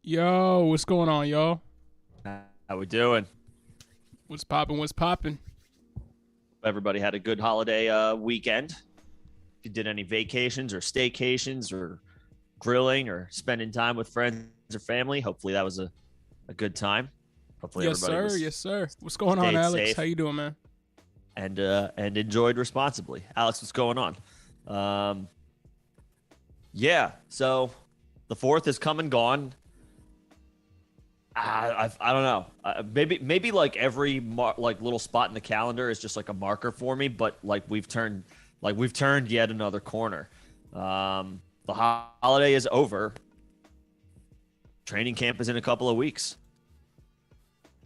Yo, what's going on, y'all? How we doing? What's poppin'? What's poppin'? Everybody had a good holiday weekend. If you did any vacations or staycations or grilling or spending time with friends or family, hopefully that was a good time. Hopefully yes, everybody sir. Yes, sir. What's going on, Alex? Safe How you doing, man? And enjoyed responsibly. Alex, what's going on? Yeah. So the 4th is come and gone. I don't know. Maybe like every little spot in the calendar is just like a marker for me. But we've turned yet another corner. The holiday is over. Training camp is in a couple of weeks.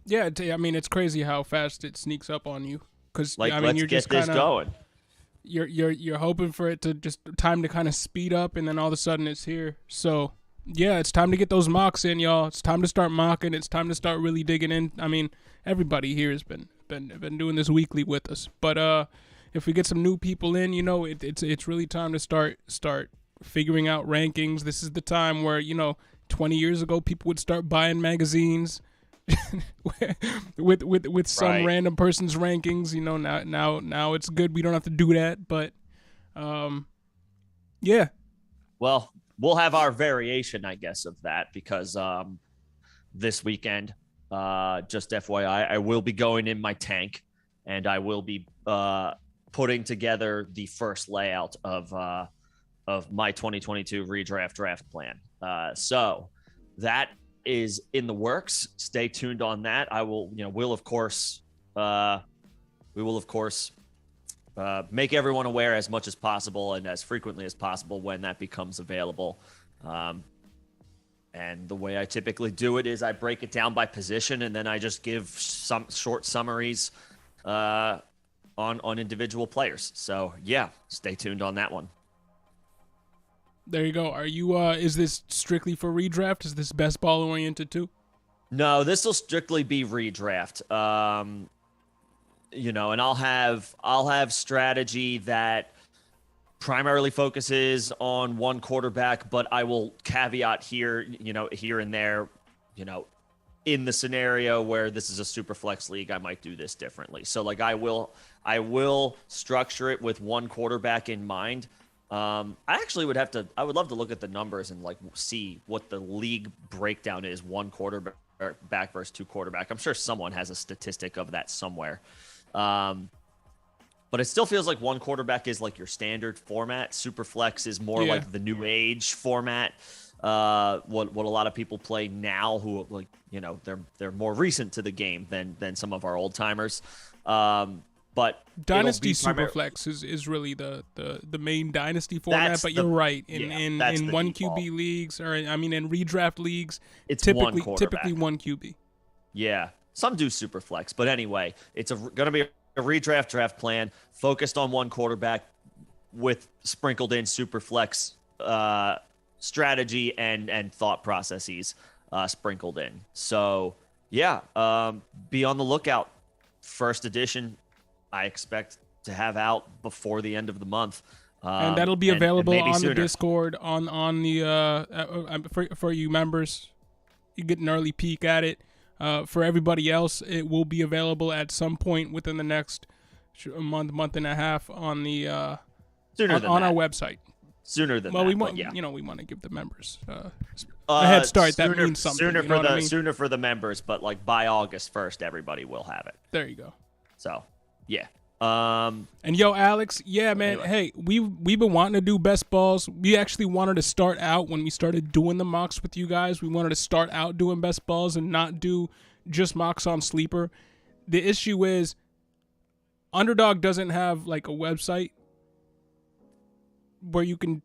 Yeah, I mean it's crazy how fast it sneaks up on you. Because I mean let's you're get just this kind of going. You're hoping for it to just time to kind of speed up, and then all of a sudden it's here. So. Yeah, it's time to get those mocks in, y'all. It's time to start mocking. It's time to start really digging in. I mean, everybody here has been doing this weekly with us. But if we get some new people in, it's really time to start figuring out rankings. This is the time where 20 years ago people would start buying magazines with some random person's rankings. Now it's good. We don't have to do that. But yeah. Well. We'll have our variation, I guess, of that because this weekend, just FYI, I will be going in my tank and I will be putting together the first layout of my 2022 redraft draft plan. So that is in the works. Stay tuned on that. I will, we'll of course, make everyone aware as much as possible and as frequently as possible when that becomes available. And the way I typically do it is I break it down by position and then I just give some short summaries on individual players. So yeah, stay tuned on that one. There you go. Are you is this strictly for redraft? Is this best ball oriented too? No, this will strictly be redraft. And I'll have strategy that primarily focuses on one quarterback, but I will caveat here and there, in the scenario where this is a super flex league, I might do this differently. So I will structure it with one quarterback in mind. I would love to look at the numbers and see what the league breakdown is, one quarterback versus two quarterback. I'm sure someone has a statistic of that somewhere. But it still feels like one quarterback is your standard format. Superflex is more like the new age format. What a lot of people play now, who they're more recent to the game than some of our old timers. But Dynasty Superflex is really the main dynasty format. But you're right. In one QB leagues, or in redraft leagues, it's typically one QB. Yeah. Some do super flex, but anyway, it's going to be a redraft draft plan focused on one quarterback with sprinkled in super flex strategy and thought processes sprinkled in. So yeah, be on the lookout. First edition, I expect to have out before the end of the month. And that'll be available on sooner. the Discord on the for you members. You get an early peek at it. For everybody else, it will be available at some point within the next month and a half on the on our website. Sooner than well, that, we want, but yeah. we want to give the members a head start. Sooner, That means something. Sooner you know for what the I mean? sooner for the members, but like by August 1st, everybody will have it. There you go. So, yeah. And yo, Alex, yeah, man. Anyway. Hey, we've been wanting to do best balls. We actually wanted to start out when we started doing the mocks with you guys. We wanted to start out doing best balls and not do just mocks on Sleeper. The issue is Underdog doesn't have like a website where you can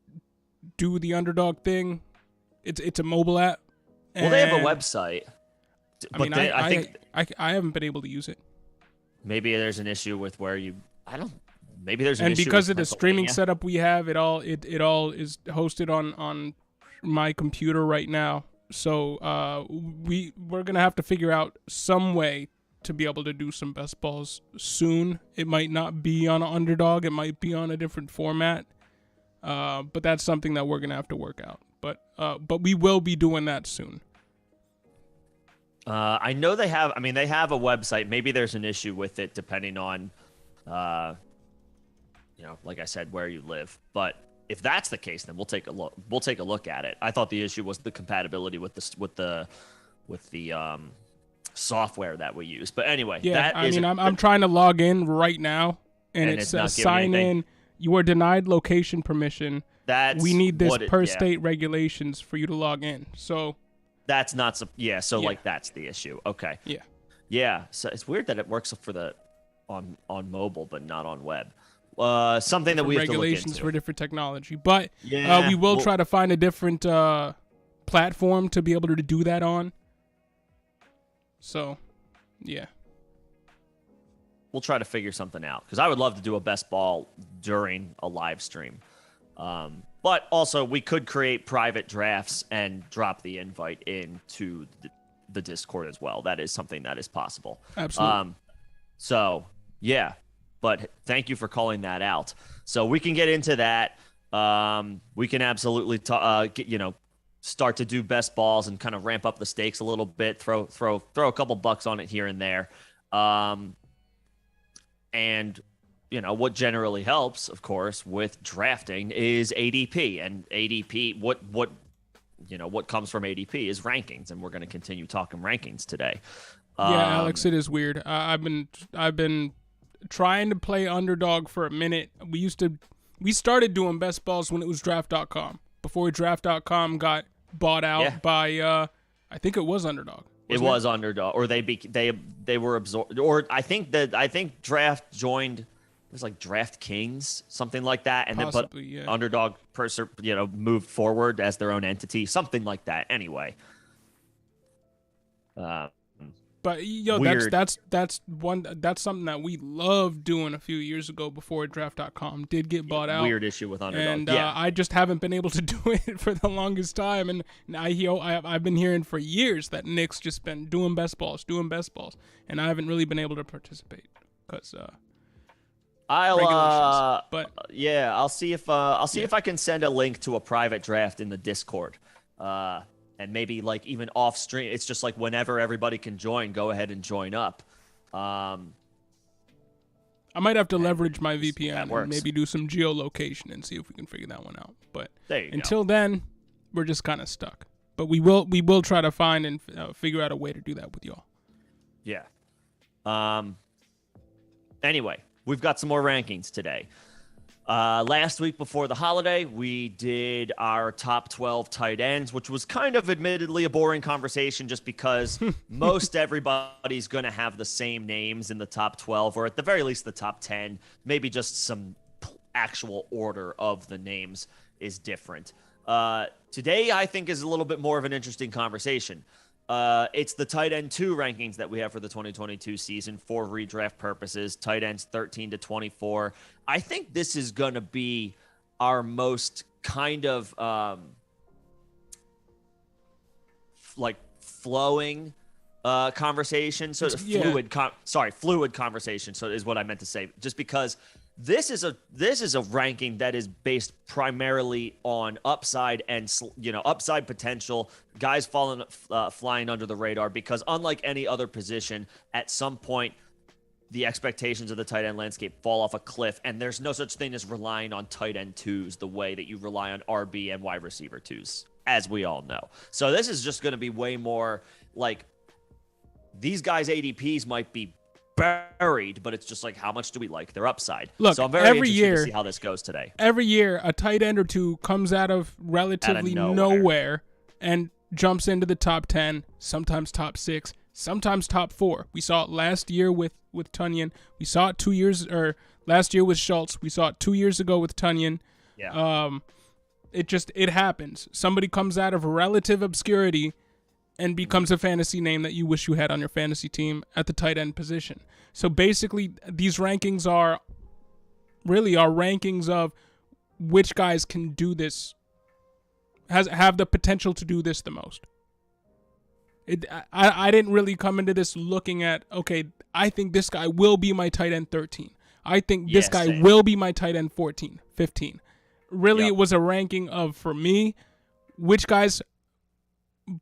do the Underdog thing. It's a mobile app. Well, they have a website. But I think I haven't been able to use it. maybe there's an issue with where you. Maybe there's an And issue because with of the streaming Pennsylvania. setup we have, it all is hosted on my computer right now. So we're gonna have to figure out some way to be able to do some best balls soon. It might not be on an Underdog. It might be on a different format. But that's something that we're gonna have to work out. But we will be doing that soon. I know they have. I mean, they have a website. Maybe there's an issue with it, depending on, like I said, where you live. But if that's the case, then we'll take a look. We'll take a look at it. I thought the issue was the compatibility with the software that we use. But anyway, Yeah, I'm trying to log in right now, and it it's not says giving sign anything. in. You are denied location permission. That's We need this what it- per yeah. state regulations for you to log in. So That's not so. Yeah. So Yeah. like that's the issue. Okay. yeah. Yeah. So it's weird that it works for the on mobile but not on web. Something that we have to look Regulations into. for different technology, but Yeah, we will well- try to find a different platform to be able to do that on. So, yeah. We'll try to figure something out because I would love to do a best ball during a live stream. But also we could create private drafts and drop the invite into the Discord as well. That is something that is possible. Absolutely. So yeah, but thank you for calling that out. So we can get into that. We can absolutely start to do best balls and kind of ramp up the stakes a little bit. Throw a couple bucks on it here and there. And what generally helps, of course, with drafting is ADP. And ADP, what comes from ADP is rankings, and we're going to continue talking rankings today. Yeah, Alex, it is weird. I've been trying to play Underdog for a minute. We started doing best balls when it was draft.com. Before draft.com got bought out by I think it was Underdog. It was Underdog, or they were absorbed, or I think Draft joined. It was like Draft Kings, something like that, and Possibly, then yeah. Underdog moved forward as their own entity, something like that. Anyway, But Weird. that's something that we loved doing a few years ago before draft.com did get bought out. weird issue with Underdog. And yeah, I just haven't been able to do it for the longest time. And I've been hearing for years that Nick's just been doing best balls, and I haven't really been able to participate because regulations. But I'll see if I can send a link to a private draft in the Discord. And maybe like even off stream, it's just like whenever everybody can join, go ahead and join up. I might have to leverage my VPN and works. maybe do some geolocation and see if we can figure that one out. But There you go. until then, we're just kind of stuck. But we will try to find and figure out a way to do that with y'all. Yeah. Anyway, we've got some more rankings today. Last week before the holiday, we did our top 12 tight ends, which was kind of admittedly a boring conversation just because most everybody's going to have the same names in the top 12, or at the very least the top 10. Maybe just some actual order of the names is different. Today, I think, is a little bit more of an interesting conversation. It's the tight end 2 rankings that we have for the 2022 season for redraft purposes. Tight ends 13 to 24. I think this is going to be our most kind of flowing conversation. So fluid conversation. So is what I meant to say. Just because this is a ranking that is based primarily on upside and upside potential, guys flying under the radar, because unlike any other position, at some point the expectations of the tight end landscape fall off a cliff, and there's no such thing as relying on tight end twos the way that you rely on RB and wide receiver twos, as we all know. So this is just going to be way more like these guys' ADPs might be buried, but it's just like, how much do we like their upside? Look, so I'm very interested to see how this goes today. Every year, a tight end or two comes out of relatively nowhere and jumps into the top 10, sometimes top 6, sometimes top 4. We saw it last year with Tonyan. We saw it last year with Schultz. We saw it 2 years ago with Tonyan. Yeah. It happens. Somebody comes out of relative obscurity and becomes a fantasy name that you wish you had on your fantasy team at the tight end position. So basically, these rankings are rankings of which guys can do this, have the potential to do this the most. I didn't really come into this looking at, okay, I think this guy will be my tight end 13. I think this guy will be my tight end 14, 15. Really, It was a ranking of, for me, which guys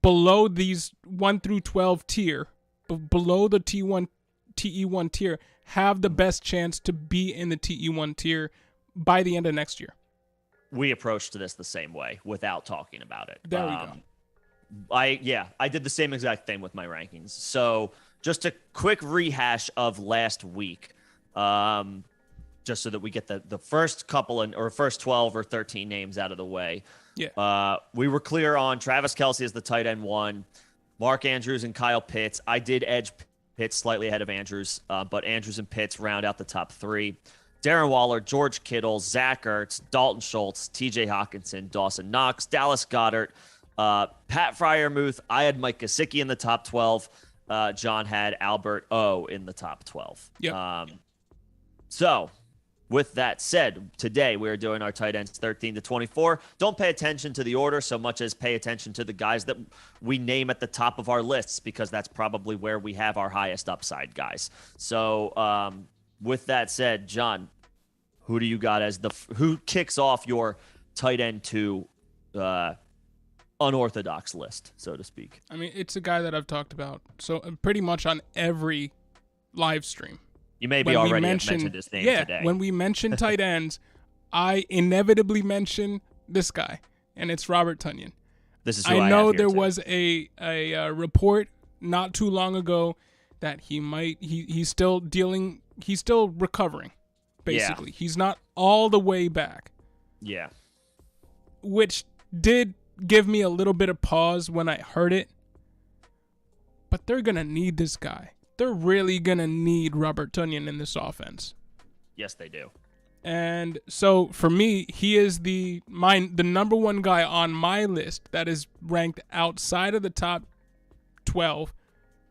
below these 1 through 12 tier, below the TE1 tier, have the best chance to be in the TE1 tier by the end of next year. We approached this the same way without talking about it. There we go. I did the same exact thing with my rankings. So just a quick rehash of last week, just so that we get the first couple or first 12 or 13 names out of the way. Yeah. We were clear on Travis Kelce as the tight end 1, Mark Andrews and Kyle Pitts. I did edge Pitts slightly ahead of Andrews, but Andrews and Pitts round out the top 3. Darren Waller, George Kittle, Zach Ertz, Dalton Schultz, TJ Hawkinson, Dawson Knox, Dallas Goedert, Pat Freiermuth. I had Mike Gesicki in the top 12. John had Albert O in the top 12. Yep. So with that said, today we're doing our tight ends 13 to 24. Don't pay attention to the order so much as pay attention to the guys that we name at the top of our lists, because that's probably where we have our highest upside guys. So with that said, John, who do you got as who kicks off your tight end 2 unorthodox list, so to speak? I mean, it's a guy that I've talked about so pretty much on every live stream. You maybe already mentioned his name today. When we mention tight ends, I inevitably mention this guy, and it's Robert Tonyan. This is who I know have here there too. was a report not too long ago that he's still recovering, basically. Yeah. He's not all the way back. Yeah. Which did give me a little bit of pause when I heard it. But they're going to need this guy. They're really going to need Robert Tonyan in this offense. Yes, they do. And so for me, he is the number 1 guy on my list that is ranked outside of the top 12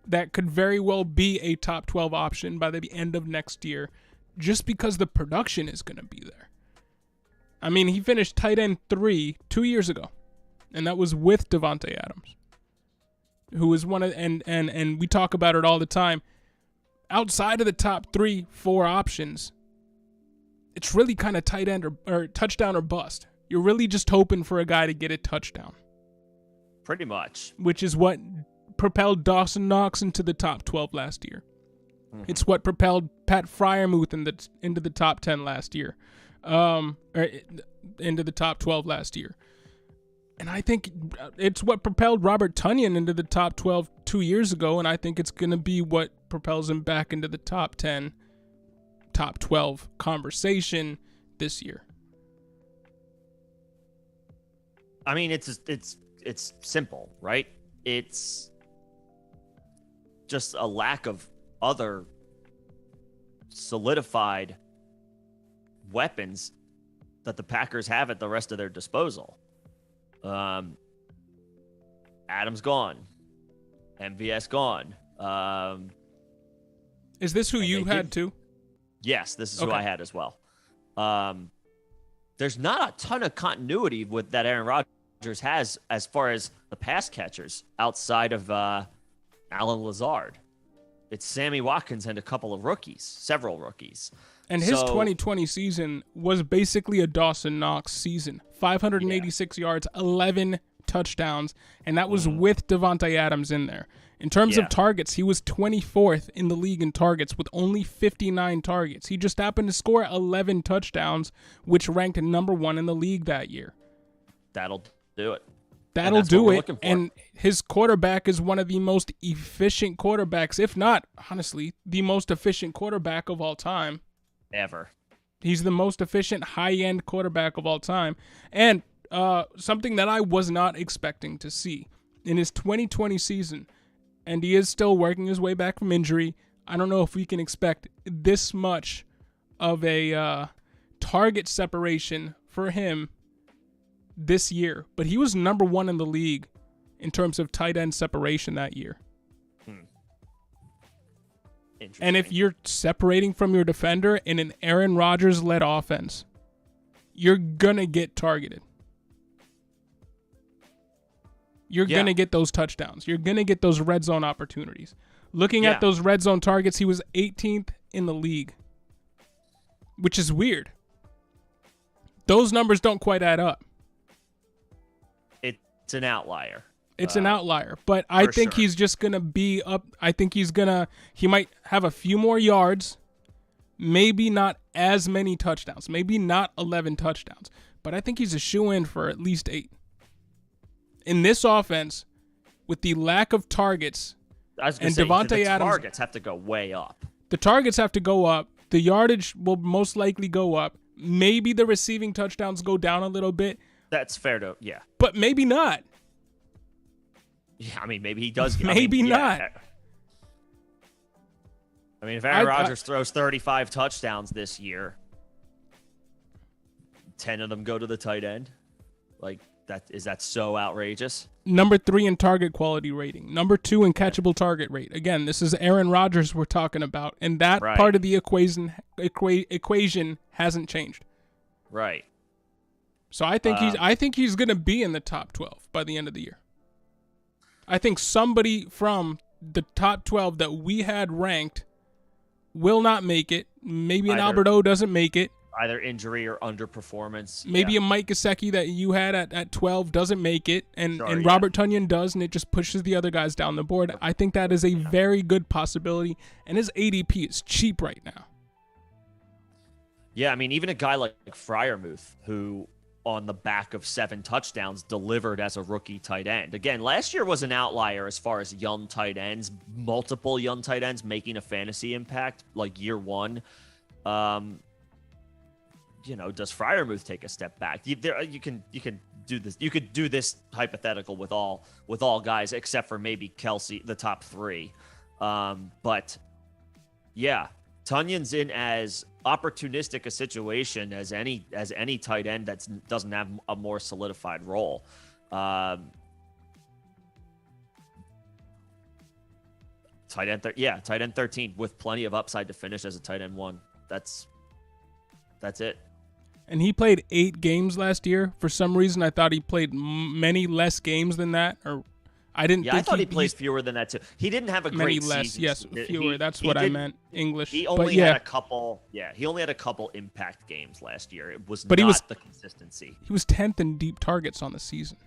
that could very well be a top 12 option by the end of next year, just because the production is going to be there. I mean, he finished tight end 3 2 years ago, and that was with Davante Adams, who was one of, and we talk about it all the time. Outside of the top 3-4 options, it's really kind of tight end or touchdown or bust. You're really just hoping for a guy to get a touchdown. Pretty much. Which is what propelled Dawson Knox into the top 12 last year. Mm-hmm. It's what propelled Pat Freiermuth into the top 10 last year. Or into the top 12 last year. And I think it's what propelled Robert Tonyan into the top 12 2 years ago, and I think it's going to be what propels him back into the top 10, top 12 conversation this year. I mean, it's simple, right? It's just a lack of other solidified weapons that the Packers have at the rest of their disposal. Adams gone. MVS gone. Is this who you had too? Yes, this is who I had as well. There's not a ton of continuity with that Aaron Rodgers has as far as the pass catchers outside of Alan Lazard. It's Sammy Watkins and a couple of rookies, several rookies. And his 2020 season was basically a Dawson Knox season. 586 yards, 11 touchdowns, and that was with Davante Adams in there. In terms of targets, he was 24th in the league in targets with only 59 targets. He just happened to score 11 touchdowns, which ranked number 1 in the league that year. That'll do it. That'll do it. And his quarterback is one of the most efficient quarterbacks, if not, honestly, the most efficient quarterback of all time. Ever. He's the most efficient high-end quarterback of all time. And something that I was not expecting to see in his 2020 season, and he is still working his way back from injury, I don't know if we can expect this much of a target separation for him this year, but he was number 1 in the league in terms of tight end separation that year. And if you're separating from your defender in an Aaron Rodgers-led offense, you're going to get targeted. You're going to get those touchdowns. You're going to get those red zone opportunities. Looking at those red zone targets, he was 18th in the league, which is weird. Those numbers don't quite add up. It's an outlier. It's an outlier, but I think he's just going to be up. I think he might have a few more yards, maybe not as many touchdowns, maybe not 11 touchdowns, but I think he's a shoo-in for at least 8. In this offense, with the lack of targets, and Davante Adams, targets have to go way up. The targets have to go up. The yardage will most likely go up. Maybe the receiving touchdowns go down a little bit. That's fair to, but maybe not. Yeah, I mean, maybe he does. Maybe not. I mean, if Aaron Rodgers throws 35 touchdowns this year, 10 of them go to the tight end. Like, is that so outrageous? Number 3 in target quality rating. Number 2 in catchable target rate. Again, this is Aaron Rodgers we're talking about, and that part of the equation hasn't changed. Right. So I think he's going to be in the top 12 by the end of the year. I think somebody from the top 12 that we had ranked will not make it. Maybe an Albert O doesn't make it. Either injury or underperformance. Maybe a Mike Gesicki that you had at 12 doesn't make it, and Robert Tonyan does, and it just pushes the other guys down the board. I think that is a very good possibility, and his ADP is cheap right now. Yeah, I mean, even a guy like Freiermuth, who on the back of 7 touchdowns delivered as a rookie tight end. Again, last year was an outlier as far as young tight ends, multiple young tight ends making a fantasy impact like year 1. Does Freiermuth take a step back? You can do this. You could do this hypothetical with all guys except for maybe Kelsey, the top 3. But yeah, Tonyan's in as opportunistic a situation as any tight end that doesn't have a more solidified role. Tight end 13 with plenty of upside to finish as a tight end 1. That's it. And he played 8 games last year. For some reason, I thought he played many less games than that, or I didn't. Yeah, I thought he played fewer than that too. He didn't have a great season. Yes, fewer. That's what I meant. English. He only had a couple. Yeah, he only had a couple impact games last year. It was not the consistency. He was 10th in deep targets on the season.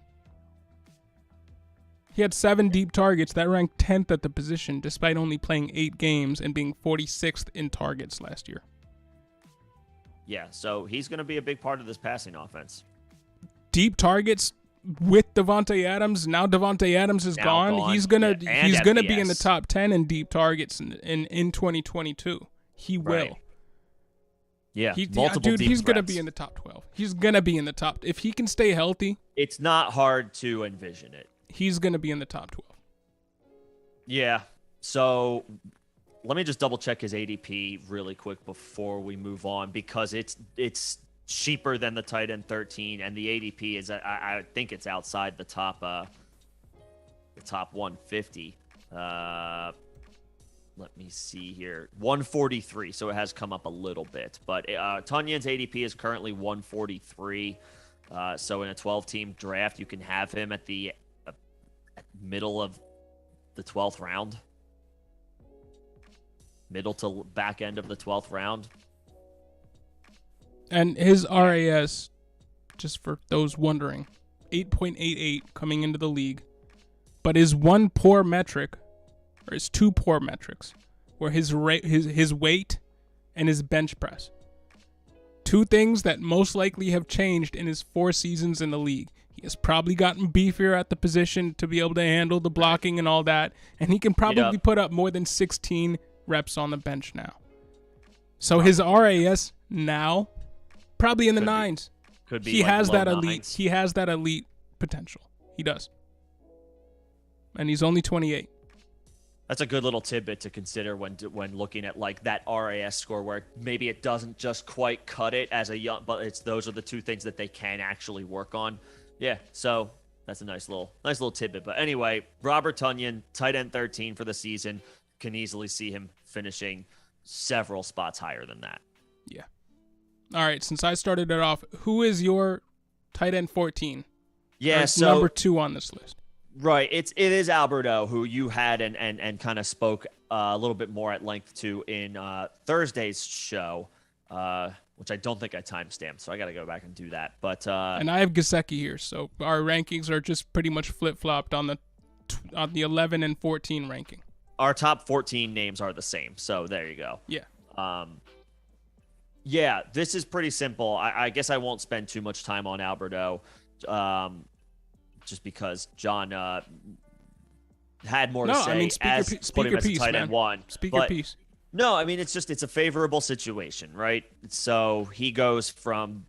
He had 7 deep targets. That ranked 10th at the position, despite only playing 8 games and being 46th in targets last year. Yeah, so he's going to be a big part of this passing offense. Deep targets with Davante Adams. Now Davante Adams is gone. He's gonna be in the top 10 in deep targets in 2022. He will. Right. Yeah, he's going to be in the top 12. He's going to be in the top. If he can stay healthy, it's not hard to envision it. He's going to be in the top 12. Yeah. So let me just double check his ADP really quick before we move on, because it's cheaper than the tight end 13, and the ADP is I think it's outside the top 150. Let me see here, 143. So it has come up a little bit, but Tonyan's ADP is currently 143. So in a 12-team draft, you can have him at the middle of the 12th round. Middle to back end of the 12th round. And his RAS, just for those wondering, 8.88 coming into the league. But his one poor metric or his two poor metrics, were his weight and his bench press. Two things that most likely have changed in his 4 seasons in the league. He has probably gotten beefier at the position to be able to handle the blocking and all that, and he can probably put up more than 16 reps on the bench now. So his RAS now, probably in the nines. Could be. He like has low that elite. nines. He has that elite potential. He does. And he's only 28. That's a good little tidbit to consider when looking at like that RAS score, where maybe it doesn't just quite cut it as a young, but those are the two things that they can actually work on. Yeah, so that's a nice little tidbit. But anyway, Robert Tonyan, tight end 13 for the season, can easily see him finishing several spots higher than that. Yeah. All right, since I started it off, who is your tight end 14? Yeah, so number 2 on this list. Right. It is Alberto, who you had and kind of spoke a little bit more at length to in Thursday's show, which I don't think I timestamped, so I got to go back and do that. But and I have Gesicki here, so our rankings are just pretty much flip-flopped on the 11 and 14 ranking. Our top 14 names are the same, so there you go. Yeah. Yeah, this is pretty simple. I guess I won't spend too much time on Alberto. Just because John had more to say put him as a tight end 1. Speak your piece. No, I mean, it's a favorable situation, right? So he goes from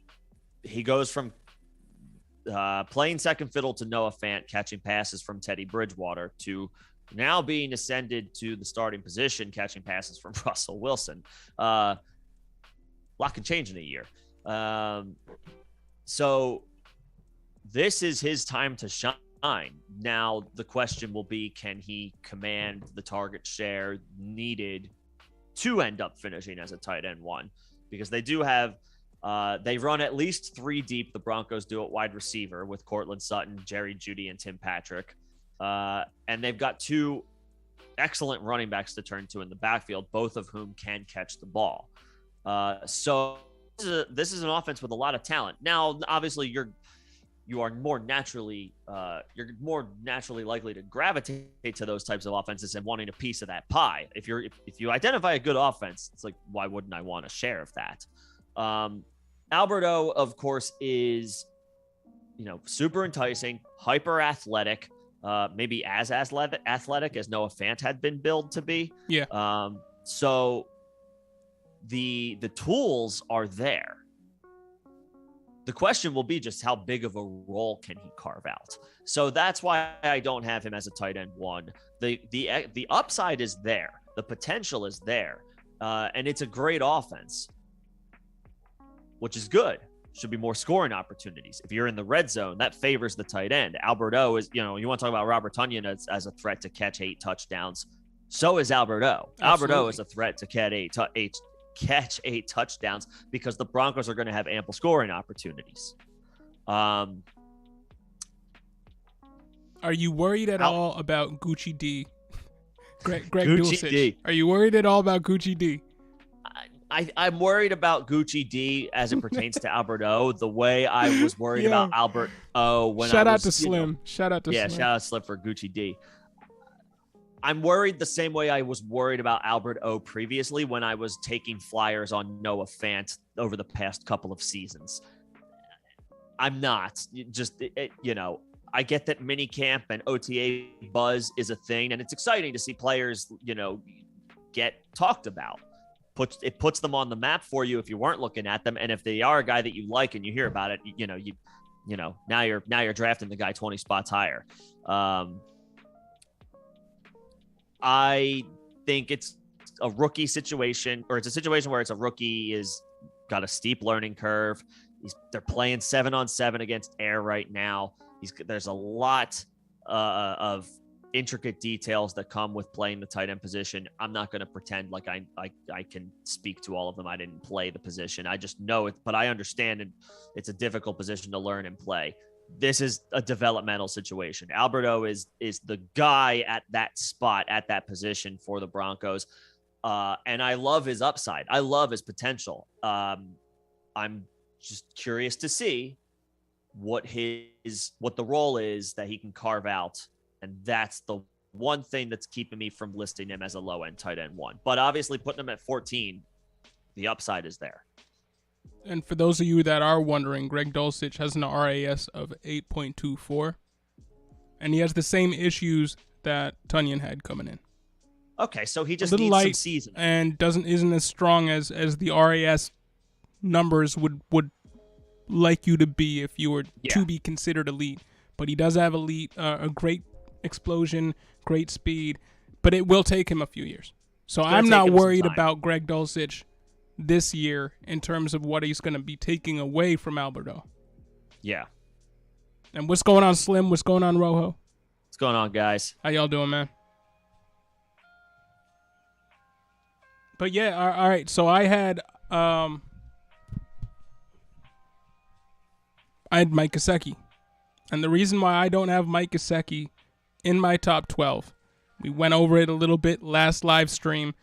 playing second fiddle to Noah Fant, catching passes from Teddy Bridgewater, to now being ascended to the starting position, catching passes from Russell Wilson. A lot can change in a year. So this is his time to shine. Now, the question will be, can he command the target share needed to end up finishing as a tight end 1? Because they do have, they run at least 3 deep. The Broncos do at wide receiver with Cortland Sutton, Jerry Jeudy, and Tim Patrick. And they've got 2 excellent running backs to turn to in the backfield, both of whom can catch the ball. So this is an offense with a lot of talent. Now, obviously, you're more naturally likely to gravitate to those types of offenses and wanting a piece of that pie. If you identify a good offense, it's like, why wouldn't I want a share of that? Alberto, of course, is super enticing, hyper athletic, maybe as athletic as Noah Fant had been billed to be. Yeah. So the tools are there. The question will be just how big of a role can he carve out? So that's why I don't have him as a tight end 1. The upside is there. The potential is there. And it's a great offense, which is good. Should be more scoring opportunities. If you're in the red zone, that favors the tight end. Alberto is, you want to talk about Robert Tonyan as a threat to catch 8 touchdowns. So is Alberto. Absolutely. Alberto is a threat to catch 8 touchdowns because the Broncos are going to have ample scoring opportunities. Are you worried at all about Gucci D? Greg Gucci D. Are you worried at all about Gucci D? I'm worried about Gucci D as it pertains to Alberto, the way I was worried about Albert O when Shout out to Slim. Shout out to Slim. Shout out to Slim for Gucci D. I'm worried the same way I was worried about Albert O previously when I was taking flyers on Noah Fant over the past couple of seasons. I'm not. I get that minicamp and OTA buzz is a thing, and it's exciting to see players, get talked about. It puts them on the map for you if you weren't looking at them, and if they are a guy that you like and you hear about it, now you're drafting the guy 20 spots higher. I think it's a rookie situation, or it's a situation where it's a rookie is got a steep learning curve. They're playing 7-on-7 against air right now. There's a lot of intricate details that come with playing the tight end position. I'm not going to pretend like I can speak to all of them. I didn't play the position. I just know it, but I understand it. It's a difficult position to learn and play. This is a developmental situation. Alberto is the guy at that spot, at that position for the Broncos. And I love his upside. I love his potential. I'm just curious to see what the role is that he can carve out. And that's the one thing that's keeping me from listing him as a low-end tight end 1. But obviously putting him at 14, the upside is there. And for those of you that are wondering, Greg Dulcich has an RAS of 8.24, and he has the same issues that Tonyan had coming in. Okay, so he just a little needs light some season. And isn't as strong as the RAS numbers would like you to be if you were to be considered elite. But he does have a great explosion, great speed, but it will take him a few years. So I'm not worried about Greg Dulcich this year in terms of what he's going to be taking away from Alberto. Yeah. And what's going on, Slim? What's going on, Rojo? What's going on, guys? How y'all doing, man? But yeah, all right. So I had Mike Gesicki. And the reason why I don't have Mike Gesicki in my top 12, we went over it a little bit last live stream,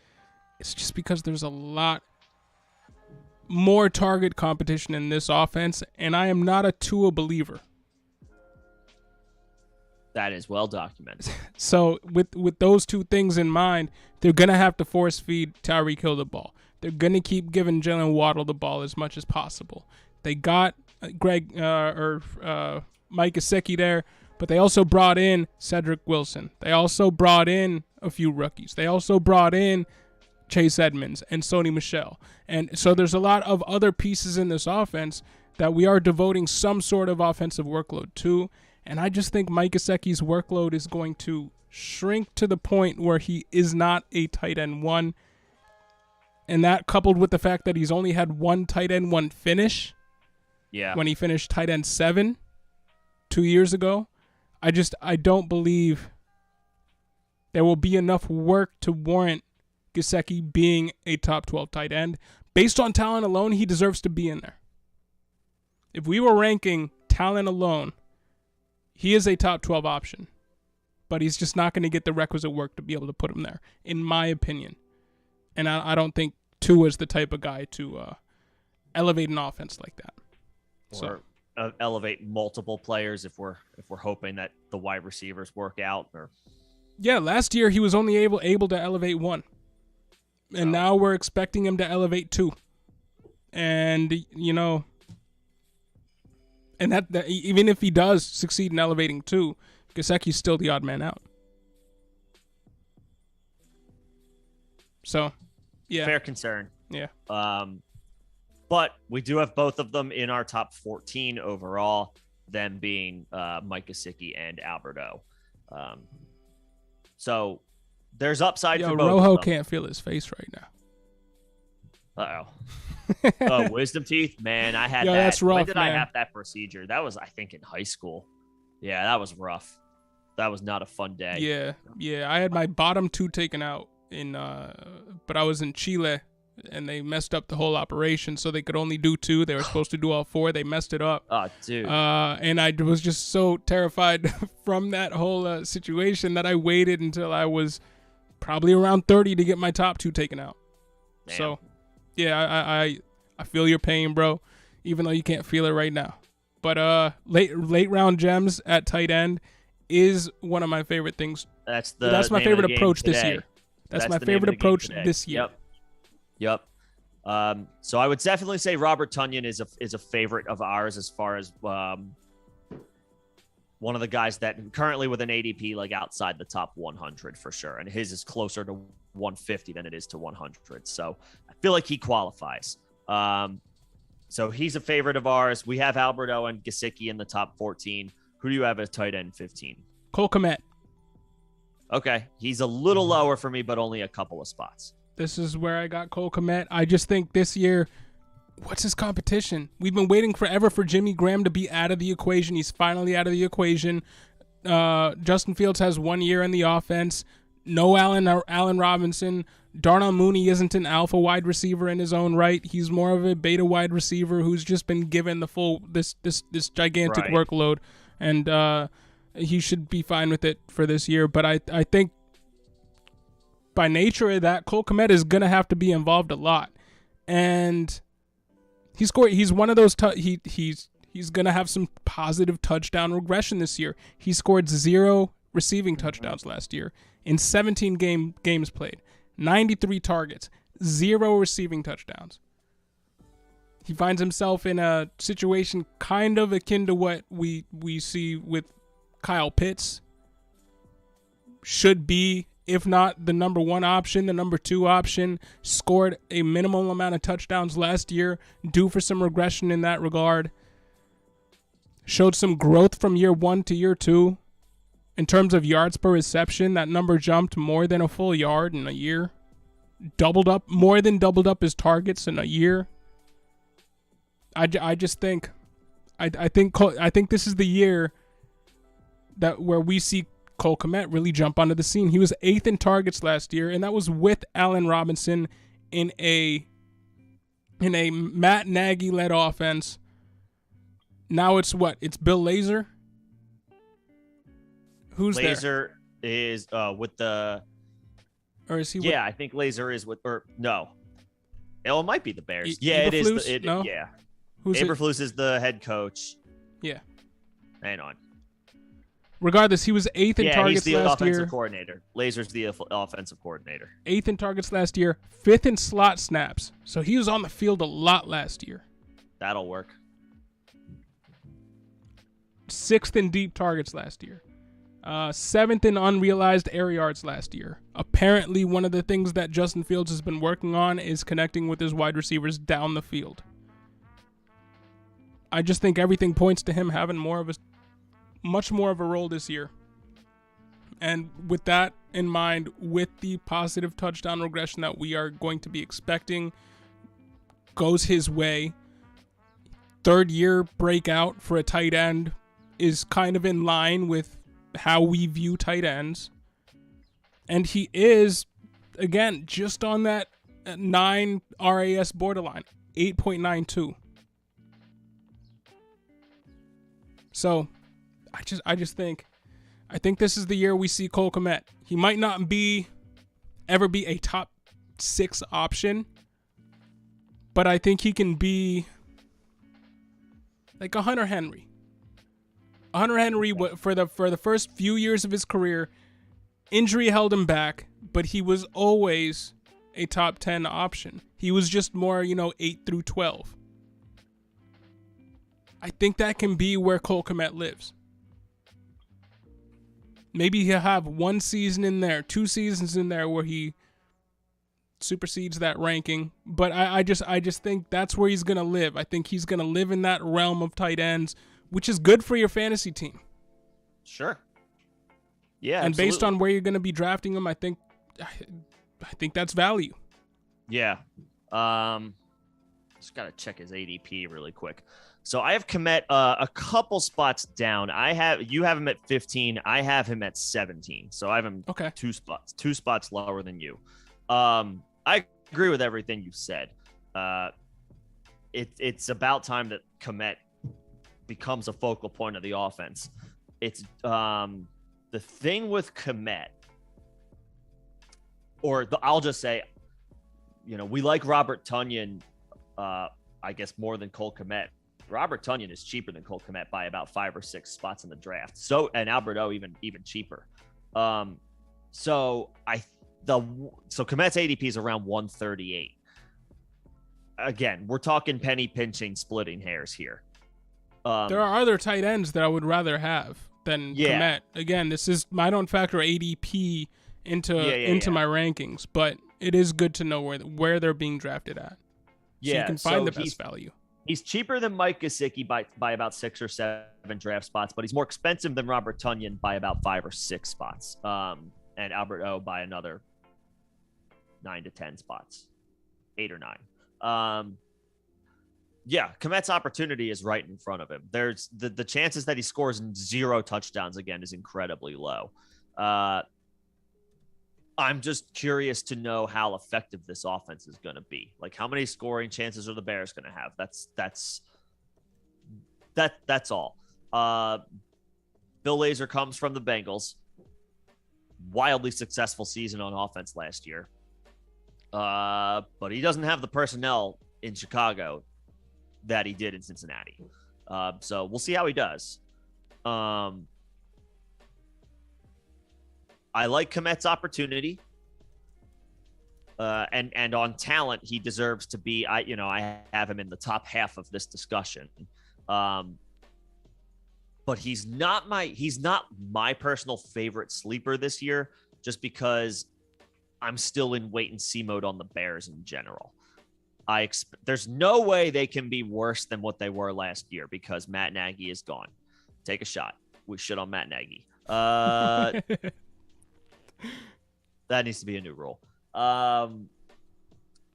it's just because there's a lot more target competition in this offense, and I am not a Tua believer. That is well documented. So with those two things in mind, they're going to have to force feed Tyreek Hill the ball. They're going to keep giving Jalen Waddle the ball as much as possible. They got Mike Gesicki there, but they also brought in Cedric Wilson. They also brought in a few rookies. They also brought in Chase Edmonds and Sony Michel. And so there's a lot of other pieces in this offense that we are devoting some sort of offensive workload to. And I just think Mike Gesicki's workload is going to shrink to the point where he is not a tight end 1. And that coupled with the fact that he's only had one tight end 1 finish when he finished tight end 7 2 years ago, I don't believe there will be enough work to warrant Gesicki being a top 12 tight end. Based on talent alone, he deserves to be in there. If we were ranking talent alone, he is a top 12 option, but he's just not going to get the requisite work to be able to put him there, in my opinion. And I don't think Tua is the type of guy to elevate an offense like that. Or elevate multiple players if we're hoping that the wide receivers work out. Or last year he was only able to elevate 1, and now we're expecting him to elevate 2. And and that even if he does succeed in elevating 2, Gesicki's still the odd man out. So, yeah. Fair concern. Yeah. But we do have both of them in our top 14 overall, them being Mike Gesicki and Alberto. So there's upside for both Rojo of them. can't feel his face right now. Oh, wisdom teeth? Man, I had that. That's rough, when did man. I have that procedure? That was, I think, in high school. Yeah, that was rough. That was not a fun day. Yeah. I had my bottom 2 taken out but I was in Chile, and they messed up the whole operation, so they could only do 2. They were supposed to do all 4. They messed it up. Oh, dude. And I was just so terrified from that whole situation that I waited until I was probably around 30 to get my top 2 taken out. Damn. So, yeah, I feel your pain, bro, even though you can't feel it right now. But late round gems at tight end is one of my favorite things. That's my favorite approach this year. That's my favorite approach this year. Yep. So I would definitely say Robert Tonyan is a favorite of ours as far as one of the guys that currently with an ADP like outside the top 100 for sure, and his is closer to 150 than it is to 100. So I feel like he qualifies. So he's a favorite of ours. We have Alberto and Gesicki in the top 14. Who do you have at tight end 15? Cole Kmet. Okay, he's a little lower for me, but only a couple of spots. This is where I got Cole Kmet. I just think this year, what's his competition? We've been waiting forever for Jimmy Graham to be out of the equation. He's finally out of the equation. Justin Fields has 1 year in the offense. No Allen Robinson. Darnell Mooney isn't an alpha wide receiver in his own right. He's more of a beta wide receiver who's just been given the full this gigantic workload, and he should be fine with it for this year. But I think by nature of that, Cole Kmet is gonna have to be involved a lot, and he's one of those he's gonna have some positive touchdown regression this year. He scored 0 receiving touchdowns last year in 17 games played, 93 targets, 0 receiving touchdowns. He finds himself in a situation kind of akin to what we see with Kyle Pitts. Should be, if not the number 1 option, the number 2 option. Scored a minimal amount of touchdowns last year, due for some regression in that regard. Showed some growth from year 1 to year 2. In terms of yards per reception, that number jumped more than a full yard in a year. More than doubled up his targets in a year. I just think, I think this is the year where we see Cole Kmet really jump onto the scene. He was 8th in targets last year, and that was with Allen Robinson in a Matt Nagy-led offense. Now it's what? It's Bill Lazor? Who's there? Lazor is with the... Or is he? Yeah, I think Lazor is with... Or no. It might be the Bears. Yeah, it is. No? Yeah. Who's Eberflus is the head coach. Yeah. Hang on. Regardless, he was 8th in targets last year. Yeah, he's the offensive coordinator. Lazor's the offensive coordinator. 8th in targets last year, 5th in slot snaps. So he was on the field a lot last year. That'll work. 6th in deep targets last year. 7th in unrealized air yards last year. Apparently, one of the things that Justin Fields has been working on is connecting with his wide receivers down the field. I just think everything points to him having much more of a role this year. And with that in mind, with the positive touchdown regression that we are going to be expecting goes his way, 3rd year breakout for a tight end is kind of in line with how we view tight ends. And he is, again, just on that 9 RAS borderline, 8.92. So, I think this is the year we see Cole Kmet. He might not ever be a top 6 option, but I think he can be like a Hunter Henry. Hunter Henry, for the first few years of his career, injury held him back, but he was always a top 10 option. He was just more, 8 through 12. I think that can be where Cole Kmet lives. Maybe he'll have 1 season in there, 2 seasons in there where he supersedes that ranking. But I just think that's where he's going to live. I think he's going to live in that realm of tight ends, which is good for your fantasy team. Sure. Yeah, and absolutely. Based on where you're going to be drafting him, I think that's value. Yeah. Just got to check his ADP really quick. So I have Kmet a couple spots down. You have him at 15. I have him at 17. So I have him 2 spots lower than you. I agree with everything you said. It's about time that Kmet becomes a focal point of the offense. It's the thing with Kmet, I'll just say, we like Robert Tonyan, I guess more than Cole Kmet. Robert Tonyan is cheaper than Cole Kmet by about 5 or 6 spots in the draft. And Albert O even cheaper. So Kmet's ADP is around 138. Again, we're talking penny pinching, splitting hairs here. There are other tight ends that I would rather have than Kmet. Again, I don't factor ADP into my rankings, but it is good to know where they're being drafted at. So you can find the best value. He's cheaper than Mike Gesicki by about 6 or 7 draft spots, but he's more expensive than Robert Tonyan by about 5 or 6 spots. And Albert O by another 9 to 10 spots, 8 or 9. Kmet's opportunity is right in front of him. There's the chances that he scores 0 touchdowns again is incredibly low. I'm just curious to know how effective this offense is going to be. Like, how many scoring chances are the Bears going to have? That's all. Bill Lazor comes from the Bengals. Wildly successful season on offense last year. But he doesn't have the personnel in Chicago that he did in Cincinnati. So we'll see how he does. I like Kmet's opportunity. And on talent, he deserves to be. I have him in the top half of this discussion. But he's not my personal favorite sleeper this year, just because I'm still in wait and see mode on the Bears in general. There's no way they can be worse than what they were last year because Matt Nagy is gone. Take a shot. We shit on Matt Nagy. That needs to be a new rule.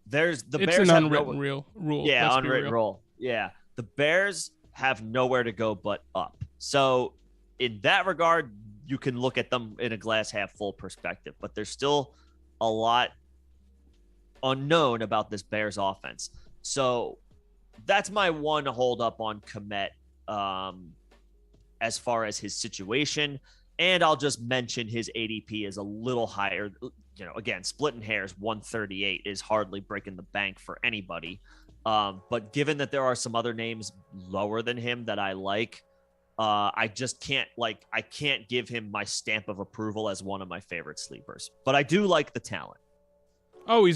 There's the it's Bears an have unwritten rule. Yeah, unwritten rule. Yeah, the Bears have nowhere to go but up. So in that regard, you can look at them in a glass half full perspective, but there's still a lot unknown about this Bears offense. So that's my one hold up on Kmet as far as his situation. And I'll just mention his ADP is a little higher. Again, splitting hairs, 138 is hardly breaking the bank for anybody. But given that there are some other names lower than him that I like, I just can't I can't give him my stamp of approval as one of my favorite sleepers. But I do like the talent. Oh,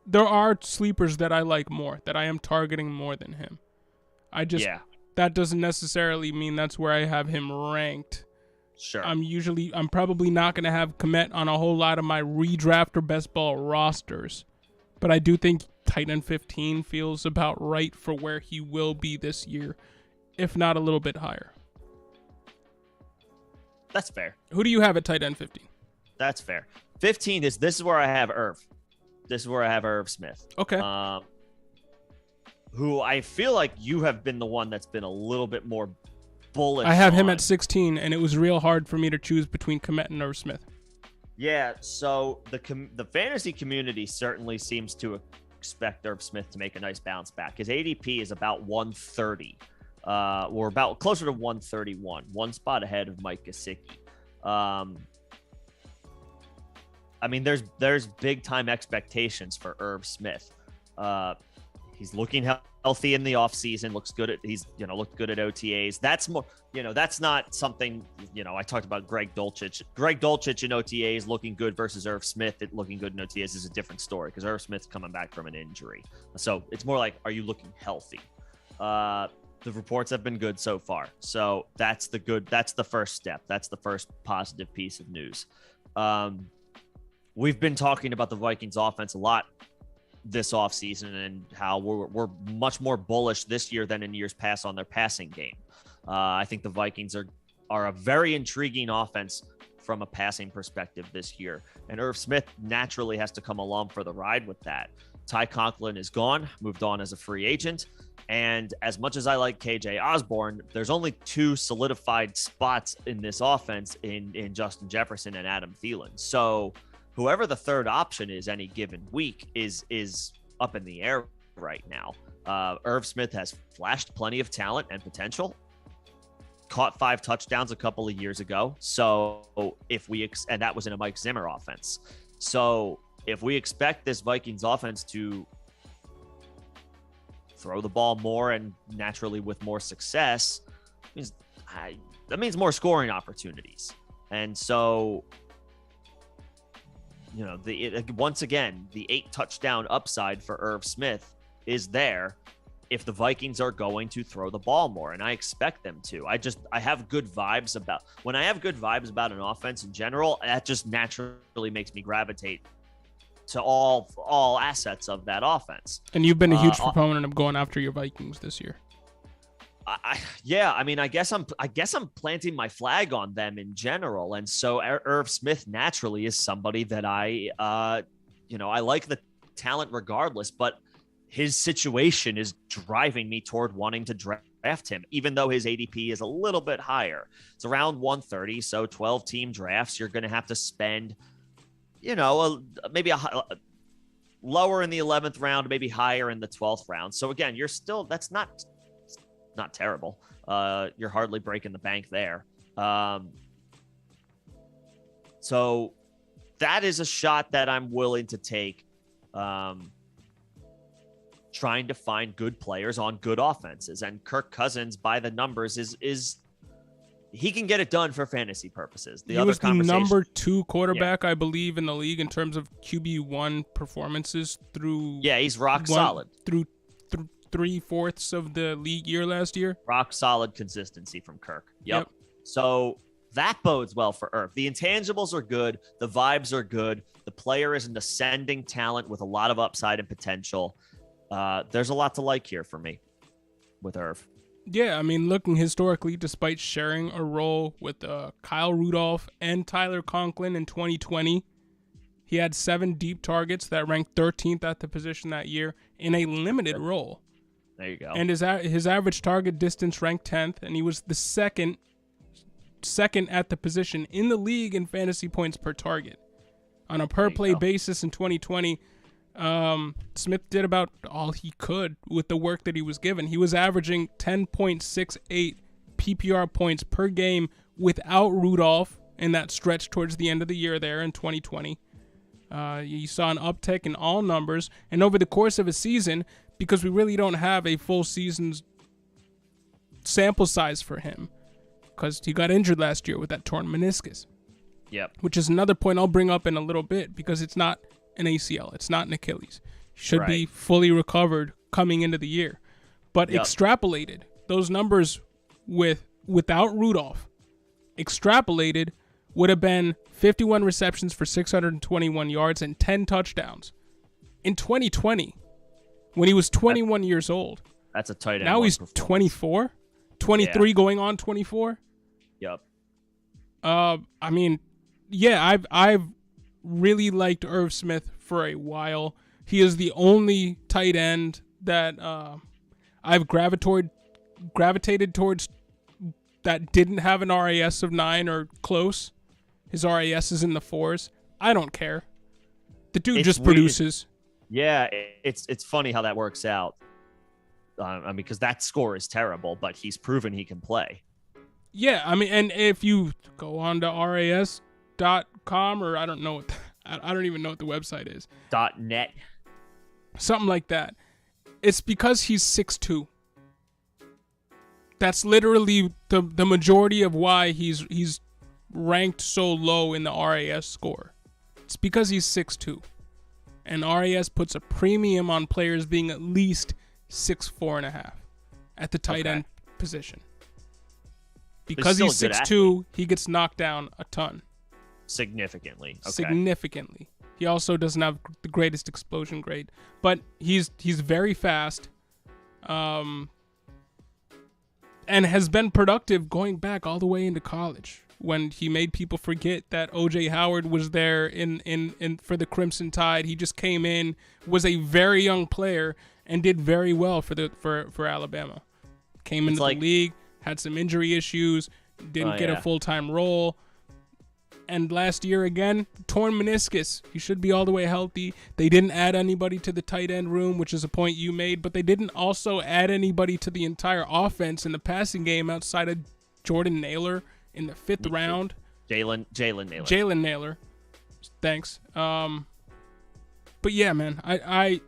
there are sleepers that I like more, that I am targeting more than him. That doesn't necessarily mean that's where I have him ranked. Sure. I'm probably not going to have Kmet on a whole lot of my redraft or best ball rosters, but I do think tight end 15 feels about right for where he will be this year, if not a little bit higher. That's fair. Who do you have at tight end 15? That's fair. 15 this is where I have Irv. This is where I have Irv Smith. Okay. Who I feel like you have been the one that's been a little bit more bullish. I have him at 16, and it was real hard for me to choose between Kmet and Irv Smith. Yeah, so the fantasy community certainly seems to expect Irv Smith to make a nice bounce back. His ADP is about 130, or about closer to 131, one spot ahead of Mike Gesicki. I mean, there's big time expectations for Irv Smith. He's looking healthy in the offseason. Looked good at OTAs. That's more, that's not something, I talked about Greg Dulcich. Greg Dulcich in OTAs looking good versus Irv Smith looking good in OTAs is a different story because Irv Smith's coming back from an injury. So it's more like, are you looking healthy? The reports have been good so far. So that's the first step. That's the first positive piece of news. We've been talking about the Vikings offense a lot this offseason and how we're much more bullish this year than in years past on their passing game. I think the Vikings are a very intriguing offense from a passing perspective this year. And Irv Smith naturally has to come along for the ride with that. Ty Conklin is gone, moved on as a free agent. And as much as I like KJ Osborne, there's only two solidified spots in this offense in Justin Jefferson and Adam Thielen. So whoever the third option is any given week is up in the air right now. Irv Smith has flashed plenty of talent and potential. Caught 5 touchdowns a couple of years ago. So and that was in a Mike Zimmer offense. So if we expect this Vikings offense to throw the ball more and naturally with more success, that means more scoring opportunities. And so, once again, the 8 touchdown upside for Irv Smith is there if the Vikings are going to throw the ball more, and I expect them to. I have good vibes about when I have good vibes about an offense in general, that just naturally makes me gravitate to all assets of that offense. And you've been a huge proponent of going after your Vikings this year. I guess I'm planting my flag on them in general, and so Irv Smith naturally is somebody that I like the talent regardless, but his situation is driving me toward wanting to draft him, even though his ADP is a little bit higher. It's around 130, so 12 team drafts, you're going to have to spend, maybe lower in the 11th round, maybe higher in the 12th round. So again, that's not terrible. You're hardly breaking the bank there. So that is a shot that I'm willing to take. Trying to find good players on good offenses, and Kirk Cousins by the numbers is he can get it done for fantasy purposes. He was the number 2 quarterback, I believe, in the league in terms of QB1 performances through. Yeah, he's rock solid. Through 3/4 of the league year last year. Rock solid consistency from Kirk. Yep. So that bodes well for Irv. The intangibles are good. The vibes are good. The player is an ascending talent with a lot of upside and potential. There's a lot to like here for me with Irv. Yeah, I mean, looking historically, despite sharing a role with Kyle Rudolph and Tyler Conklin in 2020, he had 7 deep targets that ranked 13th at the position that year in a limited role. There you go. And his average target distance ranked 10th, and he was the second at the position in the league in fantasy points per target. On a per-play basis in 2020, Smith did about all he could with the work that he was given. He was averaging 10.68 PPR points per game without Rudolph in that stretch towards the end of the year there in 2020. You saw an uptick in all numbers, and over the course of a season, because we really don't have a full season's sample size for him, because he got injured last year with that torn meniscus. Yep. Which is another point I'll bring up in a little bit, because it's not an ACL, it's not an Achilles. He should be fully recovered coming into the year. But extrapolated, those numbers without Rudolph, extrapolated would have been 51 receptions for 621 yards and 10 touchdowns in 2020 when he was 21 years old. That's a tight end. Now he's 24, 23 going on 24. Yep. I mean, yeah, I've really liked Irv Smith for a while. He is the only tight end that I've gravitated towards that didn't have an RAS of 9 or close. His RAS is in the 4s. I don't care. The dude just produces. Yeah, it's funny how that works out. I mean, because that score is terrible, but he's proven he can play. Yeah, I mean, and if you go on to RAS.com, or I don't know I don't even know what the website is. .net. Something like that. It's because he's 6'2". That's literally the majority of why he's ranked so low in the RAS score. It's because he's 6'2". And RAS puts a premium on players being at least 6'4.5" at the tight end position. Because he's 6'2", he gets knocked down a ton. Significantly. Okay. Significantly. He also doesn't have the greatest explosion grade, but he's very fast, and has been productive going back all the way into college, when he made people forget that O.J. Howard was there in for the Crimson Tide. He just came in, was a very young player, and did very well for Alabama. Came into the league, had some injury issues, didn't get a full-time role. And last year, again, torn meniscus. He should be all the way healthy. They didn't add anybody to the tight end room, which is a point you made, but they didn't also add anybody to the entire offense in the passing game outside of Jordan Naylor in the 5th round. Jalen Naylor. Jalen Naylor. Thanks. But yeah, man, I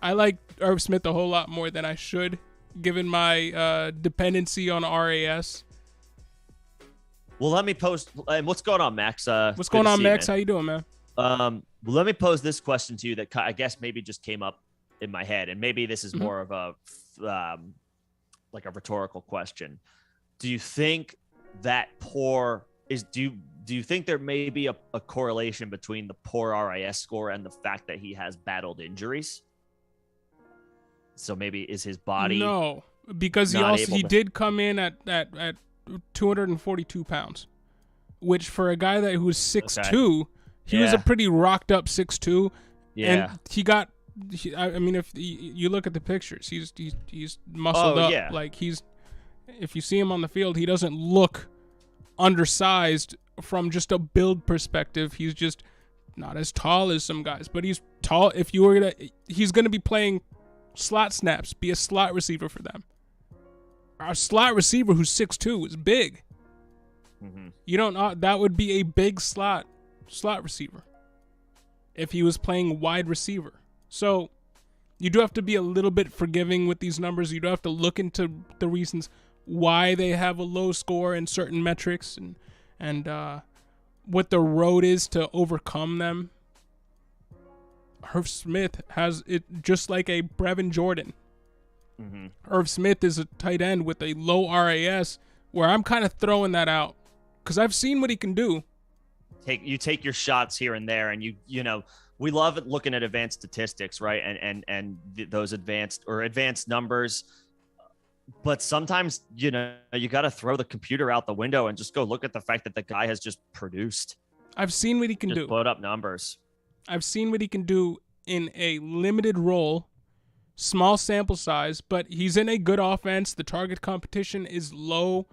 like Irv Smith a whole lot more than I should, given my dependency on RAS. Well, let me post. And what's going on, Max? What's going on, Max? How you doing, man? Well, let me pose this question to you that I guess maybe just came up in my head, and maybe this is more of a like a rhetorical question. Do you think that do you think there may be a correlation between the poor RAS score and the fact that he has battled injuries? So maybe is his body because he did come in at 242 pounds, which for a guy who was 6'2", he was a pretty rocked up 6'2", and he got. I mean, if you look at the pictures, he's muscled up. Yeah. Like if you see him on the field, he doesn't look undersized from just a build perspective. He's just not as tall as some guys, but he's tall. He's gonna be playing slot snaps, be a slot receiver for them. Our slot receiver who's 6'2" is big. Mm-hmm. You don't know, that would be a big slot receiver if he was playing wide receiver. So you do have to be a little bit forgiving with these numbers. You do have to look into the reasons why they have a low score in certain metrics and what the road is to overcome them. Irv Smith has it just like a Brevin Jordan. Mm-hmm. Irv Smith is a tight end with a low RAS, where I'm kind of throwing that out because I've seen what he can do. You take your shots here and there, and you know we love looking at advanced statistics, right? And those advanced numbers. But sometimes, you know, you got to throw the computer out the window and just go look at the fact that the guy has just produced. I've seen what he can do. Put up numbers. I've seen what he can do in a limited role, small sample size, but he's in a good offense. The target competition is low.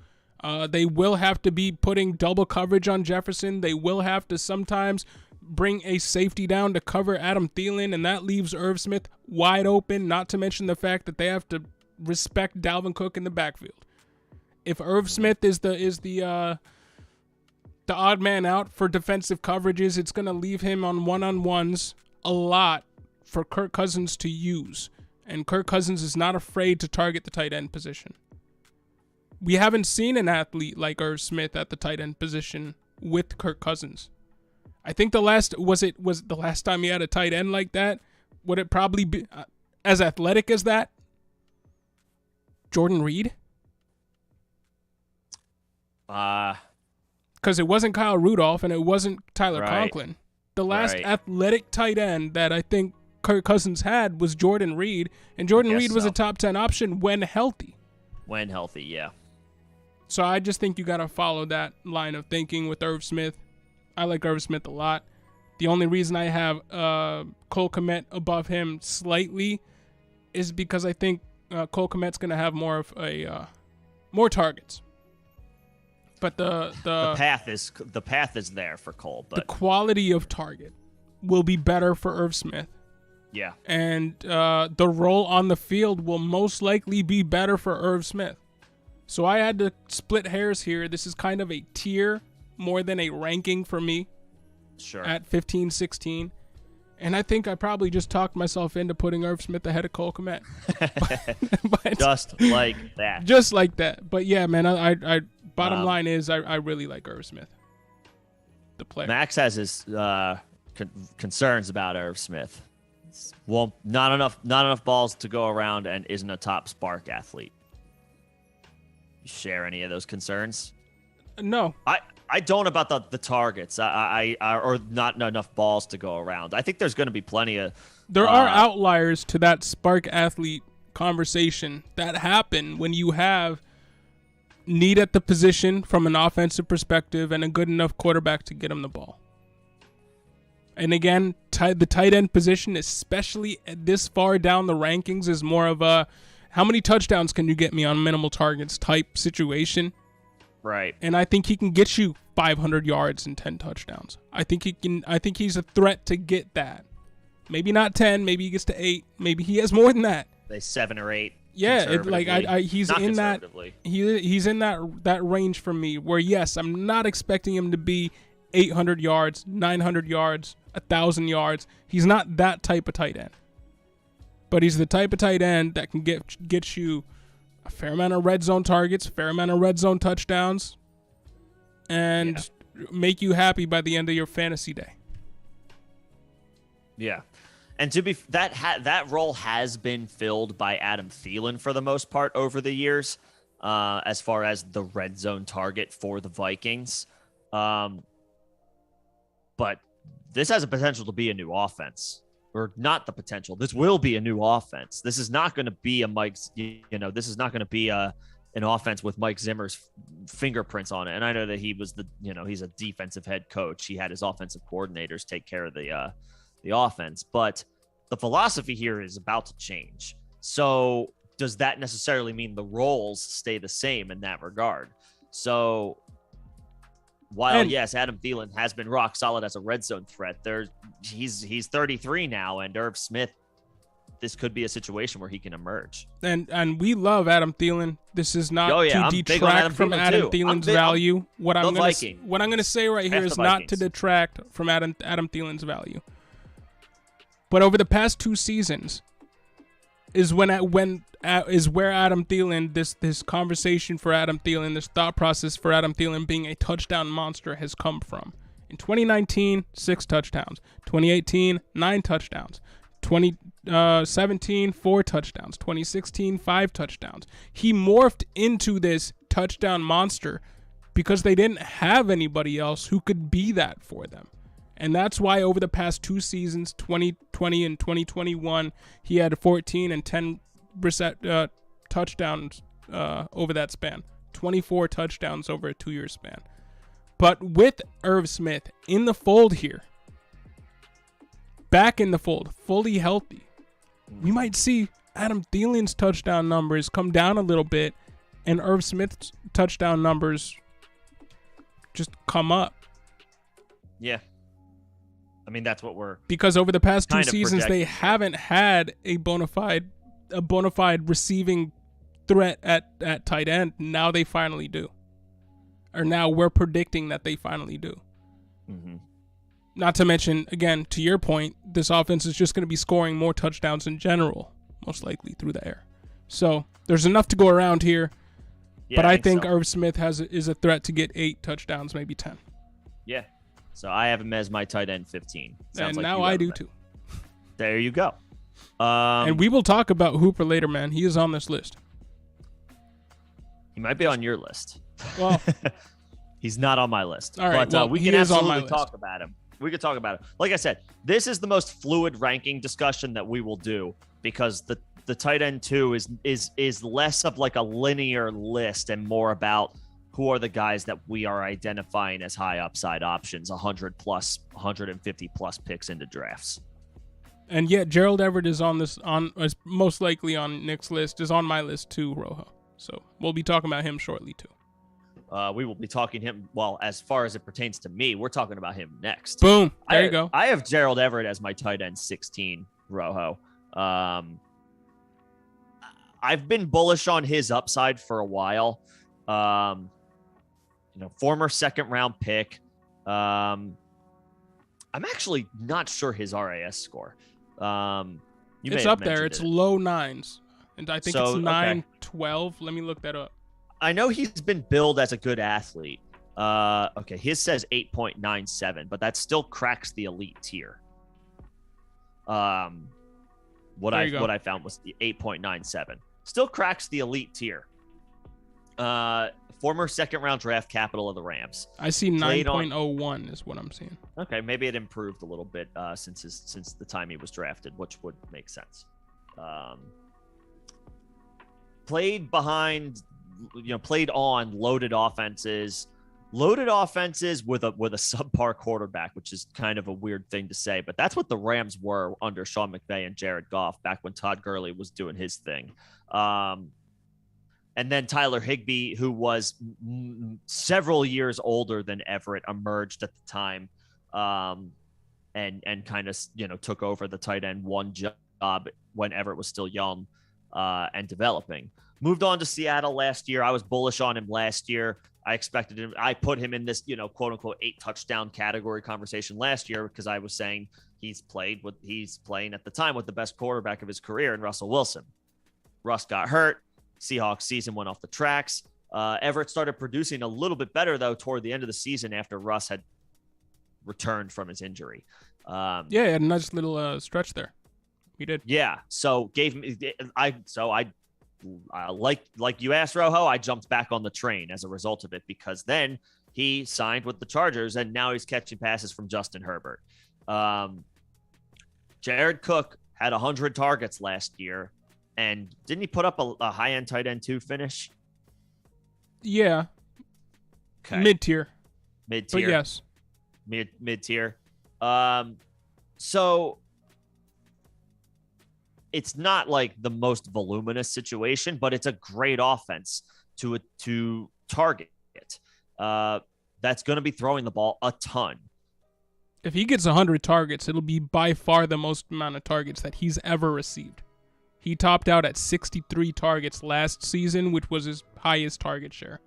They will have to be putting double coverage on Jefferson. They will have to sometimes bring a safety down to cover Adam Thielen, and that leaves Irv Smith wide open, not to mention the fact that they have to respect Dalvin Cook in the backfield. If Irv Smith is the odd man out for defensive coverages, it's going to leave him on one-on-ones a lot for Kirk Cousins to use. And Kirk Cousins is not afraid to target the tight end position. We haven't seen an athlete like Irv Smith at the tight end position with Kirk Cousins. I think the last time he had a tight end like that, would it probably be as athletic as that? Jordan Reed? Because it wasn't Kyle Rudolph and it wasn't Tyler Conklin. The last athletic tight end that I think Kirk Cousins had was Jordan Reed, and Jordan Reed was a top 10 option when healthy. When healthy, yeah. So I just think you got to follow that line of thinking with Irv Smith. I like Irv Smith a lot. The only reason I have Cole Kmet above him slightly is because I think Cole Kmet's going to have more targets. But the path is there for Cole, but the quality of target will be better for Irv Smith. Yeah. And the role on the field will most likely be better for Irv Smith. So I had to split hairs here. This is kind of a tier more than a ranking for me. Sure. At 15, 16. And I think I probably just talked myself into putting Irv Smith ahead of Cole Kmet. but just like that. Just like that. But yeah, man, I bottom line is I really like Irv Smith, the player. Max has his concerns about Irv Smith. Well, not enough balls to go around and isn't a top spark athlete. You share any of those concerns? No. I don't about the targets. Or not enough balls to go around. I think there's going to be plenty of. There are outliers to that spark athlete conversation that happen when you have need at the position from an offensive perspective and a good enough quarterback to get him the ball. And again, the tight end position, especially this far down the rankings, is more of a how many touchdowns can you get me on minimal targets type situation. Right. And I think he can get you 500 yards and 10 touchdowns. I think he's a threat to get that. Maybe not 10, maybe he gets to 8, maybe he has more than that. Say 7 or 8. Yeah, he's in that he's in that range for me where yes, I'm not expecting him to be 800 yards, 900 yards, 1,000 yards. He's not that type of tight end. But he's the type of tight end that can get you a fair amount of red zone targets, a fair amount of red zone touchdowns, and make you happy by the end of your fantasy day. Yeah. And to be that role has been filled by Adam Thielen for the most part over the years, as far as the red zone target for the Vikings. But this has a potential to be a new offense, or not the potential. This will be a new offense. This is not going to be this is not going to be an offense with Mike Zimmer's fingerprints on it. And I know that he was he's a defensive head coach. He had his offensive coordinators take care of the offense, but the philosophy here is about to change. So does that necessarily mean the roles stay the same in that regard? So while yes, Adam Thielen has been rock solid as a red zone threat, he's 33 now, and Irv Smith, this could be a situation where he can emerge. And we love Adam Thielen. This is not to detract from Adam Thielen's value. What I'm going to say right here is not to detract from Adam Thielen's value. But over the past 2 seasons is when is where Adam Thielen, this conversation for Adam Thielen, this thought process for Adam Thielen being a touchdown monster has come from. In 2019, 6 touchdowns. 2018, 9 touchdowns. 2017, 4 touchdowns. 2016, 5 touchdowns. He morphed into this touchdown monster because they didn't have anybody else who could be that for them. And that's why over the past 2 seasons, 2020 and 2021, he had 14 and 10 touchdowns over that span. 24 touchdowns over a 2-year span. But with Irv Smith in the fold here, back in the fold, fully healthy, we might see Adam Thielen's touchdown numbers come down a little bit and Irv Smith's touchdown numbers just come up. Yeah. I mean, that's what we're... Because over the past 2 seasons, they haven't had a bona fide receiving threat at tight end. Now they finally do. Or now we're predicting that they finally do. Mm-hmm. Not to mention, again, to your point, this offense is just going to be scoring more touchdowns in general, most likely through the air. So there's enough to go around here. Yeah, but I think so. Irv Smith is a threat to get 8 touchdowns, maybe 10. Yeah. So I have him as my tight end 15. Sounds and like now I do too. There you go. And we will talk about Hooper later, man. He is on this list. He might be on your list. Well, he's not on my list. All right, but we can absolutely talk about him. We could talk about it. Like I said, this is the most fluid ranking discussion that we will do because the tight end 2 is less of like a linear list and more about who are the guys that we are identifying as high upside options, 100 plus, 150 plus picks into drafts. And yet Gerald Everett is is most likely on Nick's list, is on my list too, Rojo. So we'll be talking about him shortly too. We will be talking him. Well, as far as it pertains to me, we're talking about him next. Boom. There you go. I have Gerald Everett as my tight end 16, Rojo. I've been bullish on his upside for a while. Former second round pick. I'm actually not sure his RAS score. It's up there. It's low 9s. And I think it's 9-12. Let me look that up. I know he's been billed as a good athlete. His says 8.97, but that still cracks the elite tier. What I found was the 8.97. Still cracks the elite tier. Former second round draft capital of the Rams. I see 9.01 is what I'm seeing. Okay, maybe it improved a little bit since the time he was drafted, which would make sense. Played on loaded offenses with a subpar quarterback, which is kind of a weird thing to say, but that's what the Rams were under Sean McVay and Jared Goff back when Todd Gurley was doing his thing. And then Tyler Higbee, who was several years older than Everett, emerged at the time and kind of, took over the tight end 1 job when Everett was still young and developing. Moved on to Seattle last year. I was bullish on him last year. I expected him. I put him in this, quote unquote 8 touchdown category conversation last year because I was saying he's playing at the time with the best quarterback of his career in Russell Wilson. Russ got hurt. Seahawks season went off the tracks. Everett started producing a little bit better though toward the end of the season after Russ had returned from his injury. Yeah, he had a nice little stretch there. He did. Yeah. So like you asked, Rojo, I jumped back on the train as a result of it because then he signed with the Chargers and now he's catching passes from Justin Herbert. Jared Cook had 100 targets last year, and didn't he put up a high-end tight end 2 finish? Yeah. Okay. Mid-tier. But yes. Mid-tier. So it's not like the most voluminous situation, but it's a great offense to target it. That's going to be throwing the ball a ton. If he gets 100 targets, it'll be by far the most amount of targets that he's ever received. He topped out at 63 targets last season, which was his highest target share.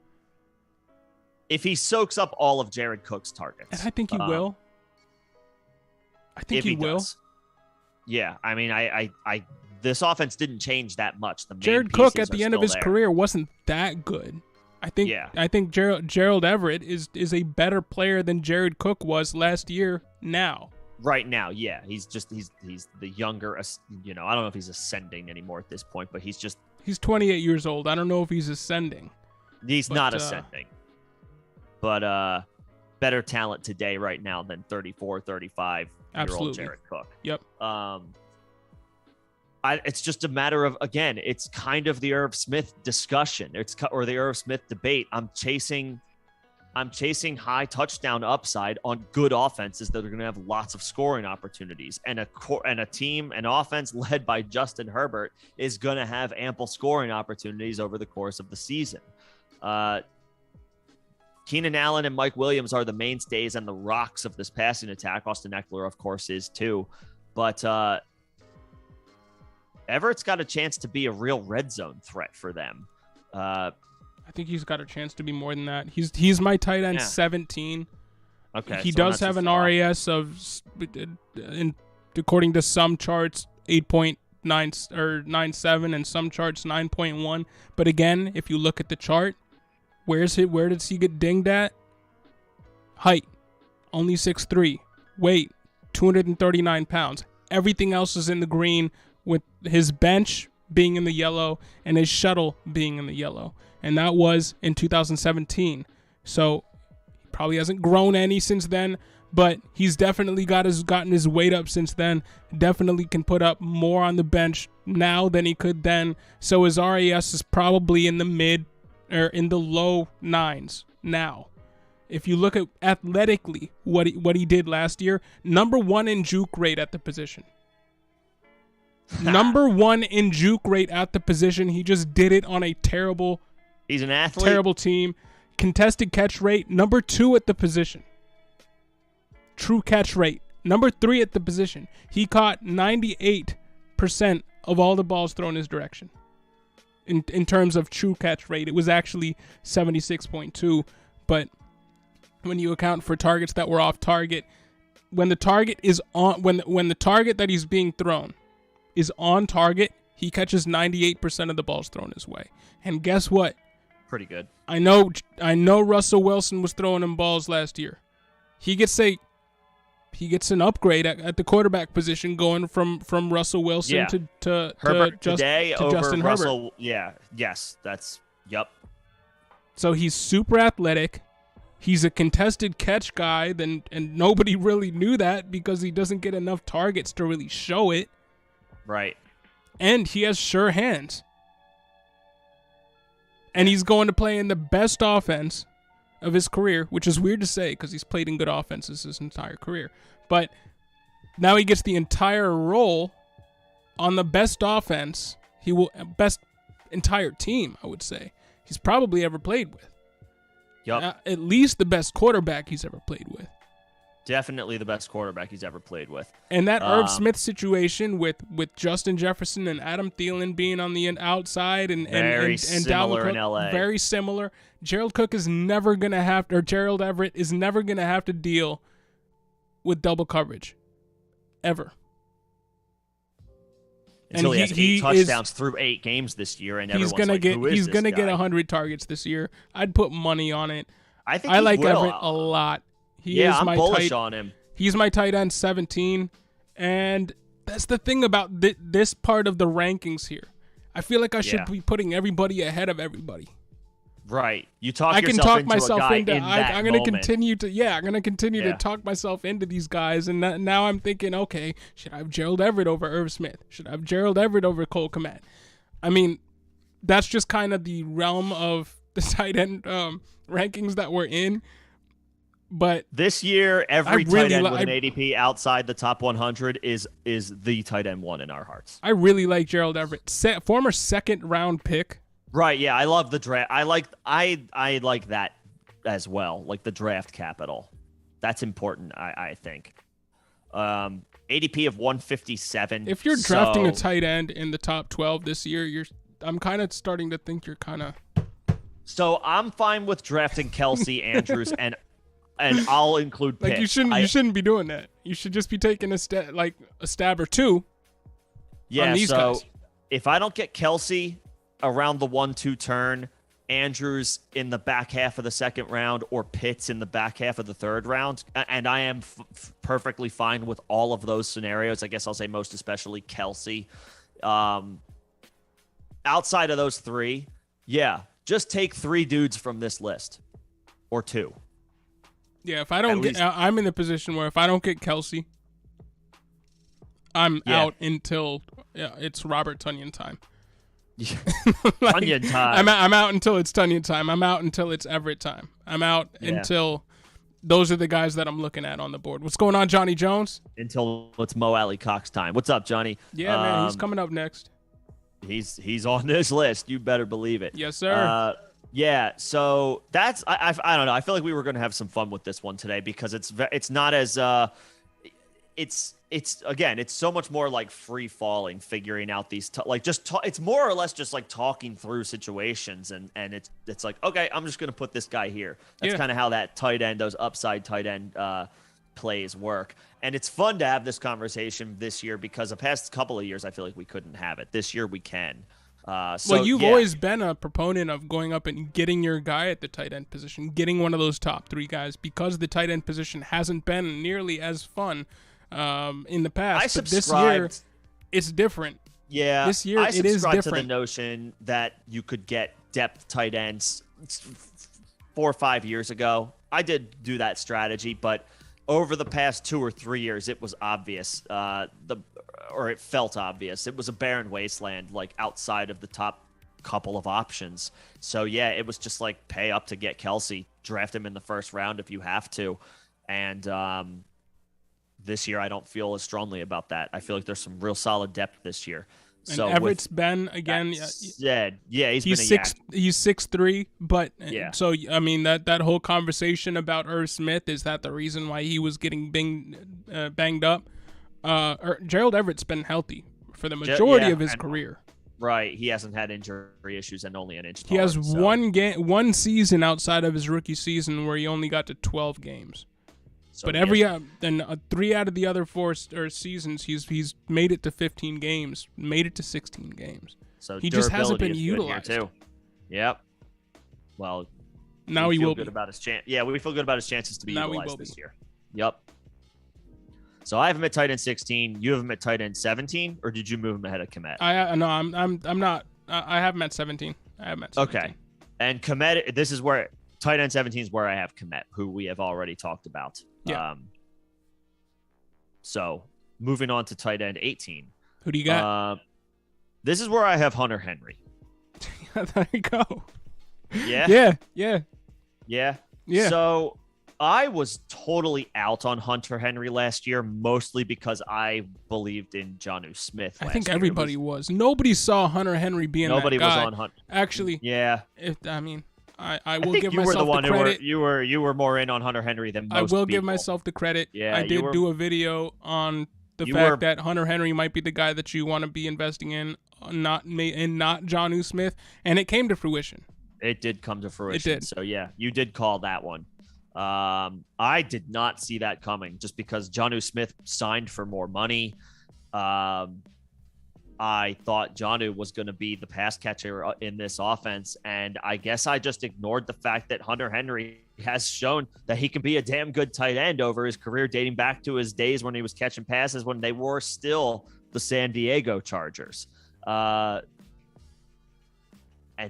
If he soaks up all of Jared Cook's targets. And I think he will. I think he will. Yeah, I mean, I this offense didn't change that much. The main Jared Cook pieces at the are end of still his there. career wasn't that good. I think Gerald Everett is a better player than Jared Cook was last year now. Right now, yeah, he's the younger. I don't know if he's ascending anymore at this point, but he's 28 years old. I don't know if he's ascending. He's not ascending, but better talent today right now than 34, 35-year-old Jared Cook. Yep. It's just a matter of, again, it's kind of the Irv Smith discussion, or the Irv Smith debate. I'm chasing high touchdown upside on good offenses that are going to have lots of scoring opportunities, and a team, an offense led by Justin Herbert is going to have ample scoring opportunities over the course of the season. Keenan Allen and Mike Williams are the mainstays and the rocks of this passing attack. Austin Eckler, of course, is too, but Everett's got a chance to be a real red zone threat for them. I think he's got a chance to be more than that. He's my tight end 17. Okay. He does have an RAS of, according to some charts, 8.9 or 9.7, and some charts 9.1. But again, if you look at the chart, where does he get dinged at? Height, only 6'3". Weight, 239 pounds. Everything else is in the green, with his bench being in the yellow and his shuttle being in the yellow. And that was in 2017. So he probably hasn't grown any since then, but he's definitely gotten his weight up since then. Definitely can put up more on the bench now than he could then. So his RAS is probably in the low 9s now. If you look at athletically what he did last year, number 1 in juke rate at the position. Number 1 in juke rate at the position. He just did it on a terrible team. Contested catch rate, number 2 at the position. True catch rate, number 3 at the position. He caught 98% of all the balls thrown his direction. In terms of true catch rate, it was actually 76.2. But when you account for targets that were off target, when the target is on, when the target that he's being thrown is on target, he catches 98% of the balls thrown his way. And guess what? Pretty good. I know Russell Wilson was throwing him balls last year. He gets an upgrade at the quarterback position, going from Russell Wilson to Herbert to today over Justin Russell. Herbert. Yeah. Yes. Yep. So he's super athletic. He's a contested catch guy, and nobody really knew that because he doesn't get enough targets to really show it. Right. And he has sure hands. And he's going to play in the best offense of his career, which is weird to say because he's played in good offenses his entire career. But now he gets the entire role on the best offense. Best entire team, I would say, he's probably ever played with. Yep. At least the best quarterback he's ever played with. Definitely the best quarterback he's ever played with. And that Irv Smith situation with Justin Jefferson and Adam Thielen being on the outside and similar Dalvin in LA. Very similar. Gerald Everett is never going to have to deal with double coverage. Ever. Until he has 8 touchdowns through 8 games this year, and he's going to get 100 targets this year. I'd put money on it. I like Everett a lot. I'm bullish on him. He's my tight end 17, and that's the thing about this part of the rankings here. I feel like I should be putting everybody ahead of everybody. Right. I'm going to continue to talk myself into these guys, and now I'm thinking, okay, should I have Gerald Everett over Irv Smith? Should I have Gerald Everett over Cole Kmet? I mean, that's just kind of the realm of the tight end rankings that we're in. But this year, every tight end with an ADP outside the top 100 is the tight end 1 in our hearts. I really like Gerald Everett, former 2nd round pick. Right, yeah, I love the draft. I like that as well, like the draft capital. That's important, I think. ADP of 157. If you're drafting a tight end in the top 12 this year, I'm kind of starting to think you're kind of. So I'm fine with drafting Kelsey, Andrews, and I'll include Pitt. Like you shouldn't be doing that. You should just be taking a stab or two Yeah, these so guys. if I don't get Kelsey around the 1-2 turn, Andrews in the back half of the second round, or Pitts in the back half of the third round, and I am perfectly fine with all of those scenarios. I guess I'll say most especially Kelsey. Outside of those three, yeah, just take 3 dudes from this list, or 2. Yeah, if I don't get, I'm in the position where if I don't get Kelsey, I'm out until it's Robert Tonyan time. Tonyan time. I'm out until it's Tonyan time. I'm out until it's Everett time. I'm out until those are the guys that I'm looking at on the board. What's going on, Johnny Jones? Until it's Mo-Alie Cox time. What's up, Johnny? Yeah, man, he's coming up next. He's on this list. You better believe it. Yes, sir. Yeah, so that's I don't know. I feel like we were going to have some fun with this one today because it's not as it's again, it's so much more like free falling, figuring out these it's more or less just like talking through situations and it's like, okay, I'm just going to put this guy here. That's kind of how that tight end, those upside tight end plays work. And it's fun to have this conversation this year because the past couple of years I feel like we couldn't have it. This year we can. Well, you've always been a proponent of going up and getting your guy at the tight end position, getting one of those top 3 guys, because the tight end position hasn't been nearly as fun in the past. But this year, it's different. Yeah, this year it is different. To the notion that you could get depth tight ends 4 or 5 years ago. I did do that strategy, but over the past 2 or 3 years, it was obvious. It felt obvious. It was a barren wasteland, like outside of the top couple of options. So yeah, it was just like pay up to get Kelsey, draft him in the first round if you have to. And this year, I don't feel as strongly about that. I feel like there's some real solid depth this year. And so Everett's been again. He's been a He's 6'3", but so I mean that whole conversation about Irv Smith, is that the reason why he was getting banged up? Gerald Everett's been healthy for the majority of his career. Right, he hasn't had injury issues and only an inch taller. He has one season outside of his rookie season where he only got to 12 games. So but 3 out of the other 4 seasons, he's made it to 15 games, made it to 16 games. So he just hasn't been utilized. Too. Yep. Well, now he will good be. About his chance. Yeah, we feel good about his chances to be utilized this year. Yep. So I have him at tight end 16. You have him at tight end 17, or did you move him ahead of Kmet? I'm not. I have him at 17. I have him at 17. Okay. And Kmet, this is where tight end 17 is where I have Kmet, who we have already talked about. Yeah. So moving on to tight end 18. Who do you got? This is where I have Hunter Henry. There you go. Yeah. Yeah. So I was totally out on Hunter Henry last year, mostly because I believed in Jonnu Smith. I think everybody was. Nobody saw Hunter Henry being that guy. Nobody was on Hunter. Actually, yeah. I will give myself the credit. You were more in on Hunter Henry than most I will people. give myself the credit. Yeah, I did do a video on the fact that Hunter Henry might be the guy that you want to be investing in, not Jonnu Smith, and it came to fruition. It did come to fruition. It did. So yeah, you did call that one. I did not see that coming just because Jonnu Smith signed for more money. I thought Jonnu was going to be the pass catcher in this offense, and I guess I just ignored the fact that Hunter Henry has shown that he can be a damn good tight end over his career, dating back to his days when he was catching passes when they were still the San Diego Chargers. And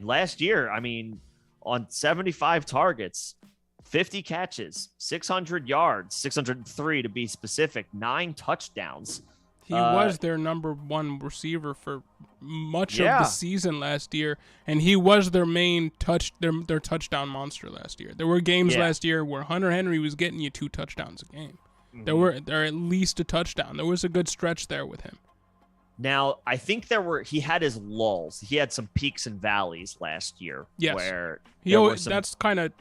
last year, I mean, on 75 targets, 50 catches, 600 yards, 603 to be specific, 9 touchdowns. He was their number 1 receiver for much of the season last year, and he was their main their touchdown monster last year. There were games last year where Hunter Henry was getting you 2 touchdowns a game. Mm-hmm. There at least a touchdown. There was a good stretch there with him. Now, I think he had his lulls. He had some peaks and valleys last year. Yes. Where that's kind of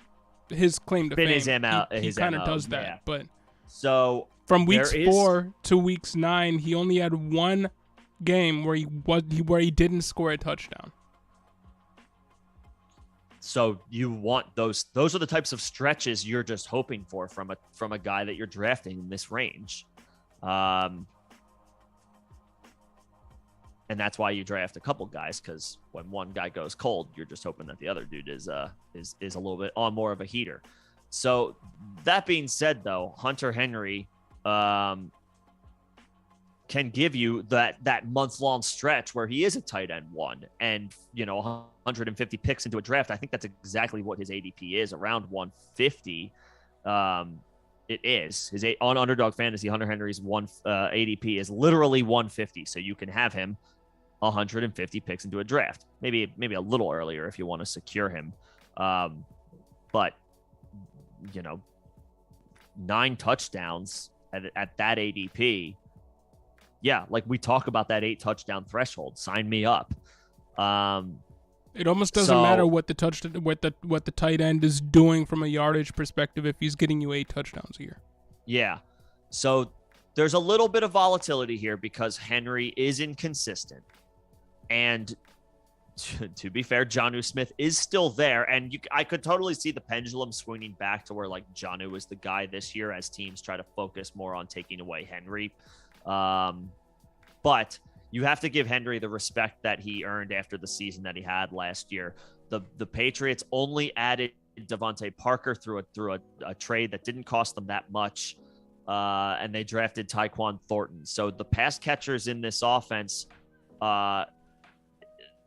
his claim to fame. He kind of does that. Yeah. But so from weeks 4 to weeks 9, he only had 1 game where he didn't score a touchdown. So you want those are the types of stretches you're just hoping for from a guy that you're drafting in this range. And that's why you draft a couple guys, because when one guy goes cold, you're just hoping that the other dude is a little bit on more of a heater. So that being said, though, Hunter Henry can give you that month-long stretch where he is a tight end one, and 150 picks into a draft. I think that's exactly what his ADP is, around 150. It is on Underdog Fantasy. Hunter Henry's ADP is literally 150, so you can have him 150 picks into a draft. Maybe a little earlier if you want to secure him, but 9 touchdowns at that ADP. Yeah, like we talk about that 8 touchdown threshold. Sign me up. It almost doesn't matter what the tight end is doing from a yardage perspective if he's getting you 8 touchdowns a year. Yeah. So there's a little bit of volatility here because Henry is inconsistent. And to be fair, Jonnu Smith is still there. And I could totally see the pendulum swinging back to where like Jonnu is the guy this year as teams try to focus more on taking away Henry. But you have to give Henry the respect that he earned after the season that he had last year. The Patriots only added Devontae Parker through a trade that didn't cost them that much. And they drafted Tyquan Thornton. So the pass catchers in this offense,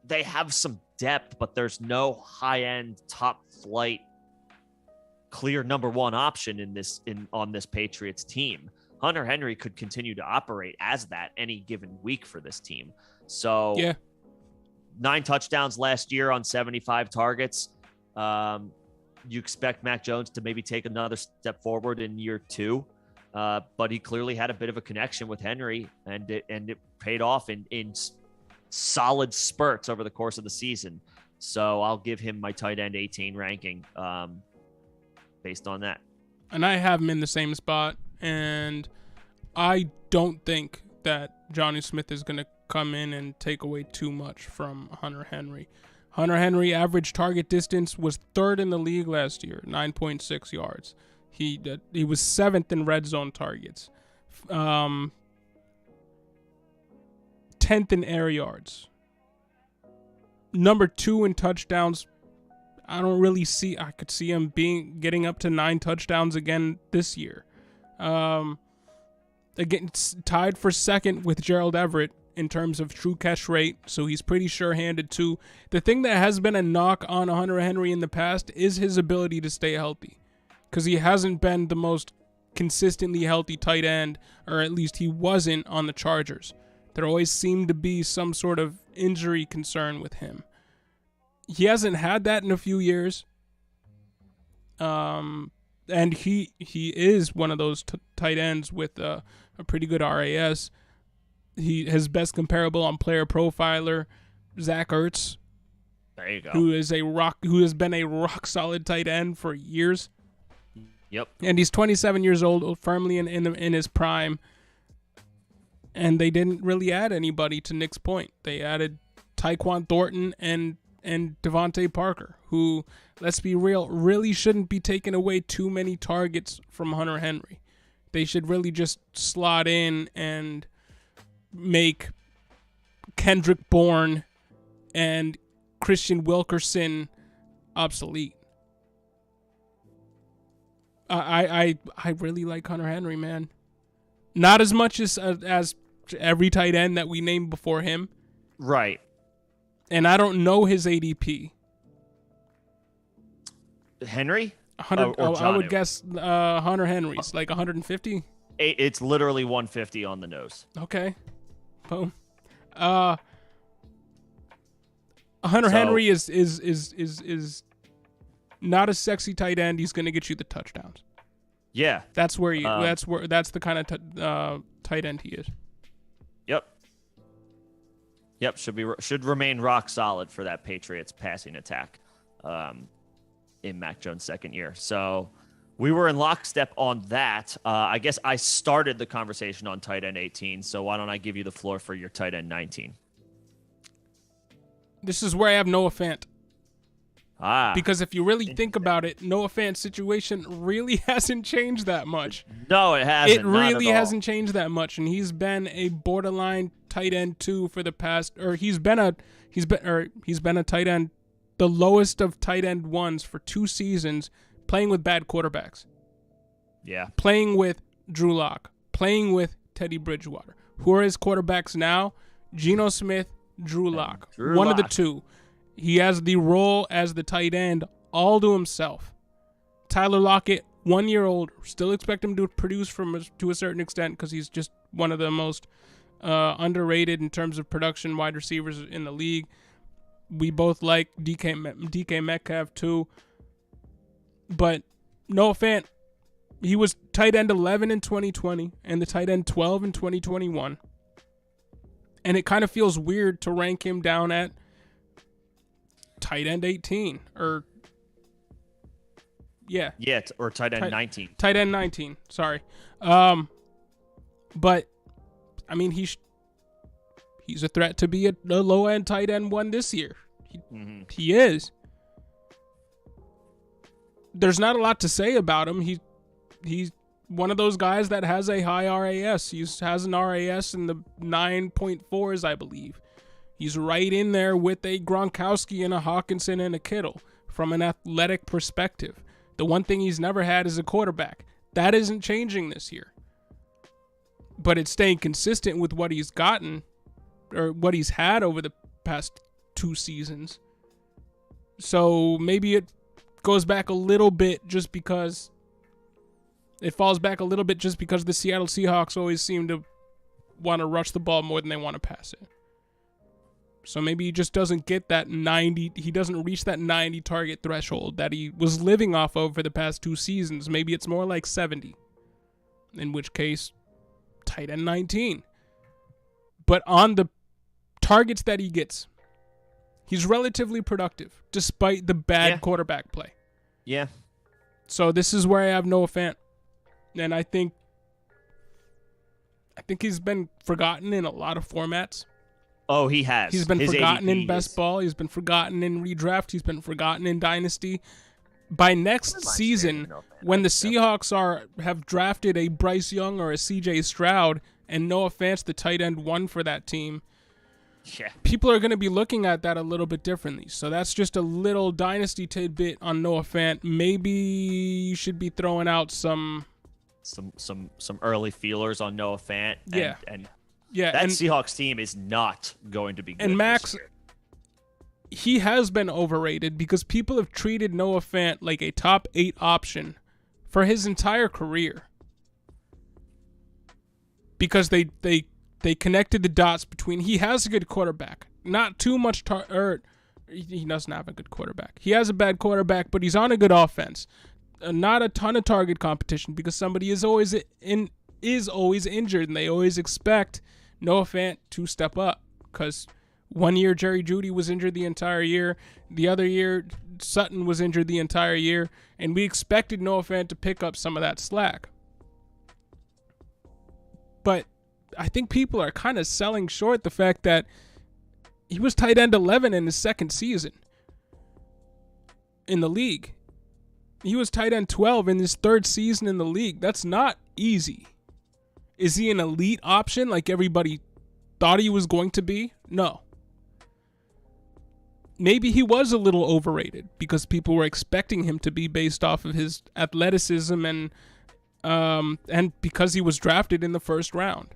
they have some depth, but there's no high-end, top-flight, clear number one option on this Patriots team. Hunter Henry could continue to operate as that any given week for this team. So, yeah, 9 touchdowns last year on 75 targets. You expect Mac Jones to maybe take another step forward in year 2, but he clearly had a bit of a connection with Henry, and it paid off in solid spurts over the course of the season. So I'll give him my tight end 18 ranking based on that. And I have him in the same spot, and I don't think that Jonnu Smith is going to come in and take away too much from Hunter Henry. Hunter Henry average target distance was 3rd in the league last year, 9.6 yards. He was 7th in red zone targets. 10th in air yards. Number 2 in touchdowns. I don't really see. I could see him getting up to 9 touchdowns again this year. Again, it's tied for 2nd with Gerald Everett in terms of true catch rate, so he's pretty sure-handed too. The thing that has been a knock on Hunter Henry in the past is his ability to stay healthy, because he hasn't been the most consistently healthy tight end, or at least he wasn't on the Chargers. There always seemed to be some sort of injury concern with him. He hasn't had that in a few years. And he is one of those tight ends with a pretty good RAS. His best comparable on Player Profiler, Zach Ertz. There you go. Who has been a rock solid tight end for years. Yep. And he's 27 years old, firmly in his prime. And they didn't really add anybody, to Nick's point. They added Tyquan Thornton and Devontae Parker, who, let's be real, really shouldn't be taking away too many targets from Hunter Henry. They should really just slot in and make Kendrick Bourne and Christian Wilkerson obsolete. I really like Hunter Henry, man. Not as much as every tight end that we named before him. Right. And I don't know his ADP. Henry? I would guess Hunter Henry's like 150. It's literally 150 on the nose. Okay. Boom. Hunter Henry is not a sexy tight end. He's going to get you the touchdowns. Yeah. That's the kind of tight end he is. Yep, should remain rock solid for that Patriots passing attack in Mac Jones' second year. So we were in lockstep on that. I guess I started the conversation on tight end 18, so why don't I give you the floor for your tight end 19? This is where I have Noah Fant. Because if you really think about it, Noah Fant's situation really hasn't changed that much. No, it hasn't. It really hasn't changed that much, and he's been a borderline tight end 2 for the past, or he's been a tight end, the lowest of tight end 1s for 2 seasons, playing with bad quarterbacks. Yeah. Playing with Drew Lock, playing with Teddy Bridgewater. Who are his quarterbacks now? Geno Smith, Drew Lock. One of the two. He has the role as the tight end all to himself. Tyler Lockett, 1 year old, still expect him to produce to a certain extent because he's just one of the most underrated in terms of production wide receivers in the league. We both like DK Metcalf too. But Noah Fant, he was tight end 11 in 2020 and the tight end 12 in 2021. And it kind of feels weird to rank him down at tight end 18 or or tight end 19. Tight end 19, sorry. But I mean he's a threat to be a low end tight end 1 this year. He is. There's not a lot to say about him. He's one of those guys that has a high RAS. He has an RAS in the 9.4s, I believe. He's right in there with a Gronkowski and a Hawkinson and a Kittle from an athletic perspective. The one thing he's never had is a quarterback. That isn't changing this year. But it's staying consistent with what he's gotten or what he's had over the past 2 seasons. So maybe it goes back a little bit just because the Seattle Seahawks always seem to want to rush the ball more than they want to pass it. So maybe he just doesn't get that 90. He doesn't reach that 90 target threshold that he was living off of for the past 2 seasons. Maybe it's more like 70. In which case, tight end 19. But on the targets that he gets, he's relatively productive despite the bad quarterback play. Yeah. So this is where I have Noah Fant. And I think he's been forgotten in a lot of formats. Oh, he has. He's been forgotten in best is... ball. He's been forgotten in redraft. He's been forgotten in dynasty. By next season, when the Seahawks have drafted a Bryce Young or a CJ Stroud and Noah Fant's the tight end 1 for that team, people are going to be looking at that a little bit differently. So that's just a little dynasty tidbit on Noah Fant. Maybe you should be throwing out some early feelers on Noah Fant. And Seahawks team is not going to be good. And Max, this year. He has been overrated because people have treated Noah Fant like a top 8 option for his entire career. Because they connected the dots between he has a good quarterback, not too much he doesn't have a good quarterback. He has a bad quarterback, but he's on a good offense. Not a ton of target competition because somebody is always injured, and they always expect Noah Fant to step up because 1 year Jerry Jeudy was injured the entire year, the other year Sutton was injured the entire year, and we expected Noah Fant to pick up some of that slack. But I think people are kind of selling short the fact that he was tight end 11 in his second season in the league. He was tight end 12 in his 3rd season in the league. That's not easy. Is he an elite option like everybody thought he was going to be? No. Maybe he was a little overrated because people were expecting him to be based off of his athleticism and because he was drafted in the 1st round.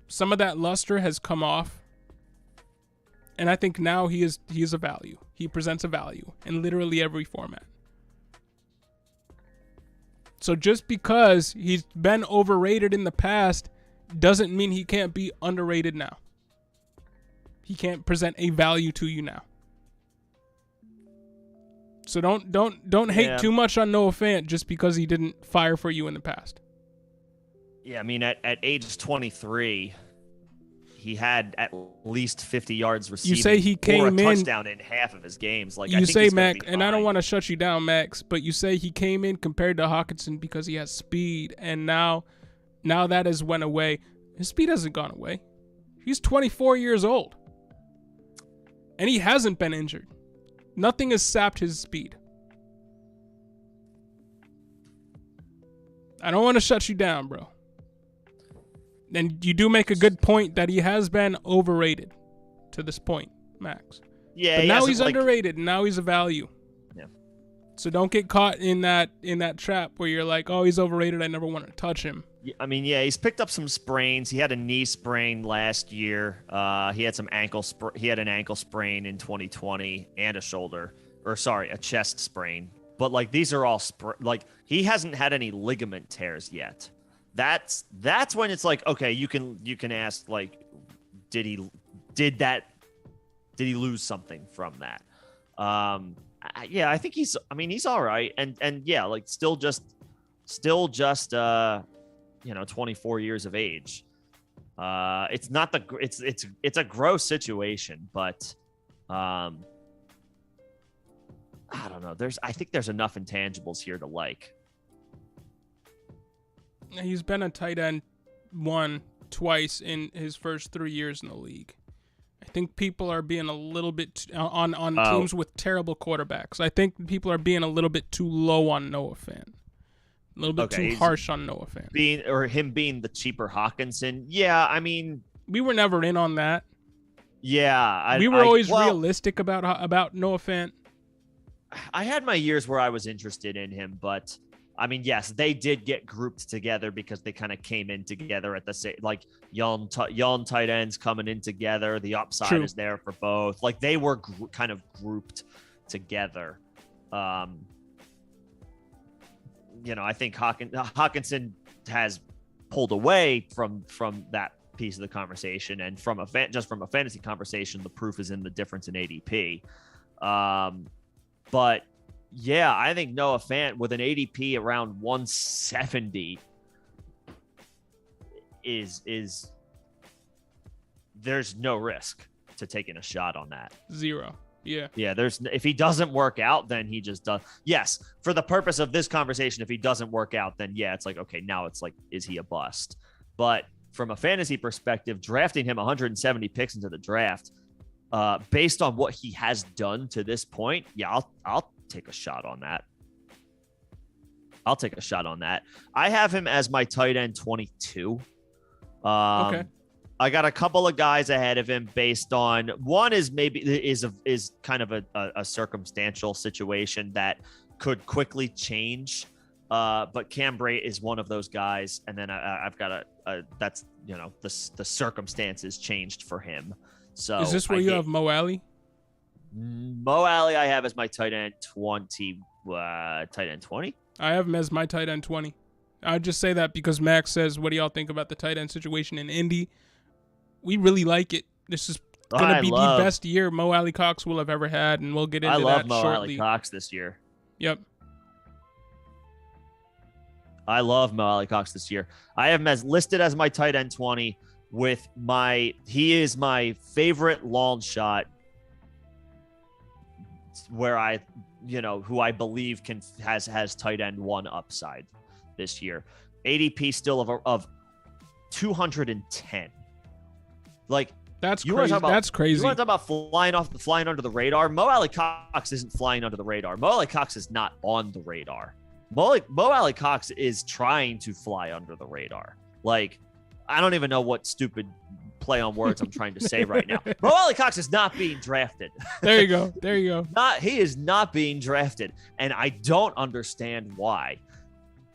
Some of that luster has come off. And I think now he is a value. He presents a value in literally every format. So just because he's been overrated in the past doesn't mean he can't be underrated now. He can't present a value to you now. So don't hate too much on Noah Fant just because he didn't fire for you in the past. Yeah, I mean at age 23, he had at least 50 yards receiving. You say he came or a in touchdown in half of his games. Like you I think say, he's Mac, be and I don't want to shut you down, Max, but you say he came in compared to Hawkinson because he has speed, and now that has went away. His speed hasn't gone away. He's 24 years old, and he hasn't been injured. Nothing has sapped his speed. I don't want to shut you down, bro. And you do make a good point that he has been overrated to this point, Max. Yeah, but now he's underrated, and now he's a value. Yeah. So don't get caught in that trap where you're like, oh, he's overrated, I never want to touch him. I mean, yeah, he's picked up some sprains. He had a knee sprain last year. He had an ankle sprain in 2020 and a chest sprain. But like these are all he hasn't had any ligament tears yet. That's when it's like, okay, you can ask, like, did he lose something from that? Yeah, I think he's all right, and yeah, like still just 24 years of age. It's not it's a gross situation, but I don't know. I think there's enough intangibles here to like. He's been a tight end one twice in his first 3 years in the league. I think people are being a little bit on teams with terrible quarterbacks. I think people are being a little bit too low on Noah Fant. A little bit too harsh on Noah Fant. Him being the cheaper Hawkinson. Yeah, I mean, we were never in on that. Yeah, we were always realistic about Noah Fant. I had my years where I was interested in him, but I mean, yes, they did get grouped together because they kind of came in together at the same, like young tight ends coming in together. The upside is there for both. Like they were kind of grouped together. I think Hawkinson has pulled away from that piece of the conversation, and from a fantasy conversation, the proof is in the difference in ADP. But yeah, I think Noah Fant with an ADP around 170 is there's no risk to taking a shot on that. Zero. Yeah. Yeah, if he doesn't work out, then he just does. Yes, for the purpose of this conversation, if he doesn't work out, then yeah, it's like, okay, now it's like, is he a bust? But from a fantasy perspective, drafting him 170 picks into the draft, based on what he has done to this point, yeah, I'll take a shot on that. I have him as my tight end 22. Okay. I got a couple of guys ahead of him based on one is kind of a circumstantial situation that could quickly change. But Cam Brate is one of those guys. And then I've got that's, the circumstances changed for him. So is this where you have Mo-Alie? Mo-Alie I have as my tight end 20. Tight end 20? I have him as my tight end 20. I'd just say that because Max says, what do y'all think about the tight end situation in Indy? We really like it. This is going to be the best year Mo-Alie Cox will have ever had, and we'll get into that shortly. I love Mo-Alie Cox this year. Yep. I love Mo-Alie Cox this year. I have him listed as my tight end 20 he is my favorite long shot where who I believe has tight end 1 upside this year. ADP still of 210. Like that's crazy. That's crazy. You want to talk about flying under the radar? Mo-Alie Cox isn't flying under the radar. Mo-Alie Cox is not on the radar. Mo-Alie Cox is trying to fly under the radar. Like, I don't even know what stupid play on words I'm trying to say right now. Mo-Alie Cox is not being drafted. There you go. He is not being drafted, and I don't understand why.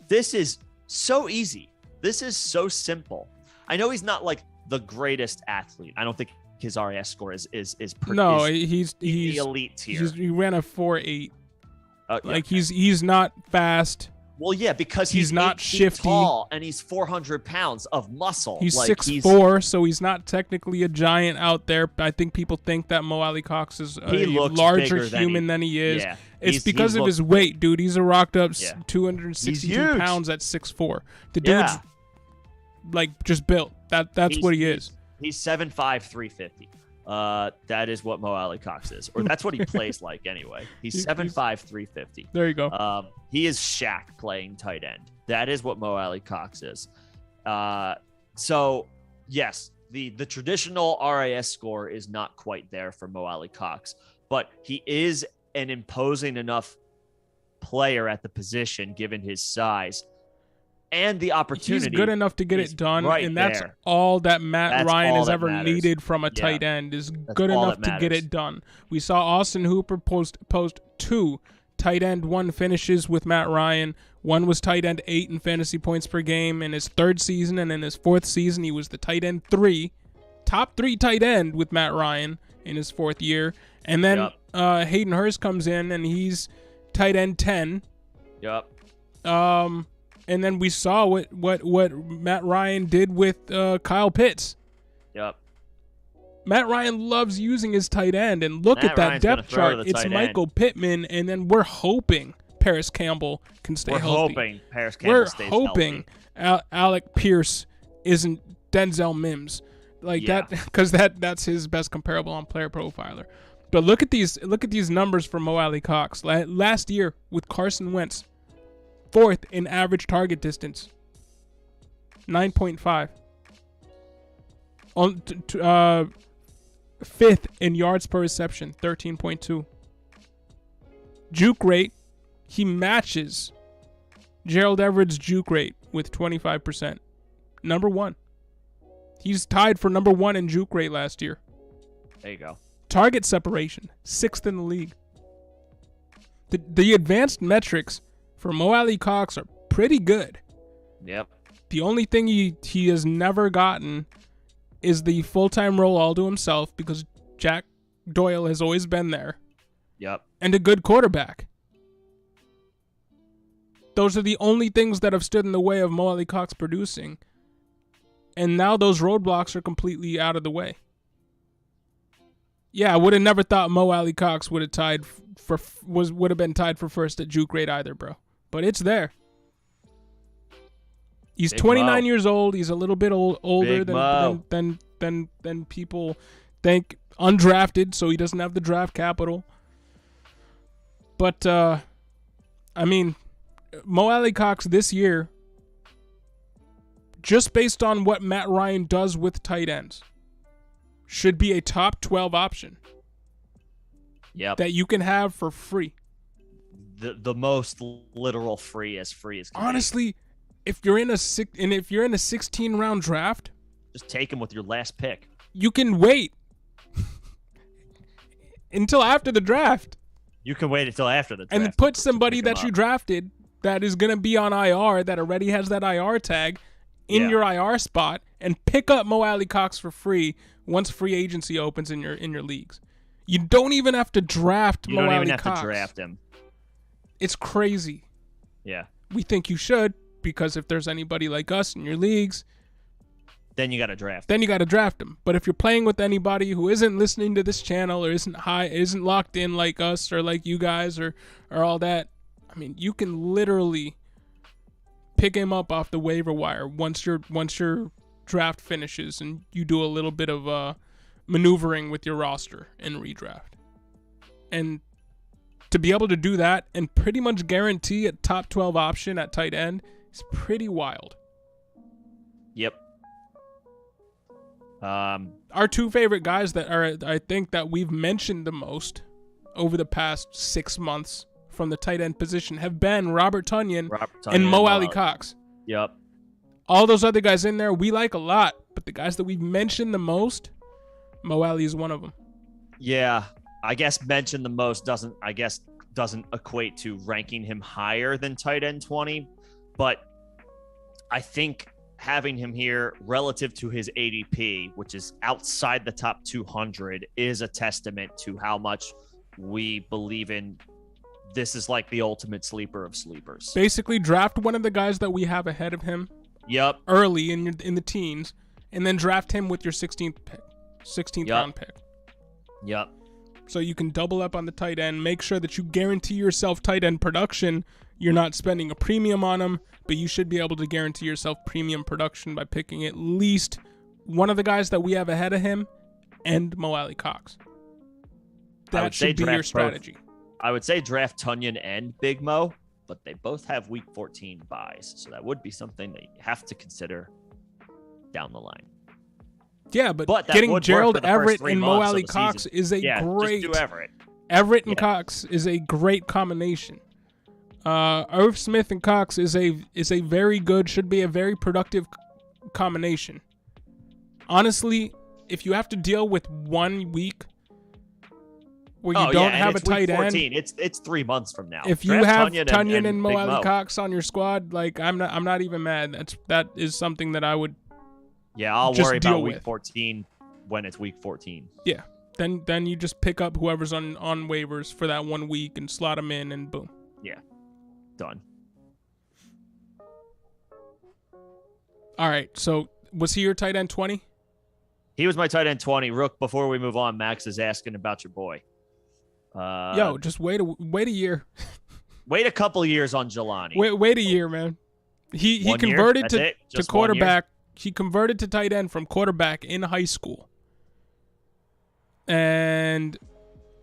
This is so easy. This is so simple. I know he's not like the greatest athlete. I don't think his RAS score is he's the elite tier. He ran a 4.8. He's not fast. Well, yeah, because he's not shifty, tall, and he's 400 pounds of muscle. He's 6'4", so he's not technically a giant out there. I think people think that Mo-Alie Cox is a larger human than he is. Yeah, it's because of his weight, dude. He's a rocked up 262 pounds at 6'4". The dude's like just built. That's what he is. He's 7'5", 350. That is what Mo-Alie Cox is, or that's what he plays like anyway. He's 7'5", 350. There you go. He is Shaq playing tight end. That is what Mo-Alie Cox is. So yes, the traditional RAS score is not quite there for Mo-Alie Cox, but he is an imposing enough player at the position given his size and the opportunity. He's good enough to get it done, right and that's there. all that Matt Ryan has ever matters. needed from a tight end, is That's good all enough to get it done. We saw Austin Hooper post 2 tight end 1 finishes with Matt Ryan. One was tight end 8 in fantasy points per game in his 3rd season, and in his 4th season, he was the tight end 3, top 3 tight end with Matt Ryan in his 4th year. And then Hayden Hurst comes in, and he's tight end 10. Yep. And then we saw what Matt Ryan did with Kyle Pitts. Yep. Matt Ryan loves using his tight end, and look at that Ryan's depth chart. It's Michael Pittman, and then we're hoping Paris Campbell can stay healthy. We're hoping Paris Campbell stays healthy. We're hoping Alec Pierce isn't Denzel Mims, that, because that's his best comparable on Player Profiler. But look at these numbers for Mo-Alie Cox last year with Carson Wentz. 4th in average target distance, 9.5. 5th in yards per reception, 13.2. Juke rate, he matches Gerald Everett's juke rate with 25%. Number 1. He's tied for number 1 in juke rate last year. There you go. Target separation, 6th in the league. The advanced metrics for Mo-Alie Cox are pretty good. Yep. The only thing he has never gotten is the full-time role all to himself, because Jack Doyle has always been there. Yep. And a good quarterback. Those are the only things that have stood in the way of Mo-Alie Cox producing. And now those roadblocks are completely out of the way. Yeah, I would have never thought Mo-Alie Cox would have been tied for first at juke rate either, bro. But it's there. He's 29 years old. He's a little bit older than people think. Undrafted, so he doesn't have the draft capital. But Mo-Alie Cox this year, just based on what Matt Ryan does with tight ends, should be a top 12 option. Yep. That you can have for free. The most literal free as can honestly be. if you're in a 16 round draft, just take him with your last pick. You can wait until after the draft. You can wait until after the draft and put somebody that you drafted that is going to be on IR, that already has that IR tag in your IR spot, and pick up Mo-Alie Cox for free once free agency opens in your leagues. You don't even have to draft Mo-Alie Cox. You don't even have to draft him. It's crazy. Yeah. We think you should, because if there's anybody like us in your leagues, then you got to draft. Then you got to draft him. But if you're playing with anybody who isn't listening to this channel or isn't locked in like us or like you guys or all that, I mean, you can literally pick him up off the waiver wire once your draft finishes and you do a little bit of maneuvering with your roster in redraft. And to be able to do that and pretty much guarantee a top 12 option at tight end is pretty wild. Yep. Our 2 favorite guys that I think that we've mentioned the most over the past 6 months from the tight end position have been Robert Tonyan and Mo-Alie Cox. Yep. All those other guys in there we like a lot, but the guys that we've mentioned the most, Mo-Alie is one of them. Yeah, I guess mention the most doesn't equate to ranking him higher than tight end 20, but I think having him here relative to his ADP, which is outside the top 200, is a testament to how much we believe in. This is like the ultimate sleeper of sleepers. Basically, draft one of the guys that we have ahead of him. Yep. Early in the teens, and then draft him with your 16th round pick. Yep. So you can double up on the tight end. Make sure that you guarantee yourself tight end production. You're not spending a premium on him, but you should be able to guarantee yourself premium production by picking at least one of the guys that we have ahead of him and Mo-Alie Cox. That should be your strategy. I would say draft Tonyan and Big Mo, but they both have week 14 buys, so that would be something that you have to consider down the line. Yeah, but getting Gerald Everett and Mo-Alie Cox is a great. Just do Everett. Everett and Cox is a great combination. Irv Smith and Cox is a very good, should be a very productive combination. Honestly, if you have to deal with 1 week where you don't have a tight end, it's 3 months from now. If you have Tonyan and Mo-Alie Cox on your squad, like I'm not even mad. That is something that I would. Yeah, I'll worry about week 14 when it's week 14. Yeah, then you just pick up whoever's on waivers for that 1 week and slot them in, and boom. Yeah, done. All right, so was he your tight end 20? He was my tight end 20. Rook, before we move on, Max is asking about your boy. Yo, just wait a year. Wait a couple years on Jelani. Wait a year, man. He converted to quarterback. He converted to tight end from quarterback in high school. And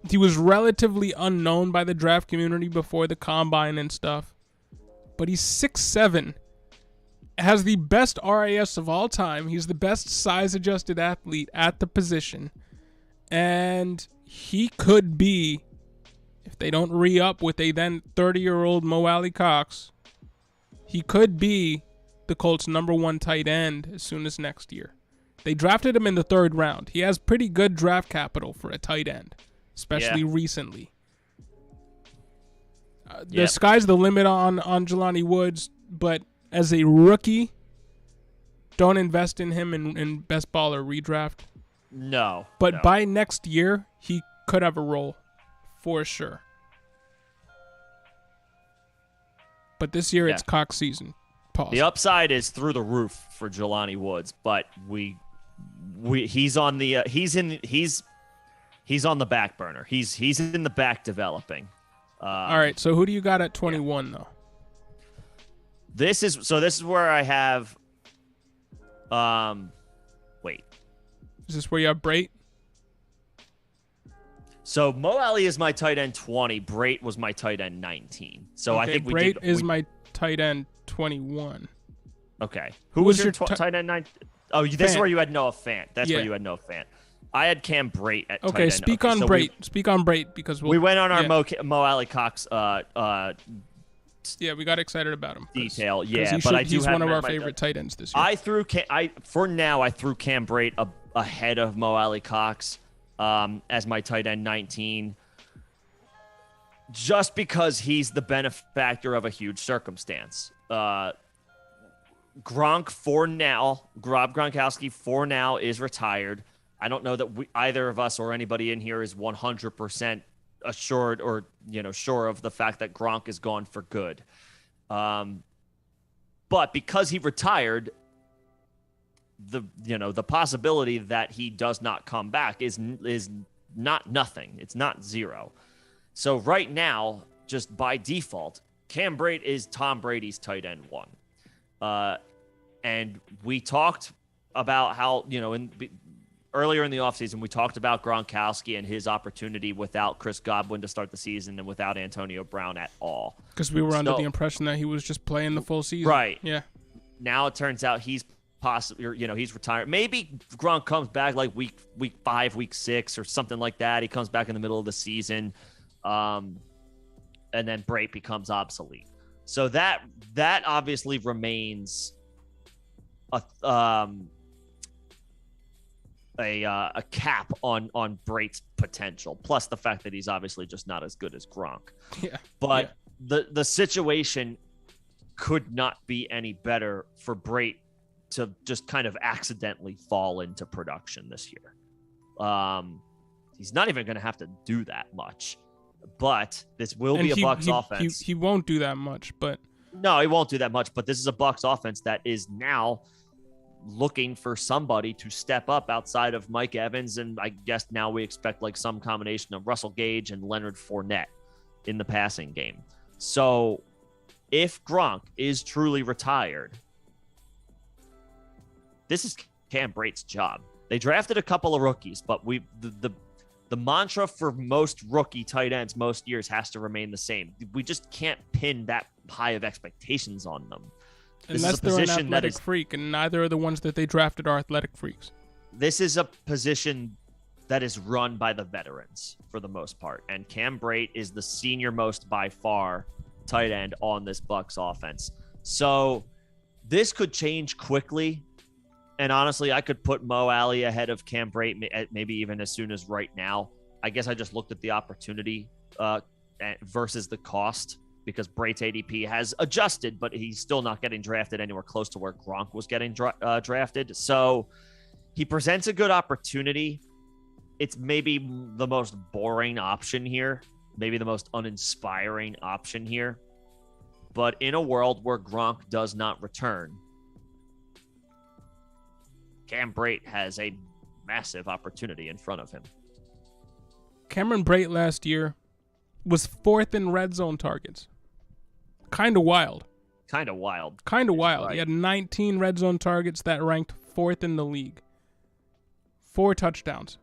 he was relatively unknown by the draft community before the combine and stuff. But he's 6'7", has the best RAS of all time. He's the best size-adjusted athlete at the position. And he could be, if they don't re-up with a then 30-year-old Mo-Alie Cox, he could be the Colts' #1 tight end as soon as next year. They drafted him in the 3rd round. He has pretty good draft capital for a tight end, especially recently. The sky's the limit on Jelani Woods, but as a rookie, don't invest in him in best ball or redraft. No. But by next year, he could have a role for sure. But this year, it's Cox season. Pause. The upside is through the roof for Jelani Woods, but he's on the he's on the back burner. He's in the back developing. All right, so who do you got at 21 though? This is where I have wait. Is this where you have Brate? So Mo-Alie is my tight end 20. Brate was my tight end 19. So I think Brate is my tight end 21. Okay. Who was your tight end 9? Oh, this is where you had Noah Fant. That's where you had Noah Fant. I had Cam Brate at tight end. Speak on Brate. Speak on Brate because we went on our Mo-Alie Cox we got excited about him. Detail, He's one of our favorite tight ends this year. I threw Cam Brate ahead of Mo-Alie Cox as my tight end 19, just because he's the benefactor of a huge circumstance. Gronkowski for now is retired. I don't know that either of us or anybody in here is 100% assured or sure of the fact that Gronk is gone for good. But because he retired, the possibility that he does not come back is not nothing. It's not zero. So right now, just by default, Cam Brate is Tom Brady's tight end 1. And we talked about how, earlier in the offseason, we talked about Gronkowski and his opportunity without Chris Godwin to start the season and without Antonio Brown at all. Because we were under the impression that he was just playing the full season. Right. Yeah. Now it turns out he's possibly, he's retired. Maybe Gronk comes back like week 5, week 6 or something like that. He comes back in the middle of the season. And then Brate becomes obsolete. So that obviously remains a cap on Brate's potential, plus the fact that he's obviously just not as good as Gronk. Yeah. But the situation could not be any better for Brate to just kind of accidentally fall into production this year. He's not even going to have to do that much, but this will be a Bucs offense. He won't do that much, but no, he won't do that much. But this is a Bucs offense that is now looking for somebody to step up outside of Mike Evans, and I guess now we expect like some combination of Russell Gage and Leonard Fournette in the passing game. So if Gronk is truly retired, this is Cam Brate's job. They drafted a couple of rookies, but the mantra for most rookie tight ends most years has to remain the same. We just can't pin that high of expectations on them. Unless they're an athletic freak, and neither of the ones that they drafted are athletic freaks. This is a position that is run by the veterans for the most part. And Cam Brate is the senior most by far tight end on this Bucs offense. So this could change quickly. And honestly, I could put Mo-Alie ahead of Cam Brate, maybe even as soon as right now. I guess I just looked at the opportunity versus the cost, because Brate's ADP has adjusted, but he's still not getting drafted anywhere close to where Gronk was getting drafted. So he presents a good opportunity. It's maybe the most boring option here, maybe the most uninspiring option here. But in a world where Gronk does not return, Cam Brate has a massive opportunity in front of him. Cameron Brate last year was 4th in red zone targets. Kind of wild. Right. He had 19 red zone targets that ranked 4th in the league. 4 touchdowns.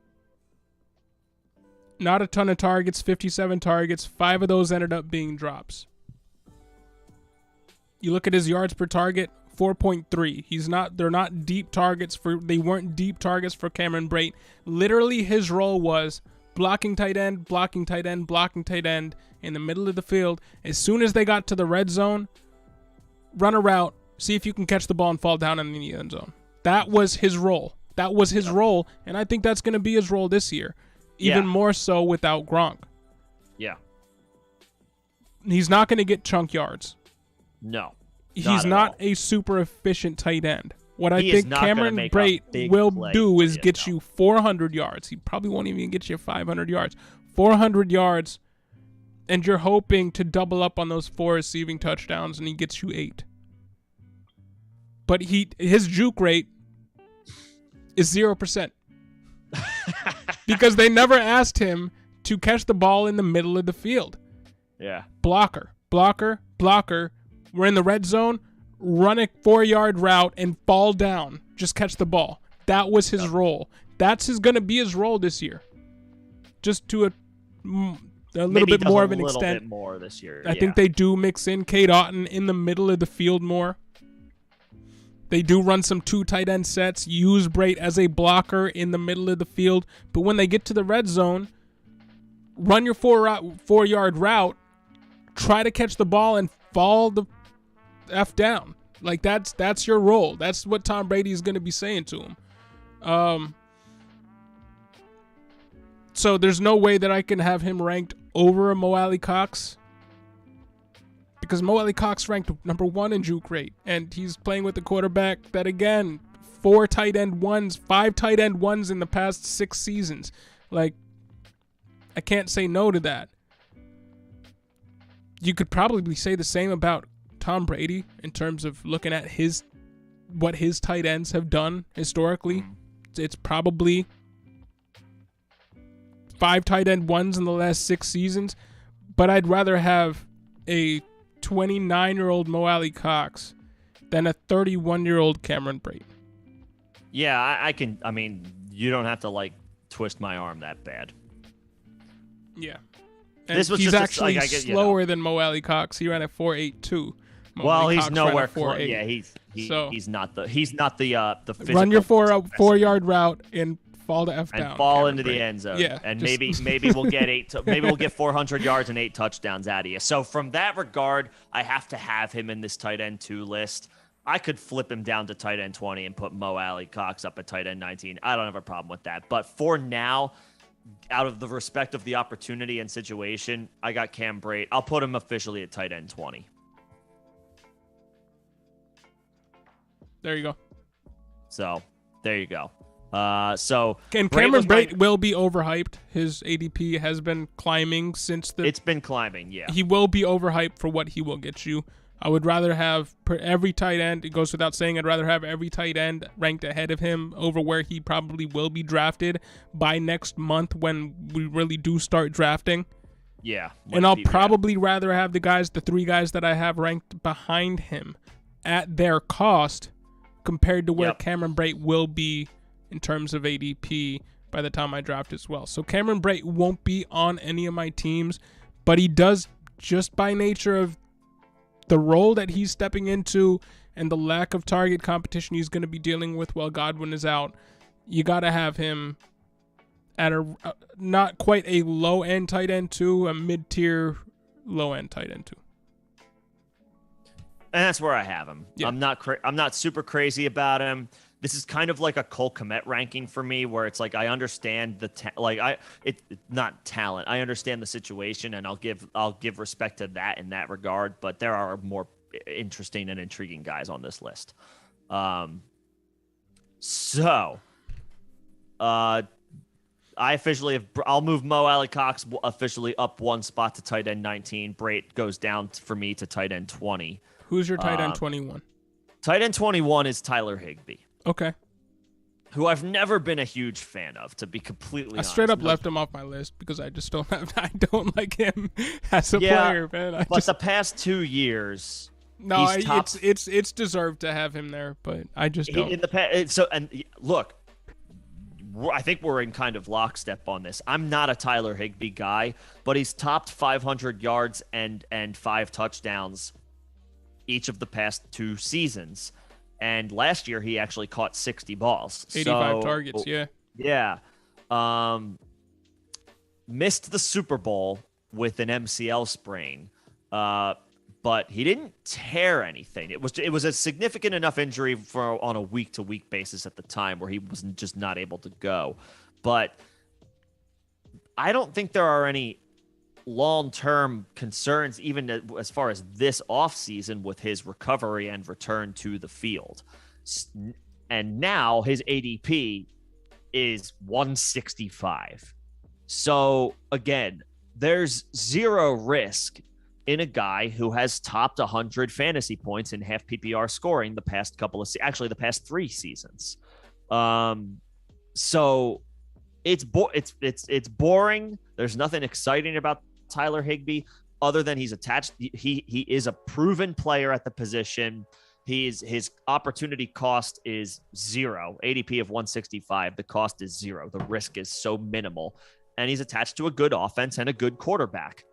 Not a ton of targets, 57 targets. 5 of those ended up being drops. You look at his yards per target, 4.3. They're not deep targets they weren't deep targets for Cameron Brate. Literally his role was blocking tight end, blocking tight end, blocking tight end in the middle of the field. As soon as they got to the red zone, run a route, see if you can catch the ball and fall down in the end zone. That was his role. And I think that's going to be his role this year. Even more so without Gronk. Yeah. He's not going to get chunk yards. No. He's not a super efficient tight end. What I think Cameron Brate will do is get you 400 yards. He probably won't even get you 500 yards. 400 yards, and you're hoping to double up on those 4 receiving touchdowns, and he gets you 8. But his juke rate is 0%. Because they never asked him to catch the ball in the middle of the field. Yeah. Blocker. We're in the red zone. Run a 4-yard route and fall down. Just catch the ball. That was his role. That's going to be his role this year. Just to a little bit more of an extent. A little bit more this year. I think they do mix in Cade Otton in the middle of the field more. They do run some 2 tight end sets, use Brate as a blocker in the middle of the field. But when they get to the red zone, run your 4-yard route, try to catch the ball and fall the F down. Like that's your role. That's what Tom Brady is going to be saying to him. So there's no way that I can have him ranked over a Mo-Alie Cox, because Mo-Alie Cox ranked number 1 in juke rate, and he's playing with a quarterback that, again, 5 tight end ones in the past 6 seasons. Like, I can't say no to that. You could probably say the same about Tom Brady in terms of looking at what his tight ends have done historically. It's probably 5 tight end ones in the last 6 seasons, but I'd rather have a 29-year-old Mo-Alie Cox than a 31-year-old Cameron Brate. Yeah, I mean, you don't have to twist my arm that bad. Yeah. And he's actually slower than Mo-Alie Cox. He ran at 4.82. Well, he's nowhere close. Yeah, he's not the physical. Run your 4-yard route and fall to F down and fall into the end zone. Yeah, and maybe we'll get maybe we'll get 400 yards and 8 touchdowns out of you. So from that regard, I have to have him in this tight end 2 list. I could flip him down to tight end 20 and put Mo-Alie Cox up at tight end 19. I don't have a problem with that. But for now, out of the respect of the opportunity and situation, I got Cam Brate. I'll put him officially at tight end 20. There you go. So there you go. So and Cameron Brate will be overhyped. His ADP has been climbing since it's been climbing. Yeah, he will be overhyped for what he will get you. I would rather have every tight end. It goes without saying. I'd rather have every tight end ranked ahead of him over where he probably will be drafted by next month when we really do start drafting. Yeah, and I'll probably rather have the 3 guys that I have ranked behind him at their cost compared to where Cameron Brate will be in terms of ADP by the time I draft as well. So Cameron Brate won't be on any of my teams, but he does, just by nature of the role that he's stepping into and the lack of target competition he's going to be dealing with while Godwin is out, you got to have him at a not quite a low end tight end to a mid tier low end tight end to. And that's where I have him. Yeah. I'm not super crazy about him. This is kind of like a Cole Kmet ranking for me, where it's like I understand not talent. I understand the situation, and I'll give respect to that in that regard. But there are more interesting and intriguing guys on this list. I'll move Mo-Alie Cox officially up one spot to tight end 19. Brate goes down for me to tight end 20. Who's your tight end 21? Tight end 21 is Tyler Higbee. Okay. Who I've never been a huge fan of, to be completely honest. I straight up left him off my list because I don't like him as a player, man. But the past 2 years, it's deserved to have him there, but I just don't. In the past, look, I think we're in kind of lockstep on this. I'm not a Tyler Higbee guy, but he's topped 500 yards and 5 touchdowns each of the past 2 seasons. And last year, he actually caught 60 balls. 85 targets, yeah. Yeah. Missed the Super Bowl with an MCL sprain, but he didn't tear anything. It was a significant enough injury on a week-to-week basis at the time where he was just not able to go. But I don't think there are any long-term concerns, even as far as this offseason, with his recovery and return to the field. And now his ADP is 165. So again, there's zero risk in a guy who has topped 100 fantasy points in half PPR scoring the past the past 3 seasons. So it's boring. There's nothing exciting about Tyler Higbee other than he's attached. He is a proven player at the position. His opportunity cost is 0. ADP of 165. The cost is 0. The risk is so minimal, and he's attached to a good offense and a good quarterback.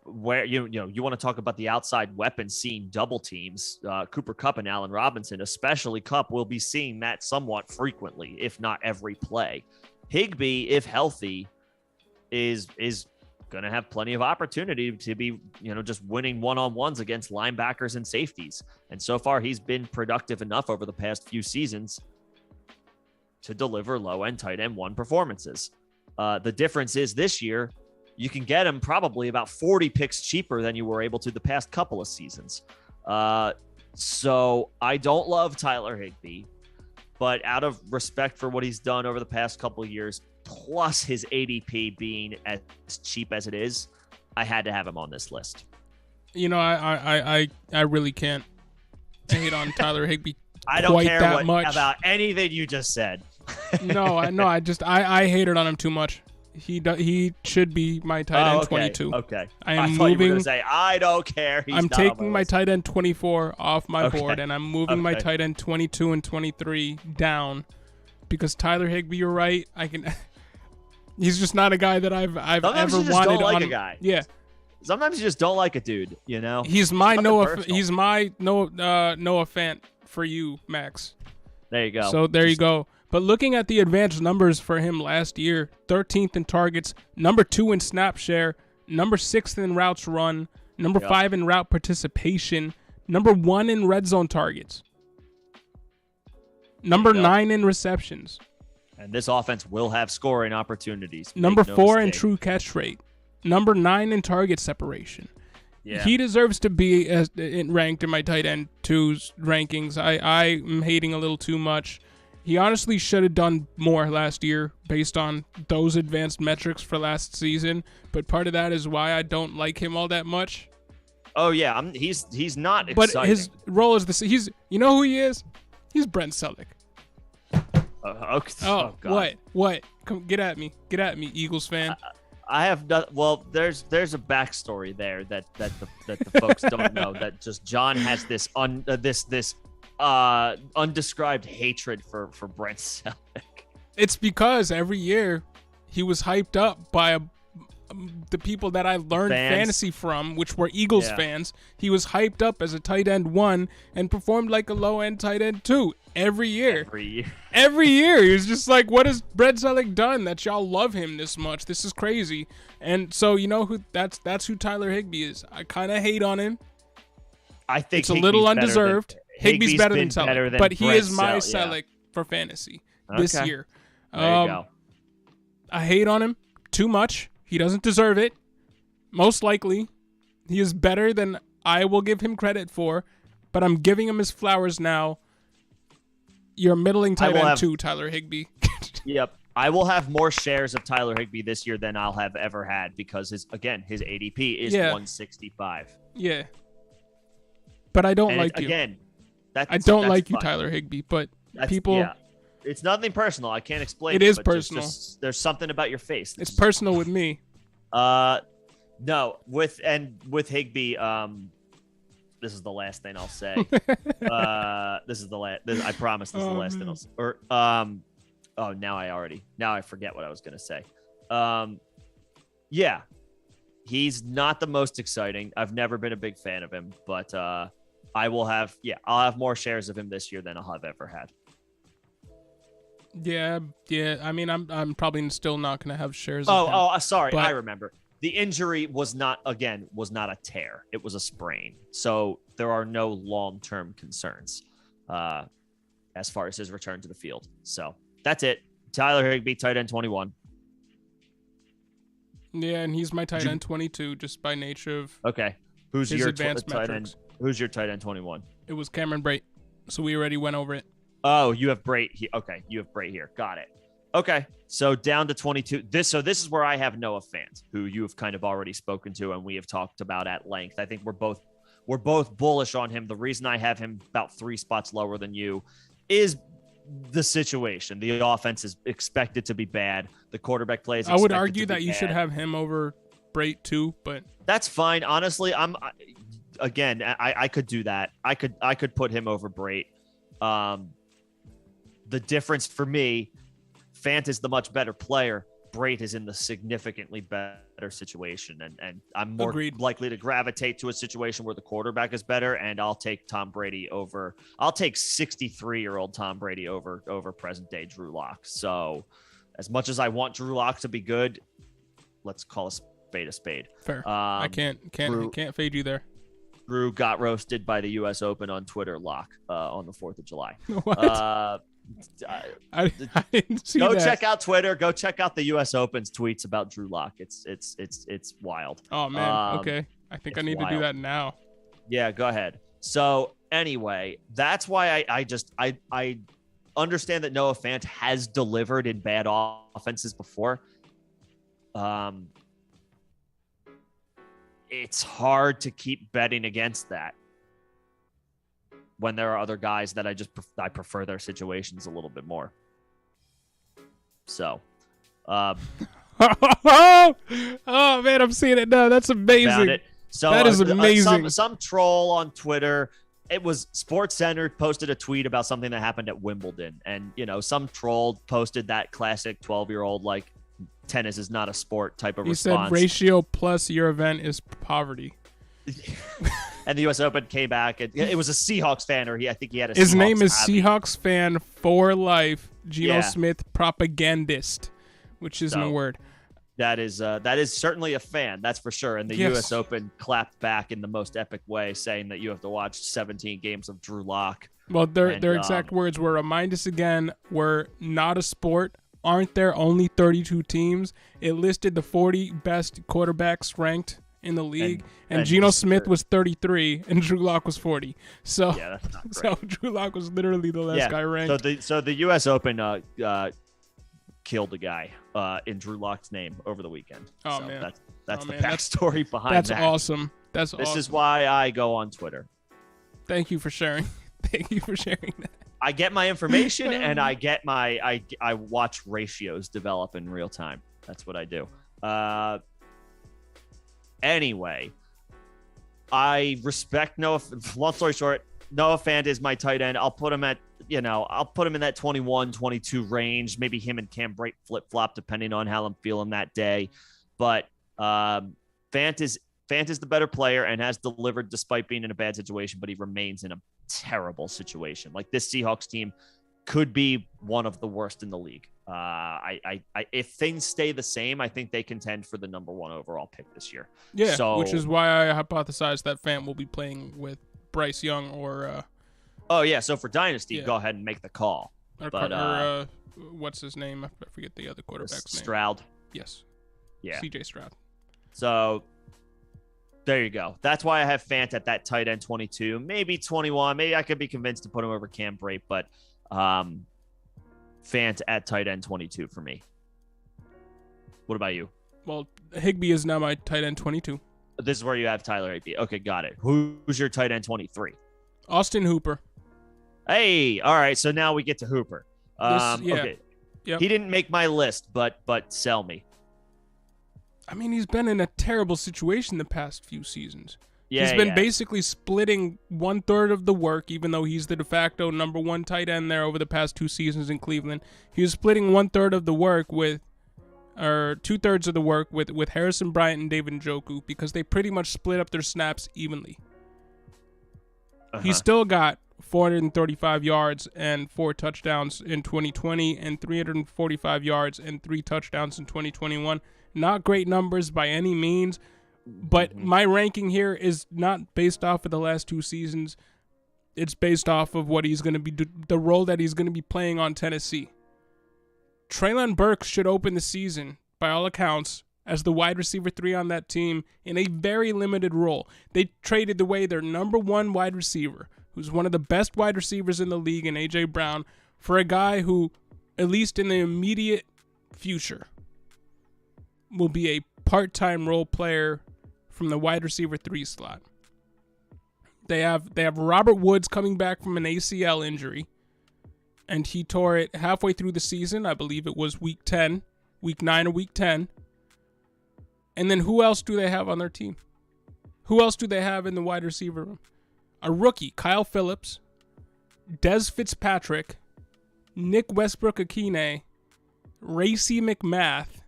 Where you want to talk about the outside weapon seeing double teams, Cooper Kupp and Allen Robinson, especially Kupp, will be seeing that somewhat frequently, if not every play. Higbee, if healthy, is going to have plenty of opportunity to be, just winning one-on-ones against linebackers and safeties. And so far, he's been productive enough over the past few seasons to deliver low-end tight end 1 performances. The difference is this year, you can get him probably about 40 picks cheaper than you were able to the past couple of seasons. So I don't love Tyler Higbee, but out of respect for what he's done over the past couple of years, plus his ADP being as cheap as it is, I had to have him on this list. I really can't hate on Tyler Higbee. I don't care about anything you just said. I hated on him too much. He should be my tight end 22. Okay. I thought you were going to say, I don't care. I'm taking my tight end 24 off my board, and I'm moving my tight end 22 and 23 down because Tyler Higbee, you're right. He's just not a guy that I've Sometimes ever you just wanted don't like on a guy. Yeah. Sometimes you just don't like a dude, He's my Noah Fant for you, Max. There you go. So there you go. But looking at the advanced numbers for him last year, 13th in targets, number 2 in snap share, number 6 in routes run, number 5 in route participation, number 1 in red zone targets, number 9 in receptions. And this offense will have scoring opportunities. Number 4 in true catch rate, number 9 in target separation. Yeah. He deserves to be ranked in my tight end 2's rankings. I am hating a little too much. He honestly should have done more last year based on those advanced metrics for last season, but part of that is why I don't like him all that much. Oh yeah, he's not exciting. But his role is who he is? He's Brent Selleck. Oh God. What? Come get at me, Eagles fan. I have not. Well, there's a backstory there that the folks don't know. That just John has this undescribed hatred for Brent Selleck. It's because every year he was hyped up by the people that I learned Fans. fantasy from, which were Eagles fans, he was hyped up as a tight end 1 and performed like a low end tight end 2 every year. Every year. He was just like, what has Brett Zellick done that y'all love him this much? This is crazy. And so, you know who that's who Tyler Higbee is. I kind of hate on him. I think it's a little undeserved. Higbee's better than Selleck, but he is my Selleck for fantasy this year. There you go. I hate on him too much. He doesn't deserve it. Most likely, he is better than I will give him credit for, but I'm giving him his flowers now. You're middling tight end 2, Tyler Higbee. Yep. I will have more shares of Tyler Higbee this year than I'll have ever had because his ADP is 165. Yeah. But I don't like you. Again, I don't like you, fine. Tyler Higbee, but people... Yeah. It's nothing personal. I can't explain it. It is but personal. There's something about your face. It's personal with me. No, with Higbee, this is the last thing I'll say. This is the last. I promise this is the last thing I'll say. Or now I forget what I was gonna say. Yeah, he's not the most exciting. I've never been a big fan of him, but I'll have more shares of him this year than I'll have ever had. Yeah. I mean, I'm probably still not gonna have shares of him. Sorry, but... I remember. The injury was not a tear. It was a sprain. So there are no long-term concerns as far as his return to the field. So that's it. Tyler Higbee, tight end 21. Yeah, and he's my tight end 22 just by nature of Who's his your advanced tight metrics. end? Who's your tight end 21? It was Cameron Brate. So we already went over it. Oh, you have Brate. You have Brate here. Got it. Okay, so down to 22. This is where I have Noah Fant, who you have kind of already spoken to, and we have talked about at length. I think we're both bullish on him. The reason I have him about 3 spots lower than you is the situation. The offense is expected to be bad. The quarterback plays. I would argue that you should have him over Brate too, but that's fine. Honestly, I could do that. I could put him over Brate. The difference for me. Fant is the much better player. Brate is in the significantly better situation, and I'm more likely to gravitate to a situation where the quarterback is better, and I'll take Tom Brady over. I'll take 63-year-old Tom Brady over present-day Drew Lock. So, as much as I want Drew Lock to be good, let's call a spade a spade. Fair. I can't fade you there. Drew got roasted by the U.S. Open on Twitter Lock on the 4th of July. What? I didn't see go that. Check out Twitter. Go check out the U.S. Open's tweets about Drew Lock. It's wild. Oh man. Okay. I think I need to do that now. Yeah, go ahead. So anyway, that's why I understand that Noah Fant has delivered in bad offenses before. It's hard to keep betting against that when there are other guys that I prefer their situations a little bit more. So, oh man, I'm seeing it now. That's amazing. So that is amazing. Some troll on Twitter. It was SportsCenter posted a tweet about something that happened at Wimbledon, and some troll posted that classic 12-year-old like tennis is not a sport type of response. He said ratio plus your event is poverty. And the U.S. Open came back, and it was a Seahawks fan, or I think he had a. His Seahawks name is Abbey. Seahawks fan for life. Geno Smith propagandist, which isn't a word. That is certainly a fan, that's for sure. And the U.S. Open clapped back in the most epic way, saying that you have to watch 17 games of Drew Lock. Well, their exact words were, "Remind us again, we're not a sport. Aren't there only 32 teams?" It listed the 40 best quarterbacks ranked in the league, and Geno Smith was 33 and Drew Lock was 40. So yeah, that's not great. So Drew Lock was literally the last guy ranked. So the U.S. Open killed a guy in Drew Lock's name over the weekend. Oh so man, that's the backstory behind that. That's Awesome. This is why I go on Twitter. Thank you for sharing. Thank you for sharing that. I get my information and I get I watch ratios develop in real time. That's what I do. Anyway, I respect Noah. Long story short, Noah Fant is my tight end. I'll put him at, in that 21, 22 range. Maybe him and Cam Brate flip-flop depending on how I'm feeling that day. But Fant is the better player and has delivered despite being in a bad situation, but he remains in a terrible situation. Like, this Seahawks team could be one of the worst in the league. If things stay the same, I think they contend for the number 1 overall pick this year. Yeah, so, which is why I hypothesize that Fant will be playing with Bryce Young or. So for Dynasty, go ahead and make the call. Or what's his name? I forget the other quarterback's name. Stroud. Yes. Yeah. C.J. Stroud. So there you go. That's why I have Fant at that tight end 22, maybe 21. Maybe I could be convinced to put him over Cam Brate, but Fant at tight end 22 for me. What about you? Well, Higbee is now my tight end 22. This is where you have Tyler Higbee. Okay, got it. Who's your tight end 23? Austin Hooper. Hey, all right. So now we get to Hooper. Okay. Yep. He didn't make my list, but sell me. I mean, he's been in a terrible situation the past few seasons. Yeah, he's been basically splitting 1/3 of the work, even though he's the de facto number 1 tight end there over the past 2 seasons in Cleveland. He was splitting 1/3 of the work with, or 2/3 of the work with Harrison Bryant and David Njoku, because they pretty much split up their snaps evenly. He still got 435 yards and 4 touchdowns in 2020 and 345 yards and 3 touchdowns in 2021. Not great numbers by any means, but my ranking here is not based off of the last 2 seasons. It's based off of what he's going to be, the role that he's going to be playing on Tennessee. Treylon Burks should open the season, by all accounts, as the wide receiver 3 on that team in a very limited role. They traded away their number 1 wide receiver, who's one of the best wide receivers in the league, in A.J. Brown, for a guy who, at least in the immediate future, will be a part-time role player from the wide receiver 3 slot. They have Robert Woods coming back from an ACL injury, and he tore it halfway through the season. I believe it was week 9 or week 10. And then who else do they have on their team? Who else do they have in the wide receiver room? A rookie, Kyle Phillips, Dez Fitzpatrick, Nick Westbrook-Akine, Racey McMath.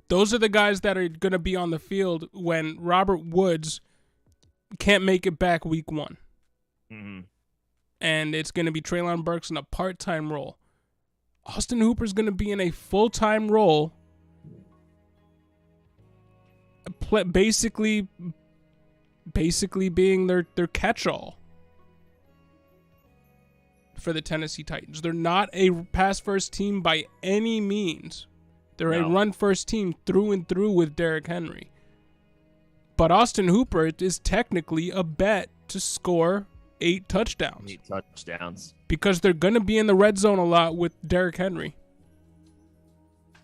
Those are the guys that are going to be on the field when Robert Woods can't make it back week 1. Mm-hmm. And it's going to be Treylon Burks in a part-time role. Austin Hooper's going to be in a full-time role, basically being their catch-all for the Tennessee Titans. They're not a pass-first team by any means. They're a run-first team through and through with Derrick Henry. But Austin Hooper is technically a bet to score 8 touchdowns. 8 touchdowns. Because they're going to be in the red zone a lot with Derrick Henry.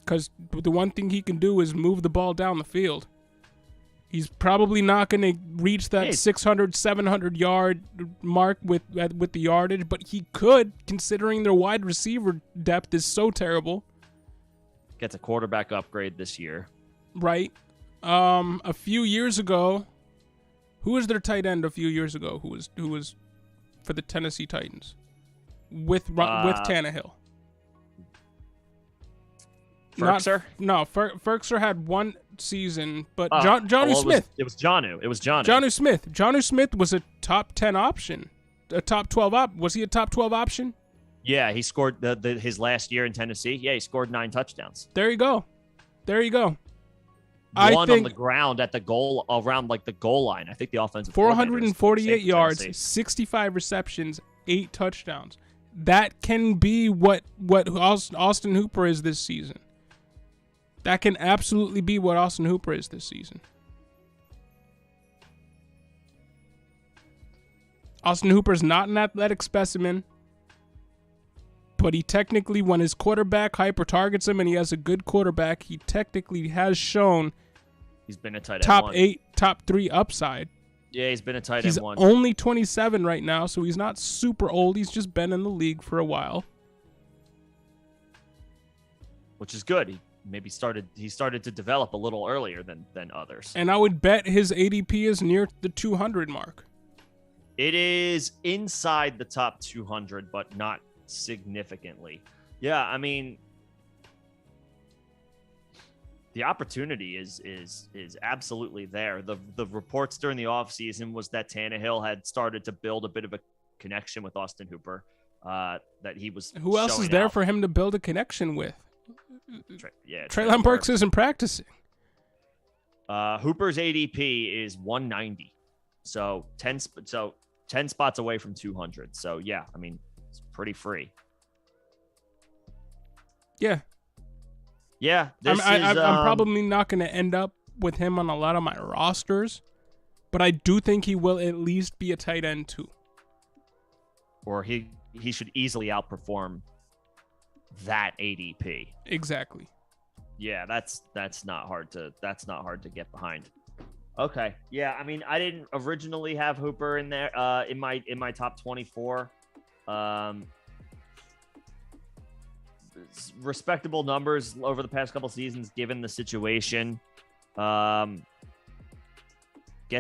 Because the one thing he can do is move the ball down the field. He's probably not going to reach that 600, 700-yard mark with the yardage, but he could, considering their wide receiver depth is so terrible. Gets a quarterback upgrade this year. Right. A few years ago, who was their tight end a few years ago who was for the Tennessee Titans with Tannehill? Ferkser? Ferkser had one season, but Jonnu Smith. It was Jonnu. Jonnu Smith. Jonnu Smith was a top 10 option, a top 12 op. Was he a top 12 option? Yeah, he scored his last year in Tennessee. Yeah, he scored 9 touchdowns. There you go. One on the ground at the goal, around like the goal line. I think the offensive 448 yards, 65 receptions, 8 touchdowns. That can be what Austin Hooper is this season. That can absolutely be what Austin Hooper is this season. Austin Hooper's not an athletic specimen, but he technically, when his quarterback hyper targets him and he has a good quarterback, he technically has shown he's been a tight end top 1. 8, top 3 upside. Yeah, he's been a tight end 1. He's only 27 right now, so he's not super old. He's just been in the league for a while, which is good. He started to develop a little earlier than others. And I would bet his ADP is near the 200 mark. It is inside the top 200, but not significantly. Yeah, I mean, the opportunity is absolutely there. The reports during the offseason was that Tannehill had started to build a bit of a connection with Austin Hooper. That he was. Who else is there for him to build a connection with? Yeah, Treylon Burks isn't practicing. Hooper's ADP is 190, so 10 spots away from 200. So yeah, I mean, it's pretty free. Yeah. Yeah, I'm probably not going to end up with him on a lot of my rosters, but I do think he will at least be a tight end 2. Or he should easily outperform that ADP. Exactly. Yeah, that's not hard to get behind. Okay. Yeah, I mean, I didn't originally have Hooper in there in my top 24. Respectable numbers over the past couple seasons given the situation. Gets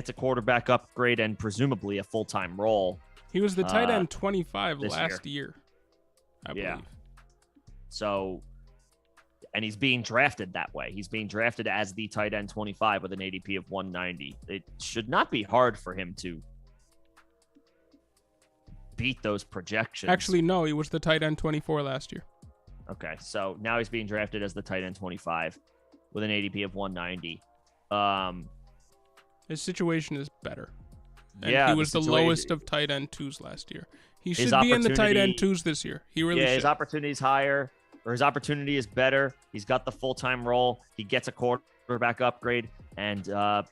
a quarterback upgrade and presumably a full-time role. He was the tight end 25 last year, I believe. So, and he's being drafted that way. He's being drafted as the tight end 25 with an ADP of 190. It should not be hard for him to beat those projections. Actually, no, he was the tight end 24 last year. Okay, so now he's being drafted as the tight end 25 with an ADP of 190. His situation is better. And he was the lowest of tight end 2s last year. He should be in the tight end 2s this year. He really should. His opportunity is higher, or his opportunity is better. He's got the full-time role. He gets a quarterback upgrade, and the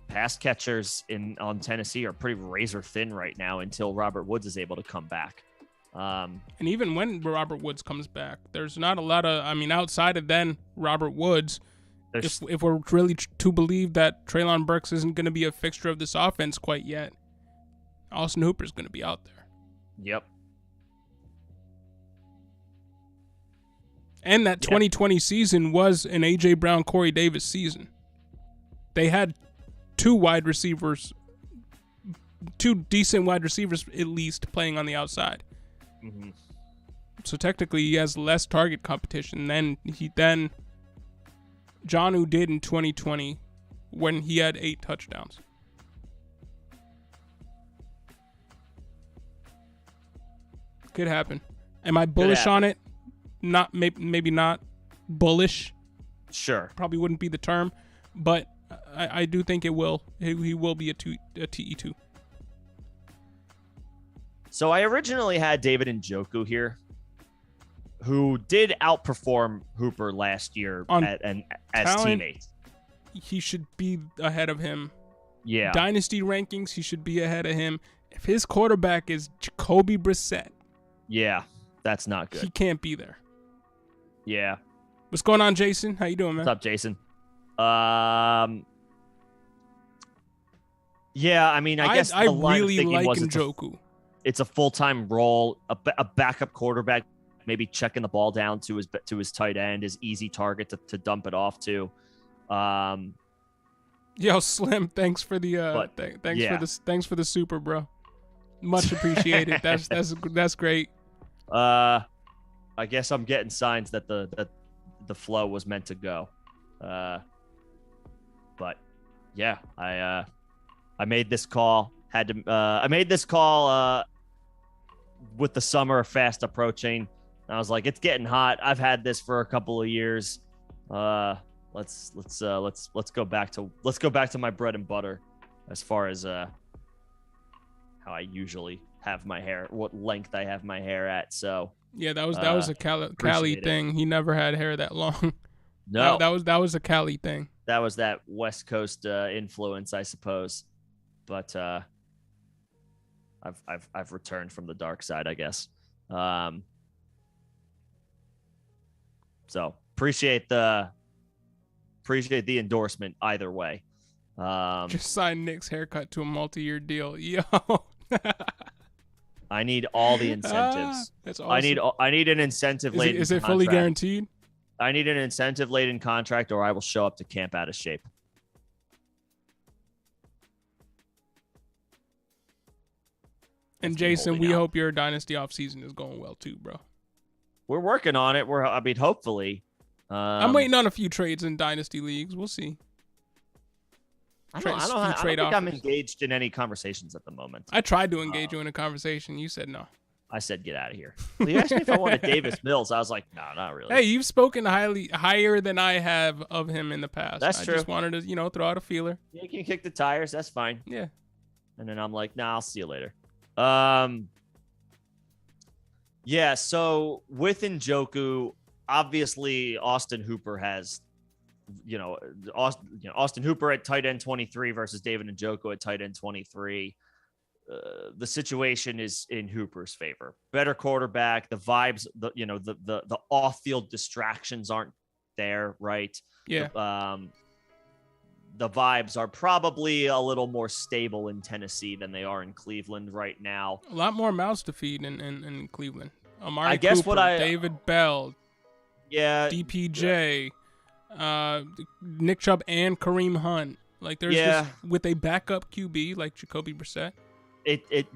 pass catchers on Tennessee are pretty razor thin right now until Robert Woods is able to come back. And even when Robert Woods comes back, there's not a lot of, I mean, outside of then Robert Woods, if we're really to believe that Treylon Burks isn't going to be a fixture of this offense quite yet, Austin Hooper's going to be out there. Yep. And that 2020 season was an A.J. Brown, Corey Davis season. They had two decent wide receivers at least playing on the outside. Mm-hmm. So technically he has less target competition than Jonnu did in 2020 when he had 8 touchdowns. Could happen. Am I bullish on it? Not maybe not bullish. Sure. Probably wouldn't be the term, but I do think it will. He will be a TE2. So I originally had David Njoku here, who did outperform Hooper last year as teammates. He should be ahead of him. Yeah. Dynasty rankings, he should be ahead of him. If his quarterback is Jacoby Brissett, yeah, that's not good. He can't be there. Yeah. What's going on, Jason? How you doing, man? What's up, Jason? Yeah, I mean, I guess I really like Njoku. It's a full-time role, a backup quarterback, maybe checking the ball down to his tight end, his easy target to dump it off to. Yo, Slim, thanks for the thanks for the super, bro. Much appreciated. That's great. I guess I'm getting signs that the flow was meant to go. But yeah, I made this call. I made this call with the summer fast approaching. And I was like, it's getting hot. I've had this for a couple of years. Let's go back to my bread and butter as far as how I usually have my hair, what length I have my hair at. So yeah, that was a Cali thing. He never had hair that long. No, that was a Cali thing. That was that West Coast influence, I suppose. But I've returned from the dark side, I guess. So appreciate the endorsement either way. Just sign Nick's haircut to a multi-year deal. Yo. I need all the incentives. That's awesome. I need an incentive laden. Is it fully guaranteed? I need an incentive laden contract, or I will show up to camp out of shape. And Jason, we hope your dynasty offseason is going well too, bro. We're working on it. Hopefully. I'm waiting on a few trades in dynasty leagues. We'll see. I don't think I'm engaged in any conversations at the moment. I tried to engage you in a conversation. You said no. I said get out of here. Well, you asked me if I wanted Davis Mills. I was like, no, not really. Hey, you've spoken higher than I have of him in the past. That's true. I just wanted to, throw out a feeler. Yeah, you can kick the tires. That's fine. Yeah. And then I'm like, nah, I'll see you later. Yeah, so with Njoku, obviously Austin Hooper has, Austin Hooper at tight end 23 versus David Njoku at tight end 23. The situation is in Hooper's favor. Better quarterback. The vibes, the off-field distractions aren't there, right? Yeah. The vibes are probably a little more stable in Tennessee than they are in Cleveland right now. A lot more mouths to feed in Cleveland. Amari I guess Cooper, David Bell, yeah, DPJ, Nick Chubb, and Kareem Hunt. Like there's just, with a backup QB like Jacoby Brissett.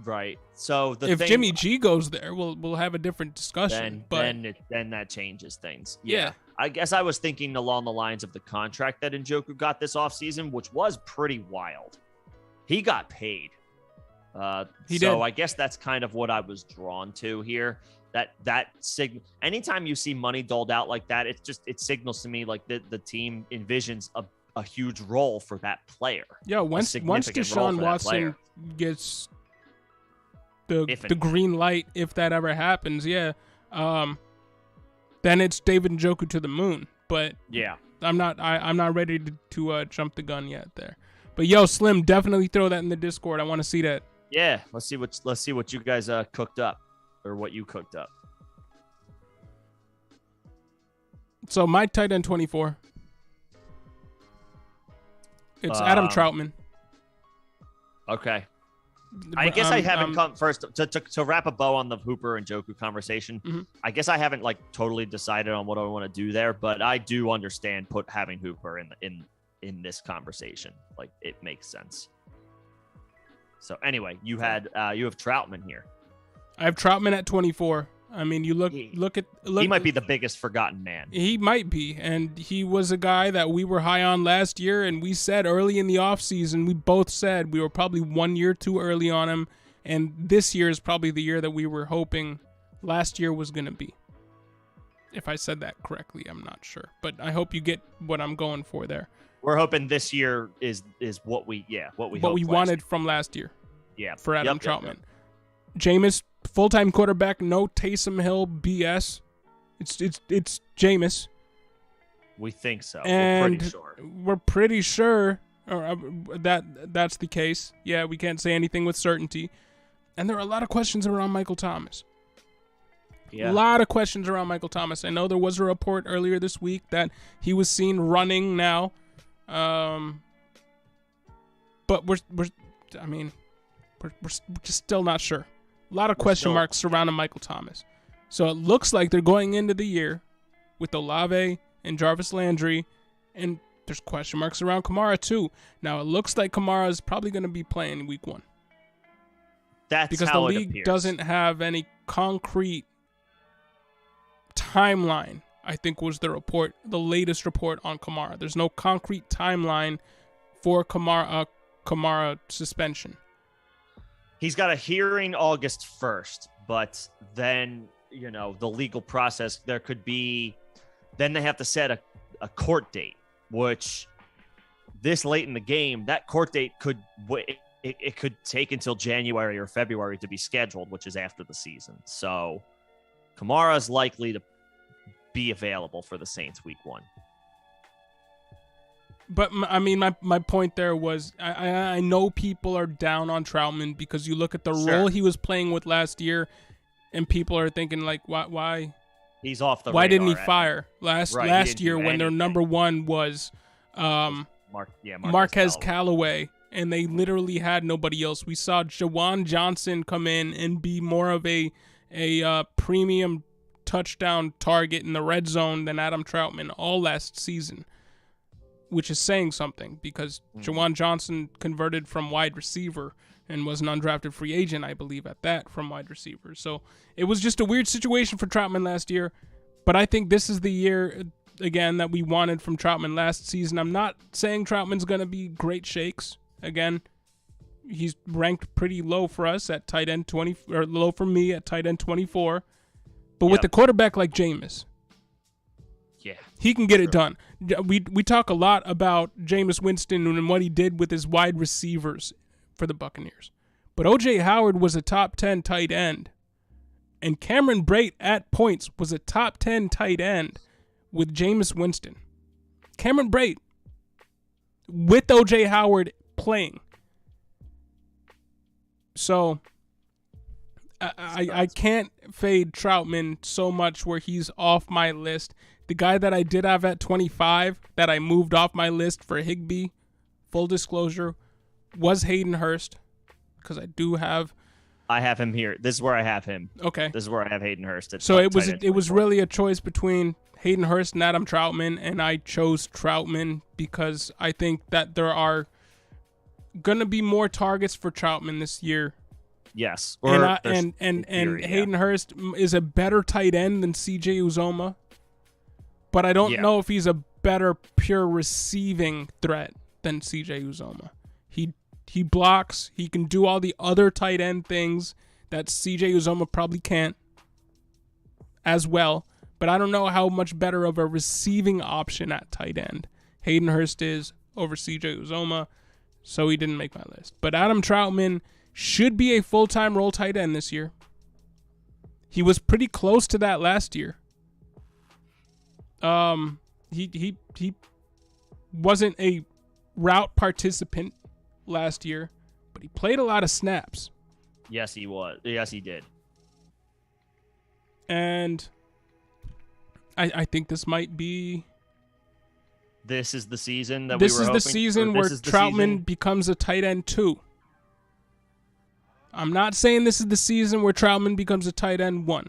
Right. So if Jimmy G goes there, we'll have a different discussion. Then that changes things. Yeah. I guess I was thinking along the lines of the contract that Njoku got this offseason, which was pretty wild. He got paid. He did. I guess that's kind of what I was drawn to here. That signal. Anytime you see money doled out like that, it signals to me like the team envisions a huge role for that player. Yeah, once Deshaun Watson gets the green light, if that ever happens, then it's David Njoku to the moon. But yeah, I'm not ready to jump the gun yet there. But Slim, definitely throw that in the Discord. I want to see that. Yeah, let's see what you guys cooked up, or what you cooked up. So my tight end 24. It's Adam Trautman. Okay. I guess I haven't come first to wrap a bow on the Hooper and Njoku conversation. Mm-hmm. I guess I haven't totally decided on what I want to do there, but I do understand having Hooper in this conversation. It makes sense. So anyway, you have Trautman here. I have Trautman at 24. I mean, you look. He might be the biggest forgotten man. He might be, and he was a guy that we were high on last year, and we said early in the offseason, we both said we were probably 1 year too early on him, and this year is probably the year that we were hoping last year was going to be. If I said that correctly, I'm not sure, but I hope you get what I'm going for there. We're hoping this year is what we wanted from last year. Yeah, for Adam Trautman. Jameis, full-time quarterback, no Taysom Hill BS. It's Jameis. We think so. And we're pretty sure that's the case. Yeah, we can't say anything with certainty. And there are a lot of questions around Michael Thomas. Yeah. A lot of questions around Michael Thomas. I know there was a report earlier this week that he was seen running now. But we're just still not sure. A lot of question marks surrounding Michael Thomas. So it looks like they're going into the year with Olave and Jarvis Landry, and there's question marks around Kamara too. Now it looks like Kamara is probably going to be playing week 1. That's because how the league appears. Doesn't have any concrete timeline. I think was the latest report on Kamara. There's no concrete timeline for Kamara suspension. He's got a hearing August 1st, but then, the legal process, then they have to set a court date, which this late in the game, that court date could take until January or February to be scheduled, which is after the season. So Kamara is likely to be available for the Saints week 1. But I mean, my point there was I know people are down on Trautman because you look at the role he was playing with last year, and people are thinking why he's off the why radar didn't he fire last year when their number one was Marquez Callaway, and they literally had nobody else. We saw Jawan Johnson come in and be more of a premium touchdown target in the red zone than Adam Trautman all last season, which is saying something because Jawan Johnson converted from wide receiver and was an undrafted free agent, I believe, at that, from wide receiver. So it was just a weird situation for Trautman last year, but I think this is the year again, that we wanted from Trautman last season. I'm not saying Trautman's going to be great shakes. Again, he's ranked pretty low for us at tight end 20, or low for me at tight end 24. But with the quarterback like Jameis, yeah, he can get it done. We talk a lot about Jameis Winston and what he did with his wide receivers for the Buccaneers. But O.J. Howard was a top 10 tight end. And Cameron Brate at points was a top 10 tight end with Jameis Winston. Cameron Brate with O.J. Howard playing. So I can't fade Trautman so much where he's off my list. The guy that I did have at 25 that I moved off my list for Higbee, full disclosure, was Hayden Hurst, because I have him here. This is where I have him. Okay. This is where I have Hayden Hurst. So it was really a choice between Hayden Hurst and Adam Trautman, and I chose Trautman because I think that there are going to be more targets for Trautman this year. Yes. And Hayden Hurst is a better tight end than CJ Uzoma, but I don't know if he's a better pure receiving threat than CJ Uzoma. He blocks. He can do all the other tight end things that CJ Uzoma probably can't as well. But I don't know how much better of a receiving option at tight end Hayden Hurst is over CJ Uzoma, so he didn't make my list. But Adam Trautman should be a full-time role tight end this year. He was pretty close to that last year. He wasn't a route participant last year, but he played a lot of snaps. Yes, he was. Yes, he did. And I think this might be... This is the season that this is the season where Trautman becomes a tight end 2. I'm not saying this is the season where Trautman becomes a tight end 1.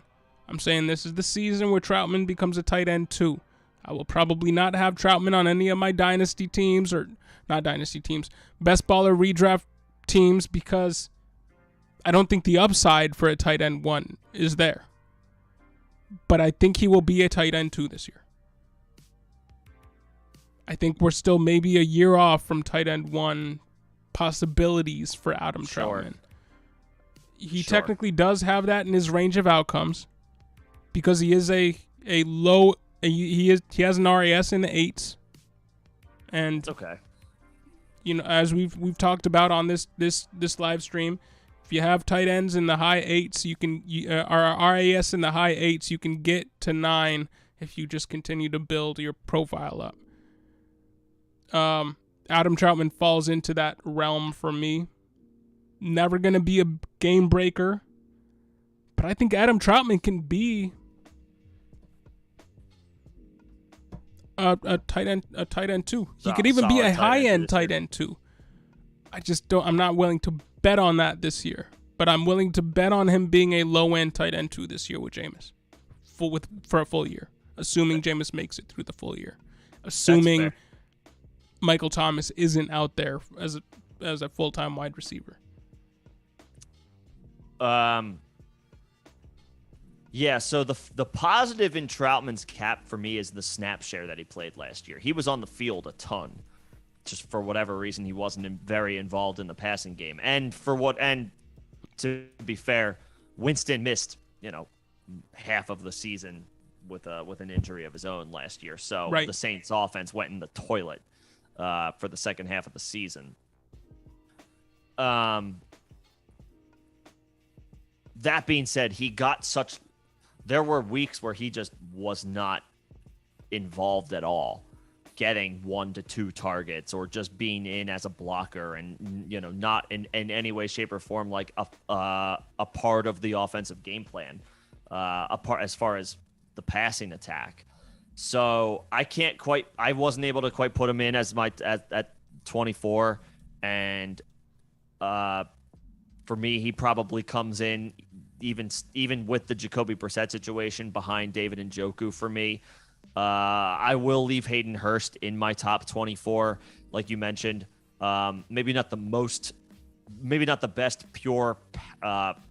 I'm saying this is the season where Trautman becomes a tight end 2. I will probably not have Trautman on any of my dynasty teams, or not dynasty teams, best baller redraft teams, because I don't think the upside for a tight end 1 is there. But I think he will be a tight end 2 this year. I think we're still maybe a year off from tight end 1 possibilities for Adam Trautman. He technically does have that in his range of outcomes because he is he has an RAS in the 8s. And it's okay. You know, as we've talked about on this live stream, if you have tight ends in the high 8s, our RAS in the high 8s, you can get to 9 if you just continue to build your profile up. Adam Trautman falls into that realm for me. Never going to be a game breaker, but I think Adam Trautman can be a tight end 2. He could even be a high end tight end 2. I'm not willing to bet on that this year, but I'm willing to bet on him being a low end tight end 2 this year with Jameis, for a full year, assuming Jameis makes it through the full year, assuming Michael Thomas isn't out there as a full-time wide receiver. Yeah, so the positive in Trautman's cap for me is the snap share that he played last year. He was on the field a ton. Just for whatever reason, he wasn't very involved in the passing game. And to be fair, Winston missed, half of the season with an injury of his own last year. So the Saints offense went in the toilet for the second half of the season. That being said, there were weeks where he just was not involved at all, getting 1 to 2 targets or just being in as a blocker and, not in any way, shape, or form like a part of the offensive game plan, as far as the passing attack. So I wasn't able to quite put him in as at 24. And for me, he probably comes in even with the Jacoby Brissett situation behind David Njoku for me. I will leave Hayden Hurst in my top 24, like you mentioned. Maybe not the best pure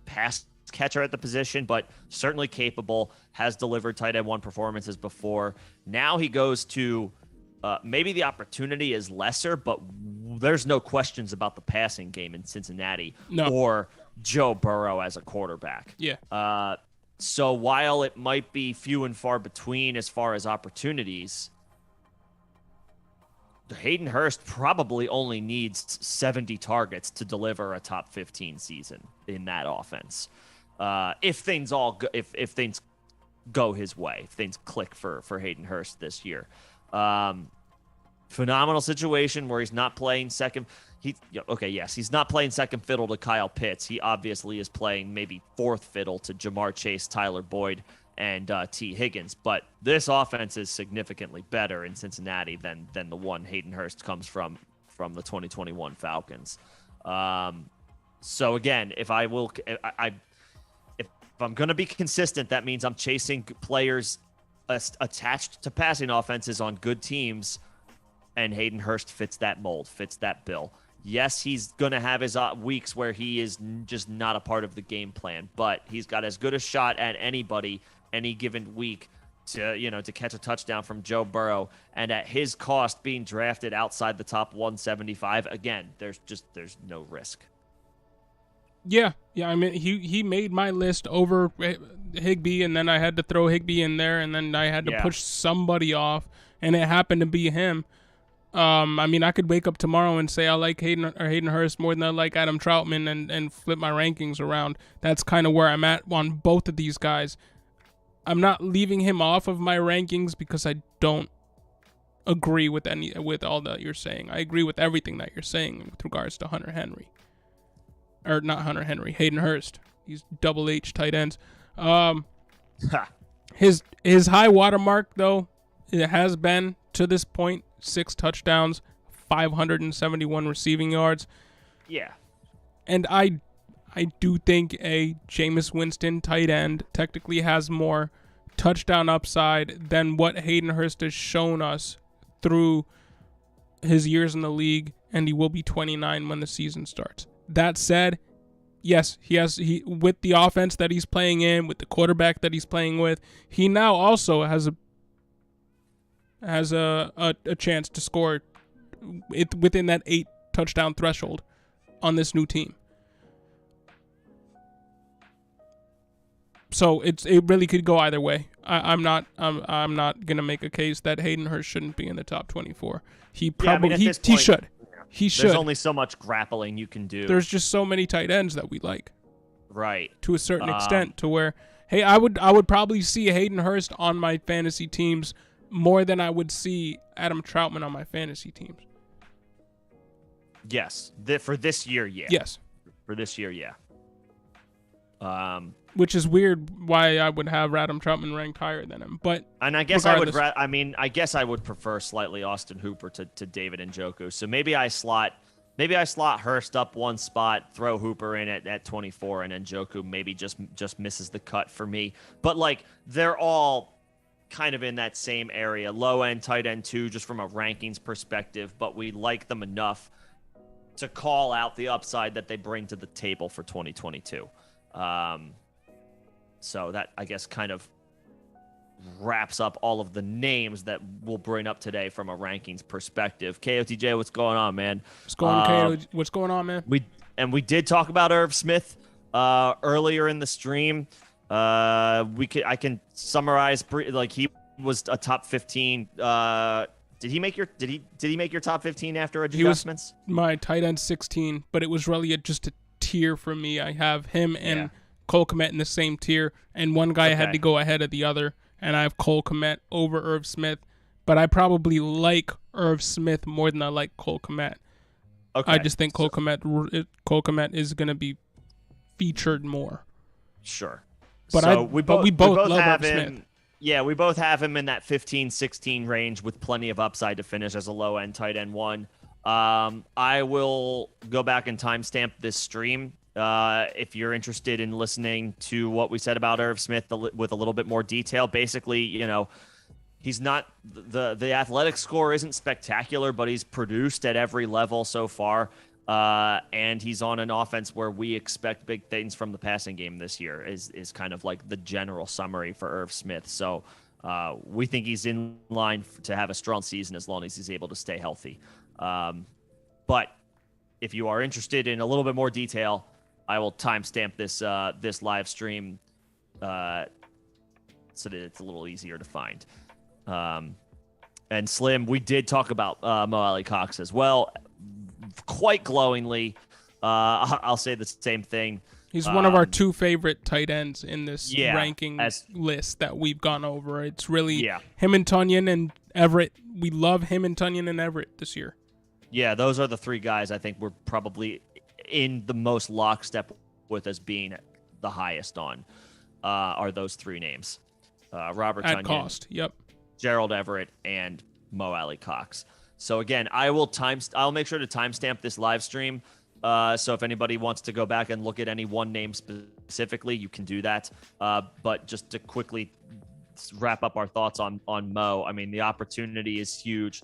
pass catcher at the position, but certainly capable, has delivered tight end 1 performances before. Now he goes to maybe the opportunity is lesser, but there's no questions about the passing game in Cincinnati or Joe Burrow as a quarterback. Yeah. So while it might be few and far between as far as opportunities, Hayden Hurst probably only needs 70 targets to deliver a top 15 season in that offense. If things go his way, if things click for Hayden Hurst this year. Phenomenal situation where he's not playing second. He's not playing second fiddle to Kyle Pitts. He obviously is playing maybe fourth fiddle to Jamar Chase, Tyler Boyd, and T. Higgins. But this offense is significantly better in Cincinnati than the one Hayden Hurst comes from the 2021 Falcons. So again, if I'm going to be consistent, that means I'm chasing players attached to passing offenses on good teams, and Hayden Hurst fits that mold, fits that bill. Yes, he's going to have his weeks where he is just not a part of the game plan, but he's got as good a shot at anybody any given week to catch a touchdown from Joe Burrow. And at his cost, being drafted outside the top 175, again, there's no risk. Yeah. I mean, he made my list over Higbee, and then I had to throw Higbee in there, and then I had to push somebody off, and it happened to be him. I mean, I could wake up tomorrow and say I like Hayden Hurst more than I like Adam Trautman and flip my rankings around. That's kind of where I'm at on both of these guys. I'm not leaving him off of my rankings because I don't agree with all that you're saying. I agree with everything that you're saying with regards to Hayden Hurst. He's double H tight ends. His high watermark, though, it has been to this point 6 touchdowns, 571 receiving yards. Yeah. And I do think a Jameis Winston tight end technically has more touchdown upside than what Hayden Hurst has shown us through his years in the league, and he will be 29 when the season starts. That said, yes, he with the offense that he's playing in, with the quarterback that he's playing with, he now also has a chance to score within that 8 touchdown threshold on this new team. So it really could go either way. I'm not gonna make a case that Hayden Hurst shouldn't be in the top 24. He should. He should. There's only so much grappling you can do. There's just so many tight ends that we like. Right. To a certain extent, to where, hey, I would probably see Hayden Hurst on my fantasy teams more than I would see Adam Trautman on my fantasy teams. Yes. For this year, yeah. Yes. For this year, yeah. Which is weird why I would have Adam Trautman ranked higher than him. But I guess I guess I would prefer slightly Austin Hooper to David Njoku. So maybe I slot Hurst up one spot, throw Hooper in at 24, and Njoku maybe just misses the cut for me. But like they're all kind of in that same area, low end, tight end 2, just from a rankings perspective. But we like them enough to call out the upside that they bring to the table for 2022. So that, I guess, kind of wraps up all of the names that we'll bring up today from a rankings perspective. KOTJ, what's going on, man? What's going on, man? We did talk about Irv Smith earlier in the stream. I can summarize, like, he was a top 15. Did he make your top 15 after adjustments? He was my tight end 16, but it was really just a tier for me. I have him and Cole Kmet in the same tier, and one guy had to go ahead of the other, and I have Cole Kmet over Irv Smith, but I probably like Irv Smith more than I like Cole Kmet. Okay. I just think Cole Kmet is going to be featured more. Sure. But we both love have Irv him. Smith. Yeah, we both have him in that 15-16 range with plenty of upside to finish as a low-end tight end 1. I will go back and timestamp this stream if you're interested in listening to what we said about Irv Smith with a little bit more detail. Basically, he's not the athletic score isn't spectacular, but he's produced at every level so far. And he's on an offense where we expect big things from the passing game this year is kind of like the general summary for Irv Smith. So we think he's in line to have a strong season as long as he's able to stay healthy. But if you are interested in a little bit more detail, I will timestamp this live stream so that it's a little easier to find. And Slim, we did talk about Mo-Alie Cox as well, quite glowingly. I'll say the same thing. He's one of our two favorite tight ends in this ranking list that we've gone over. It's really him and Tonyan and Everett. We love him and Tonyan and Everett this year. Yeah, those are the three guys I think we're probably in the most lockstep with as being the highest on are those three names. Robert at Tonyan, cost. Yep. Gerald Everett, and Mo-Alie Cox. So again, I'll make sure to timestamp this live stream. So if anybody wants to go back and look at any one name specifically, you can do that. But just to quickly wrap up our thoughts on Mo, I mean, the opportunity is huge.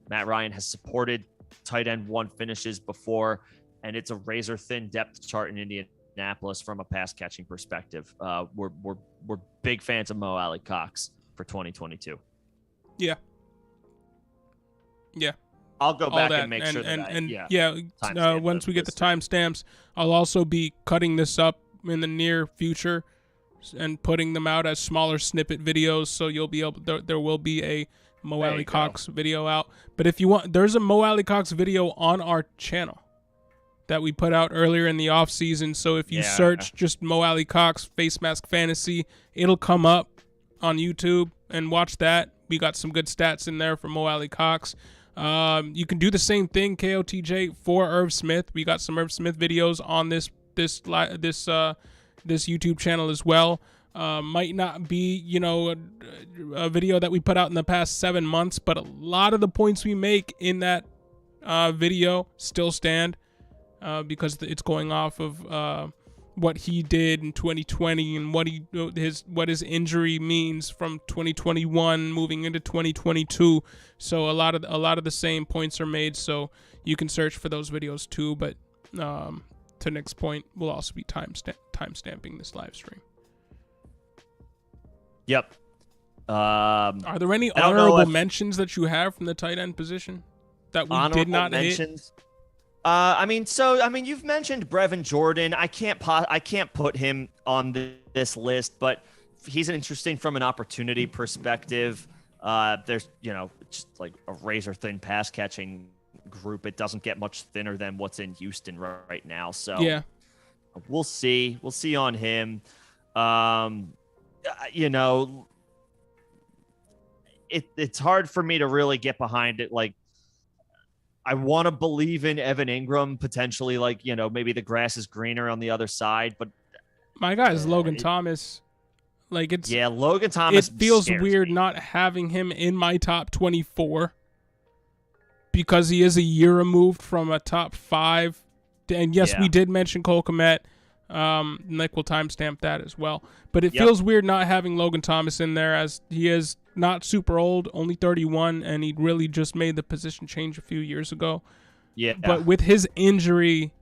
Matt Ryan has supported tight end one finishes before, and it's a razor thin depth chart in Indianapolis from a pass catching perspective. We're big fans of Mo-Alie Cox for 2022. Yeah. I'll go back and make sure that once we get the timestamps, I'll also be cutting this up in the near future and putting them out as smaller snippet videos, so you'll be able there will be a Mo-Alie Cox video out. But if you want, there's a Mo-Alie Cox video on our channel that we put out earlier in the off season. So if you search just Mo-Alie Cox Face Mask Fantasy, it'll come up on YouTube, and watch that. We got some good stats in there for Mo-Alie Cox. You can do the same thing, KOTJ, for Irv Smith. We got some Irv Smith videos on this YouTube channel as well. Might not be, a video that we put out in the past 7 months, but a lot of the points we make in that video still stand because it's going off of what he did in 2020 and what his injury means from 2021 moving into 2022. So a lot of the same points are made. So you can search for those videos too. But to Nick's point, we'll also be timestamping this live stream. Yep. Are there any honorable mentions that you have from the tight end position that we did not hit? You've mentioned Brevin Jordan. I can't put him on this list, but he's interesting from an opportunity perspective. There's, just like a razor thin pass catching group. It doesn't get much thinner than what's in Houston right now. So we'll see. We'll see on him. It's hard for me to really get behind it. Like, I want to believe in Evan Ingram potentially, maybe the grass is greener on the other side, but my guy is Logan Thomas. Logan Thomas. It feels weird not having him in my top 24 because he is a year removed from a top 5. And yes, we did mention Cole Kmet. Nick will timestamp that as well. But it feels weird not having Logan Thomas in there, as he is not super old, only 31, and he really just made the position change a few years ago. Yeah. But with his injury,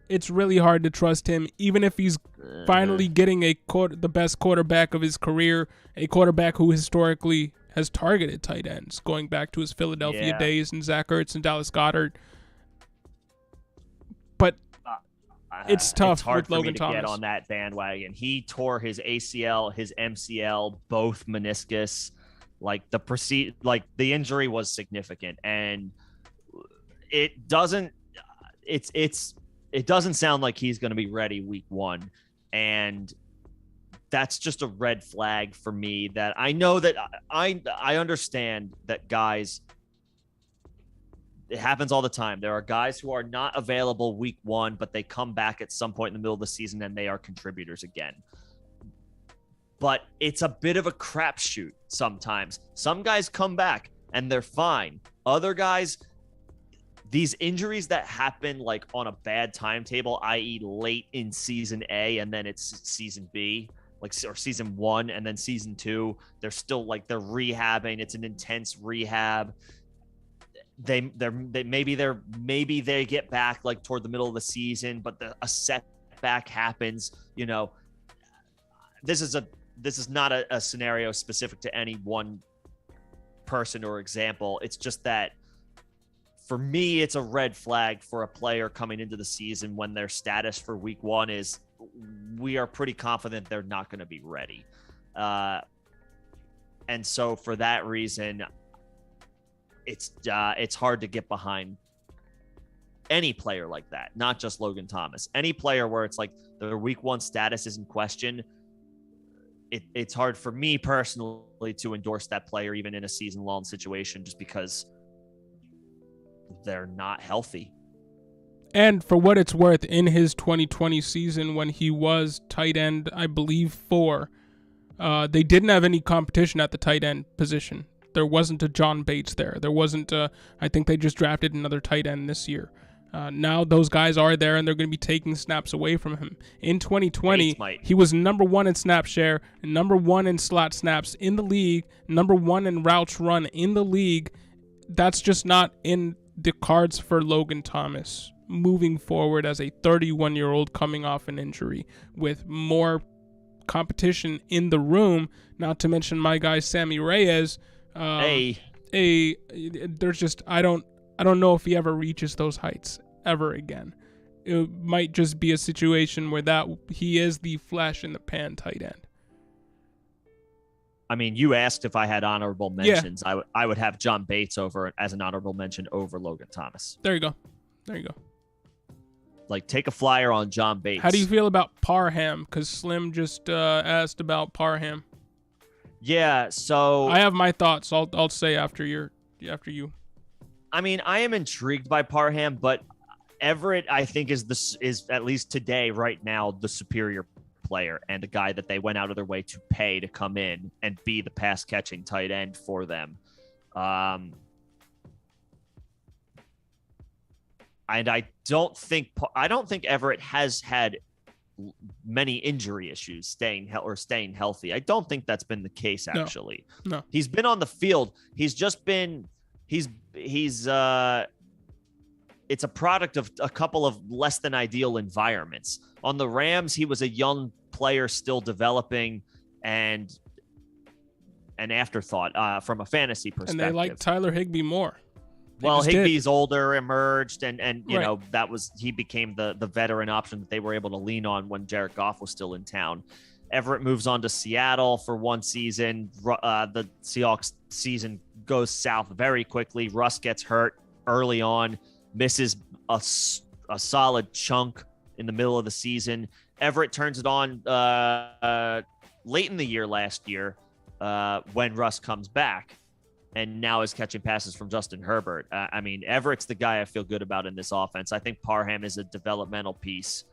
it's really hard to trust him, even if he's finally getting the best quarterback of his career, a quarterback who historically has targeted tight ends, going back to his Philadelphia days and Zach Ertz and Dallas Goedert. But it's tough. It's hard with for Logan me to Thomas. get on that bandwagon. He tore his ACL, his MCL, both meniscus. The injury was significant, and it doesn't sound like he's going to be ready week 1, and that's just a red flag for me. That I know that I understand that guys. It happens all the time. There are guys who are not available week 1, but they come back at some point in the middle of the season and they are contributors again. But it's a bit of a crapshoot sometimes. Some guys come back and they're fine. Other guys, these injuries that happen like on a bad timetable, i.e. late in season A and then it's season B, or season 1 and then season 2, they're still they're rehabbing. It's an intense rehab. they maybe they get back like toward the middle of the season, but a setback happens. This is not a scenario specific to any one person or example. It's just that for me, it's a red flag for a player coming into the season when their status for week 1 is we are pretty confident they're not going to be ready. And so for that reason, it's hard to get behind any player like that, not just Logan Thomas. Any player where it's like their week 1 status is in question, it's hard for me personally to endorse that player even in a season-long situation just because they're not healthy. And for what it's worth, in his 2020 season when he was tight end, I believe 4, they didn't have any competition at the tight end position. There wasn't a John Bates there. There wasn't I think they just drafted another tight end this year. Now those guys are there, and they're going to be taking snaps away from him. In 2020, he was number 1 in snap share, number 1 in slot snaps in the league, number 1 in routes run in the league. That's just not in the cards for Logan Thomas moving forward as a 31-year-old coming off an injury with more competition in the room, not to mention my guy Sammy Reyes. There's just I don't know if he ever reaches those heights ever again. It might just be a situation where that he is the flash in the pan tight end. I mean, you asked if I had honorable mentions. Yeah. I would have John Bates over as an honorable mention over Logan Thomas. There you go. Like, take a flyer on John Bates. How do you feel about Parham? Because Slim just asked about Parham. Yeah, so I have my thoughts. I'll say after you. I mean, I am intrigued by Parham, but Everett, I think, is at least today, right now, the superior player and the guy that they went out of their way to pay to come in and be the pass catching tight end for them. And I don't think Everett has had many injury issues staying healthy. I don't think that's been the case, actually. No. He's been on the field. He's just been it's a product of a couple of less than ideal environments. On the Rams, he was a young player still developing and an afterthought from a fantasy perspective. And they like Tyler Higbee more. Well, Higbee's older, emerged, and you know, he became the veteran option that they were able to lean on when Jared Goff was still in town. Everett moves on to Seattle for one season. The Seahawks season goes south very quickly. Russ gets hurt early on, misses a solid chunk in the middle of the season. Everett turns it on late in the year last year when Russ comes back, and now is catching passes from Justin Herbert. I mean, Everett's the guy I feel good about in this offense. I think Parham is a developmental piece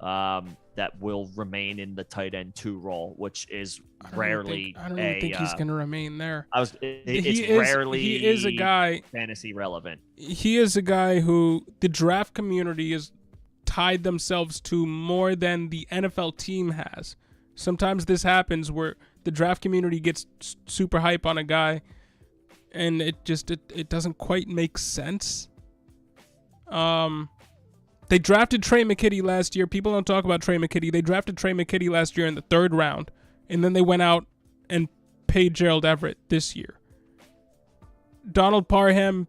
that will remain in the tight end 2 role, which is rarely. I don't even think he's going to remain there. He is a guy fantasy relevant. He is a guy who the draft community has tied themselves to more than the NFL team has. Sometimes this happens where the draft community gets super hype on a guy, and it doesn't quite make sense. They drafted Trey McKitty last year. People don't talk about Trey McKitty. They drafted Trey McKitty last year in the 3rd round, and then they went out and paid Gerald Everett this year. Donald Parham,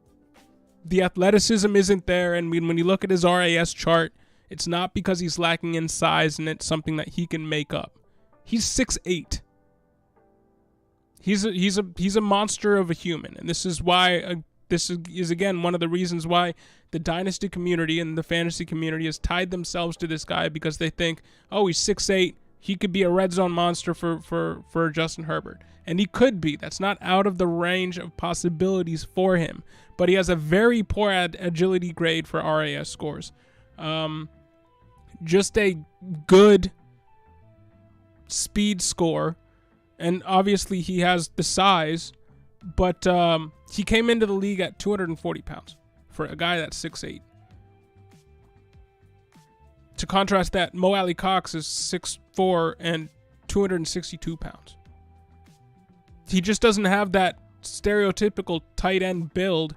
the athleticism isn't there, and when you look at his RAS chart, it's not because he's lacking in size, and it's something that he can make up. He's 6'8". He's a monster of a human, and this is why this is again one of the reasons why the dynasty community and the fantasy community has tied themselves to this guy, because they think, oh, he's 6'8", he could be a red zone monster for Justin Herbert, and he could be. That's not out of the range of possibilities for him, but he has a very poor agility grade for RAS scores. Just a good speed score. And obviously he has the size, but he came into the league at 240 pounds for a guy that's 6'8". To contrast that, Mo-Alie Cox is 6'4" and 262 pounds. He just doesn't have that stereotypical tight end build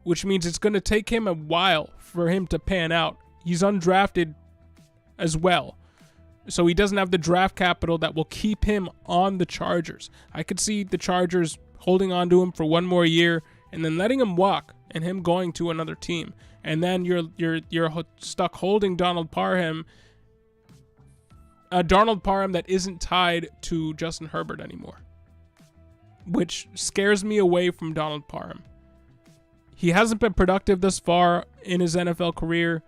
which means it's going to take him a while for him to pan out. He's undrafted as well, so he doesn't have the draft capital that will keep him on the Chargers. I could see the Chargers holding on to him for one more year and then letting him walk and him going to another team. And then you're stuck holding Donald Parham that isn't tied to Justin Herbert anymore, which scares me away from Donald Parham. He hasn't been productive thus far in his NFL career.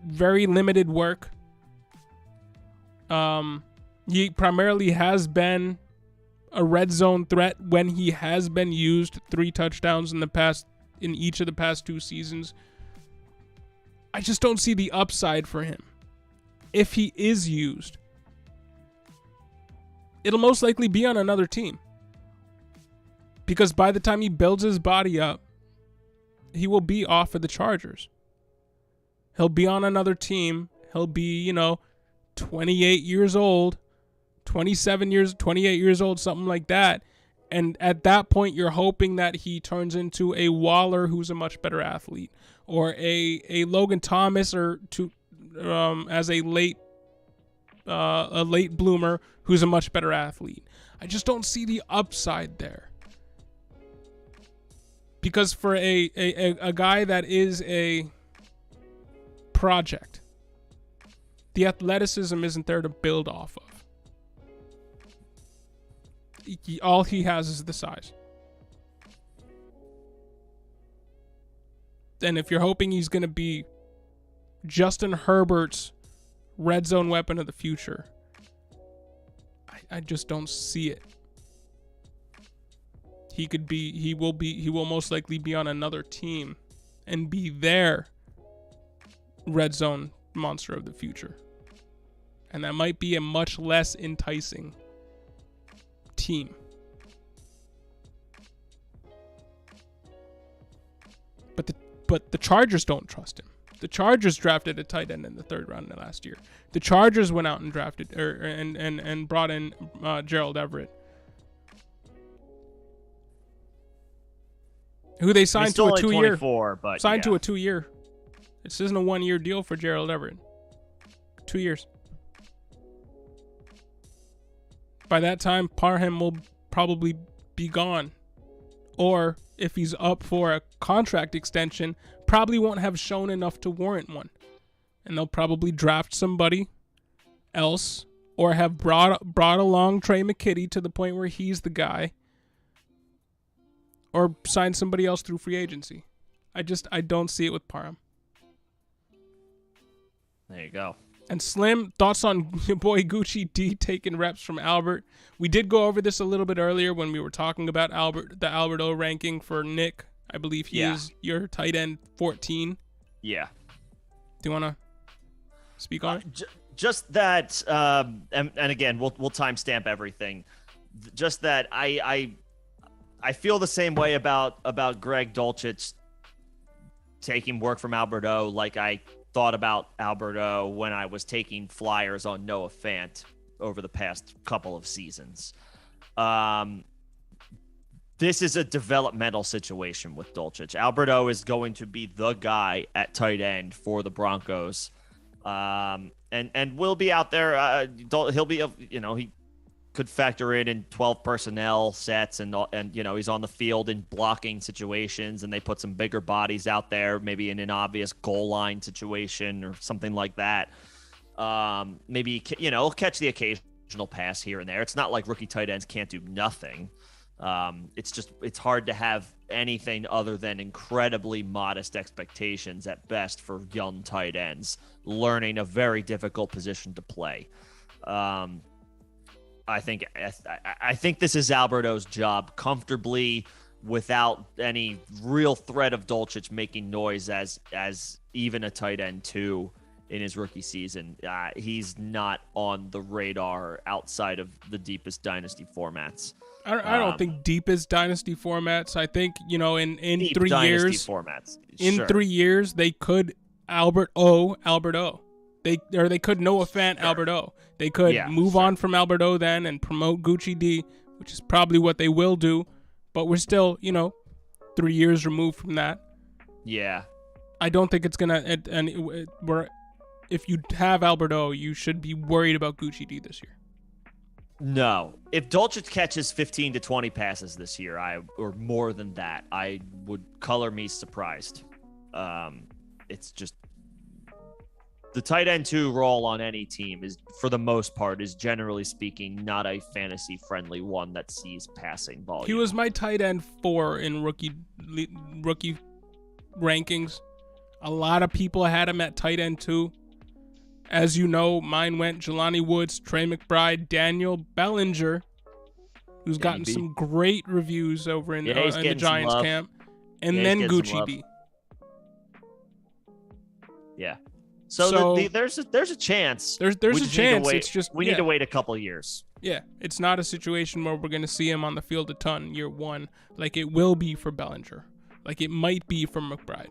Very limited work. He primarily has been a red zone threat when he has been used. 3 touchdowns in each of the past 2 seasons. I just don't see the upside for him. If he is used, it'll most likely be on another team. Because by the time he builds his body up, he will be off of the Chargers. He'll be on another team. He'll be, 28 years old, 27 years, 28 years old, something like that. And at that point, you're hoping that he turns into a Waller who's a much better athlete, or a Logan Thomas, or as a late bloomer who's a much better athlete. I just don't see the upside there. Because for a guy that is a project, the athleticism isn't there to build off of. All he has is the size. And if you're hoping he's going to be Justin Herbert's red zone weapon of the future, I just don't see it. He will most likely be on another team and be their red zone monster of the future. And that might be a much less enticing team. But the Chargers don't trust him. The Chargers drafted a tight end in the 3rd round last year. The Chargers went out and drafted and brought in Gerald Everett, who they signed to a 2-year. To a 2-year. This isn't a 1-year deal for Gerald Everett. 2 years. By that time, Parham will probably be gone. Or, if he's up for a contract extension, probably won't have shown enough to warrant one. And they'll probably draft somebody else, or have brought along Trey McKitty to the point where he's the guy, or sign somebody else through free agency. I don't see it with Parham. There you go. And Slim, thoughts on your boy Gucci D taking reps from Albert? We did go over this a little bit earlier when we were talking about the Albert O ranking for Nick. I believe he is your tight end 14. Yeah. Do you want to speak on it? Just that, and again, we'll timestamp everything. Just that I feel the same way about Greg Dulcich taking work from Albert O, like I thought about Albert O when I was taking flyers on Noah Fant over the past couple of seasons. This is a developmental situation with Dulcich. Albert O is going to be the guy at tight end for the Broncos. And will be out there. He'll be, he could factor in 12 personnel sets, and he's on the field in blocking situations, and they put some bigger bodies out there, maybe in an obvious goal line situation or something like that. Maybe he'll catch the occasional pass here and there. It's not like rookie tight ends can't do nothing. It's hard to have anything other than incredibly modest expectations at best for young tight ends learning a very difficult position to play. I think this is Albert O's job comfortably, without any real threat of Dulcich making noise as even a tight end 2 in his rookie season. He's not on the radar outside of the deepest dynasty formats. I don't think deepest dynasty formats. I think, in 3 years, formats. In 3 years, they could Albert O. They could Noah Fant Albert O. They could move on from Albert O then and promote Gucci D, which is probably what they will do. But we're still, 3 years removed from that. Yeah. I don't think it's gonna. If you have Alberto, you should be worried about Gucci D this year. No. If Dulcich catches 15 to 20 passes this year, or more than that, I would color me surprised. It's just the tight end 2 role on any team is, for the most part, is generally speaking not a fantasy friendly one that sees passing volume. He was my tight end 4 in rookie rankings. A lot of people had him at tight end 2. As you know, mine went Jelani Woods, Trey McBride, Daniel Bellinger, who's gotten some great reviews over in the Giants camp, and then Gucci D. Yeah. So there's a chance. There's a chance. It's just we need to wait a couple years. Yeah, it's not a situation where we're going to see him on the field a ton year 1, like it will be for Bellinger, like it might be for McBride.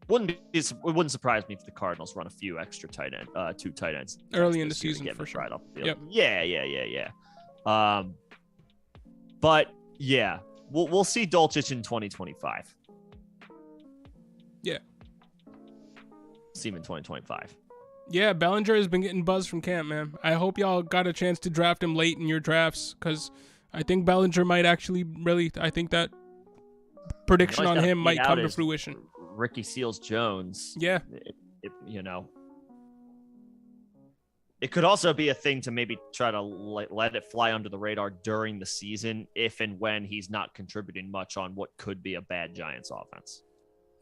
It wouldn't surprise me if the Cardinals run a few extra 2 tight ends early in the season for sure. Off the field. Yep. Yeah. But yeah, we'll see Dulcich in 2025. Yeah. See him in 2025. Yeah, Bellinger has been getting buzz from camp, man. I hope y'all got a chance to draft him late in your drafts, because I think Bellinger might actually I think that prediction on him might come to fruition. Ricky Seals-Jones. Yeah. It could also be a thing to maybe try to let it fly under the radar during the season if and when he's not contributing much on what could be a bad Giants offense.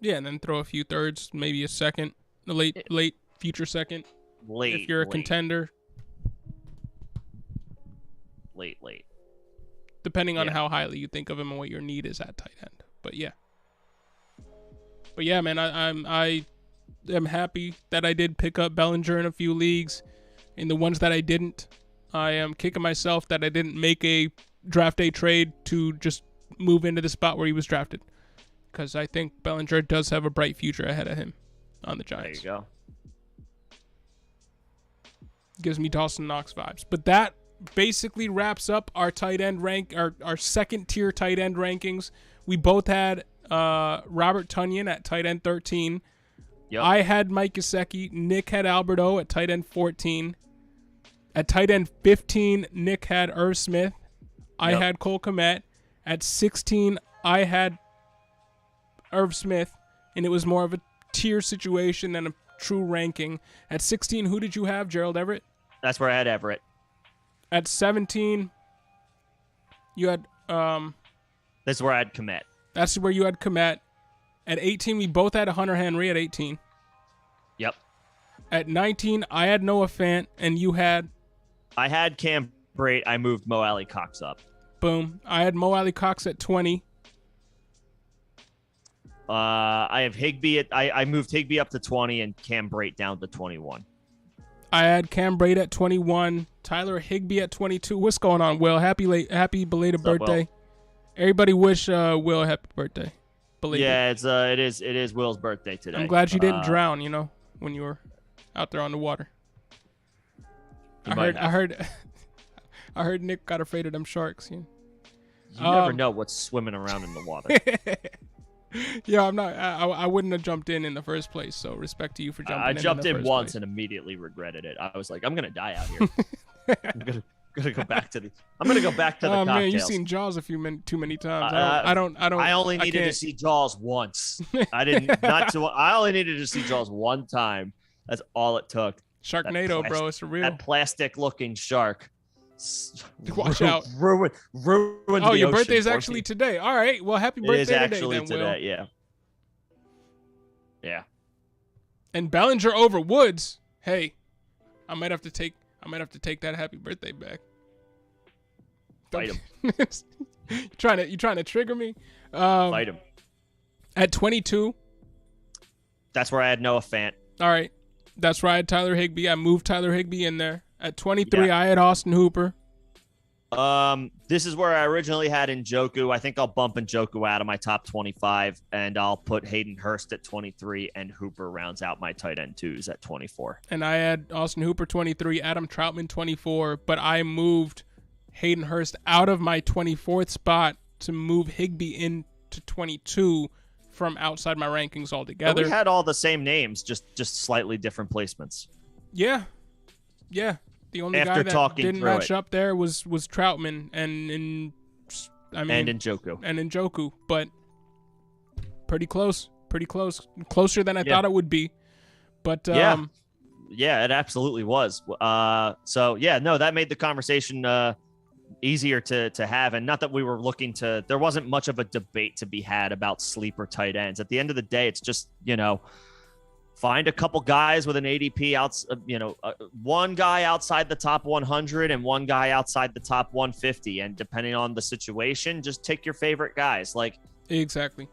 Yeah, and then throw a few thirds, maybe a second, a late future second. If you're a contender. Late. Depending on how highly you think of him and what your need is at tight end. But yeah, man, I am happy that I did pick up Bellinger in a few leagues. In the ones that I didn't, I am kicking myself that I didn't make a draft day trade to just move into the spot where he was drafted. Because I think Bellinger does have a bright future ahead of him on the Giants. There you go. Gives me Dawson Knox vibes. But that basically wraps up our tight end our second tier tight end rankings. We both had Robert Tonyan at tight end 13. Yep. I had Mike Gesicki. Nick had Alberto at tight end 14. At tight end 15, Nick had Irv Smith. I had Cole Kmet. At 16, I had Irv Smith, and it was more of a tier situation than a true ranking. At 16, who did you have? Gerald Everett? That's where I had Everett. At 17, you had That's where I had Kmet. That's where you had Kmet. At 18, we both had Hunter Henry at 18. Yep. At 19, I had Noah Fant, and you had... I had Cam Brate. I moved Mo-Alie Cox up. Boom. I had Mo-Alie Cox at 20. I have Higbee I moved Higbee up to 20 and Cam Brate down to 21. I had Cam Brate at 21. Tyler Higbee at 22. What's going on, Will? Happy belated birthday. Will? Everybody wish Will a happy birthday. Belated. Yeah, it is Will's birthday today. I'm glad you didn't drown, when you were out there on the water. I heard Nick got afraid of them sharks. You never know what's swimming around in the water. Yeah, I'm not. I wouldn't have jumped in the first place. So respect to you for jumping in. I jumped in once place. And immediately regretted it. I was like, I'm gonna die out here. I'm gonna go back to the. I'm gonna go back to the cocktails. Man, you've seen Jaws too many times. I only needed to see Jaws once. I only needed to see Jaws one time. That's all it took. Sharknado, bro, it's real. That plastic-looking shark. Watch out. Ruined Oh, your birthday is actually today. All right. Well, happy birthday today. It is actually today, yeah. Yeah. And Bellinger over Woods. Hey, I might have to take that happy birthday back. Fight him. You trying to trigger me? Fight him. At 22. That's where I had Noah Fant. All right. That's where I had Tyler Higbee. I moved Tyler Higbee in there. At 23, I had Austin Hooper. This is where I originally had Njoku. I think I'll bump Njoku out of my top 25, and I'll put Hayden Hurst at 23, and Hooper rounds out my tight end 2s at 24. And I had Austin Hooper 23, Adam Trautman 24, but I moved Hayden Hurst out of my 24th spot to move Higbee into 22 from outside my rankings altogether. But we had all the same names, just slightly different placements. Yeah. The only After guy that didn't through match it. up there was Trautman and Njoku, but pretty close, closer than I thought it would be. But yeah, it absolutely was. So yeah, no, that made the conversation easier to have, and not that we were looking to. There wasn't much of a debate to be had about sleeper tight ends. At the end of the day, it's just find a couple guys with an ADP one guy outside the top 100 and one guy outside the top 150, and depending on the situation, just take your favorite guys. Like exactly.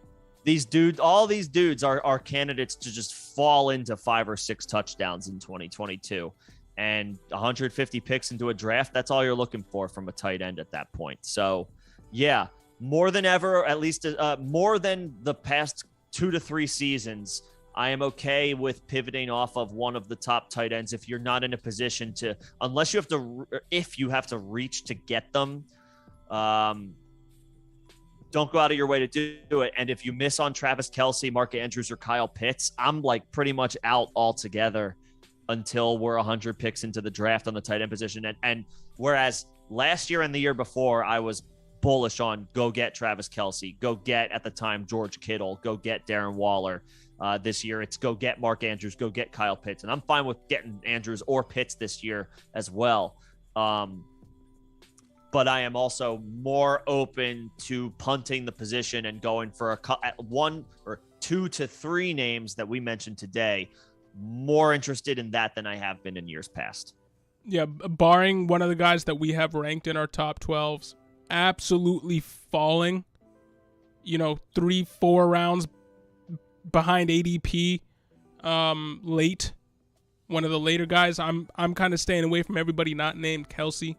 All these dudes are candidates to just fall into 5 or 6 touchdowns in 2022, and 150 picks into a draft. That's all you're looking for from a tight end at that point. So yeah, more than ever, at least more than the past 2 to 3 seasons, I am okay with pivoting off of one of the top tight ends if you're not in a position to, unless if you have to reach to get them. Don't go out of your way to do it. And if you miss on Travis Kelce, Mark Andrews, or Kyle Pitts, I'm like pretty much out altogether until we're 100 picks into the draft on the tight end position. And whereas last year and the year before, I was bullish on go get Travis Kelce, go get, at the time, George Kittle, go get Darren Waller. This year, it's go get Mark Andrews, go get Kyle Pitts. And I'm fine with getting Andrews or Pitts this year as well. But I am also more open to punting the position and going for one or 2 to 3 names that we mentioned today. More interested in that than I have been in years past. Yeah, barring one of the guys that we have ranked in our top 12s, absolutely falling, 3-4 rounds behind ADP, late. One of the later guys. I'm kind of staying away from everybody not named Kelce,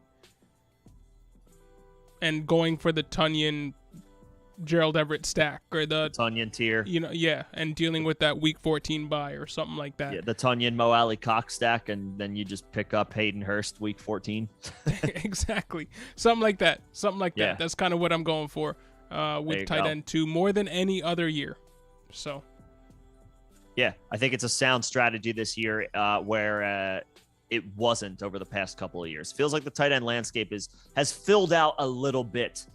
and going for the Tonyan, Gerald Everett stack, or the Tonyan tier. And dealing with that week 14 bye or something like that. Yeah, the Tonyan Mo-Alie Cox stack, and then you just pick up Hayden Hurst week 14. Exactly. Something like that. Yeah. That's kind of what I'm going for with tight end 2 more than any other year. So yeah, I think it's a sound strategy this year where it wasn't over the past couple of years. Feels like the tight end landscape has filled out a little bit,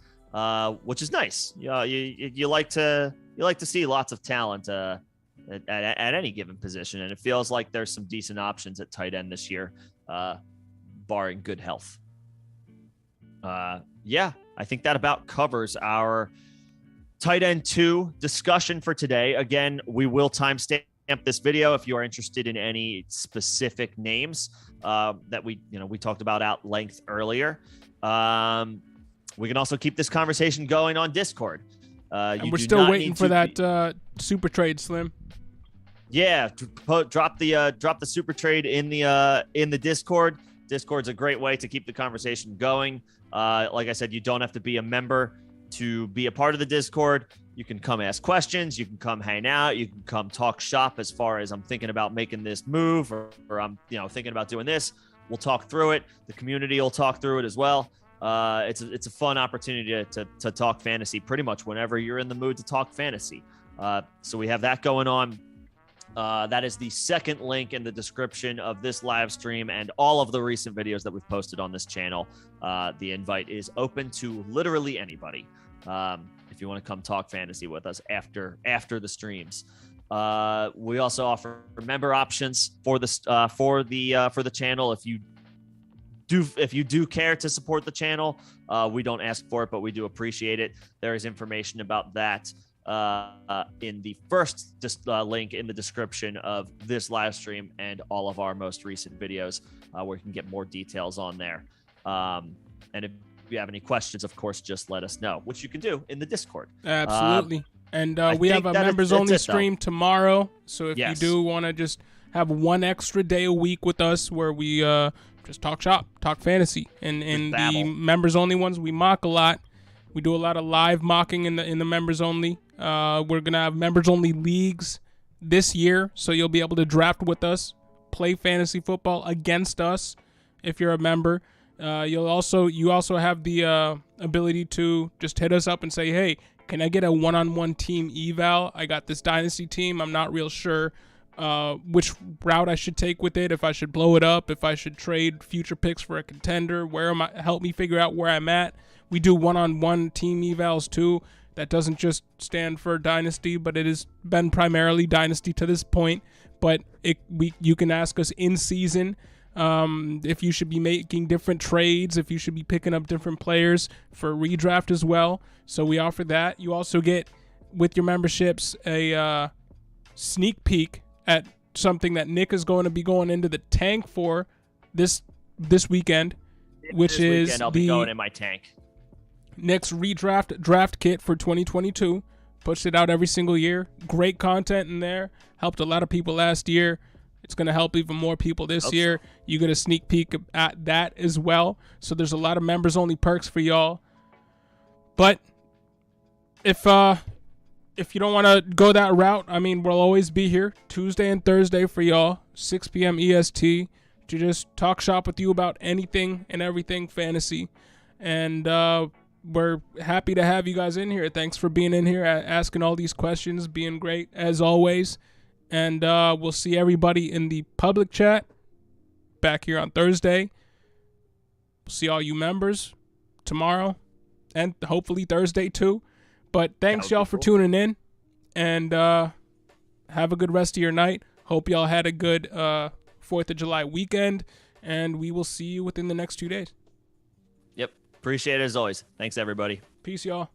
which is nice. You like to see lots of talent at any given position, and it feels like there's some decent options at tight end this year, barring good health. Yeah, I think that about covers our tight end 2 discussion for today. Again, we will timestamp this video if you are interested in any specific names that we talked about at length earlier. We can also keep this conversation going on Discord. And we're still waiting for that super trade, Slim. Yeah, drop the super trade in the Discord. Discord's a great way to keep the conversation going. Like I said, you don't have to be a member to be a part of the Discord. You can come ask questions, you can come hang out, you can come talk shop as far as I'm thinking about making this move, or I'm thinking about doing this. We'll talk through it. The community will talk through it as well. It's a fun opportunity to talk fantasy pretty much whenever you're in the mood to talk fantasy. So we have that going on. That is the second link in the description of this live stream and all of the recent videos that we've posted on this channel. The invite is open to literally anybody. If you want to come talk fantasy with us after the streams. We also offer member options for the channel. If you do care to support the channel, we don't ask for it, but we do appreciate it. There is information about that in the first link in the description of this live stream and all of our most recent videos, where you can get more details on there. And if you have any questions, of course, just let us know, which you can do in the Discord. Absolutely. And we have a members-only stream tomorrow. So if you do want to just have one extra day a week with us where we just talk shop, talk fantasy. And in the members-only ones, we mock a lot. We do a lot of live mocking in the members-only. We're going to have members-only leagues this year, so you'll be able to draft with us, play fantasy football against us if you're a member. You also have the ability to just hit us up and say, hey, can I get a one-on-one team eval? I got this dynasty team. I'm not real sure which route I should take with it, if I should blow it up, if I should trade future picks for a contender. Help me figure out where I'm at. We do one-on-one team evals too. That doesn't just stand for dynasty, but it has been primarily dynasty to this point. But you can ask us in season if you should be making different trades, if you should be picking up different players for redraft as well. So we offer that. You also get, with your memberships, a sneak peek at something that Nick is going to be going into the tank for this weekend, I'll be going in my tank. Nick's redraft draft kit for 2022. Puts it out every single year. Great content in there. Helped a lot of people last year. It's going to help even more people this year. So. You get a sneak peek at that as well. So there's a lot of members only perks for y'all. But if you don't want to go that route, I mean, we'll always be here Tuesday and Thursday for y'all, 6 p.m. EST, to just talk shop with you about anything and everything fantasy. And we're happy to have you guys in here. Thanks for being in here, asking all these questions, being great as always. And we'll see everybody in the public chat back here on Thursday. We'll see all you members tomorrow and hopefully Thursday too. But thanks y'all for tuning in, and have a good rest of your night. Hope y'all had a good 4th of July weekend, and we will see you within the next 2 days. Yep. Appreciate it as always. Thanks, everybody. Peace, y'all.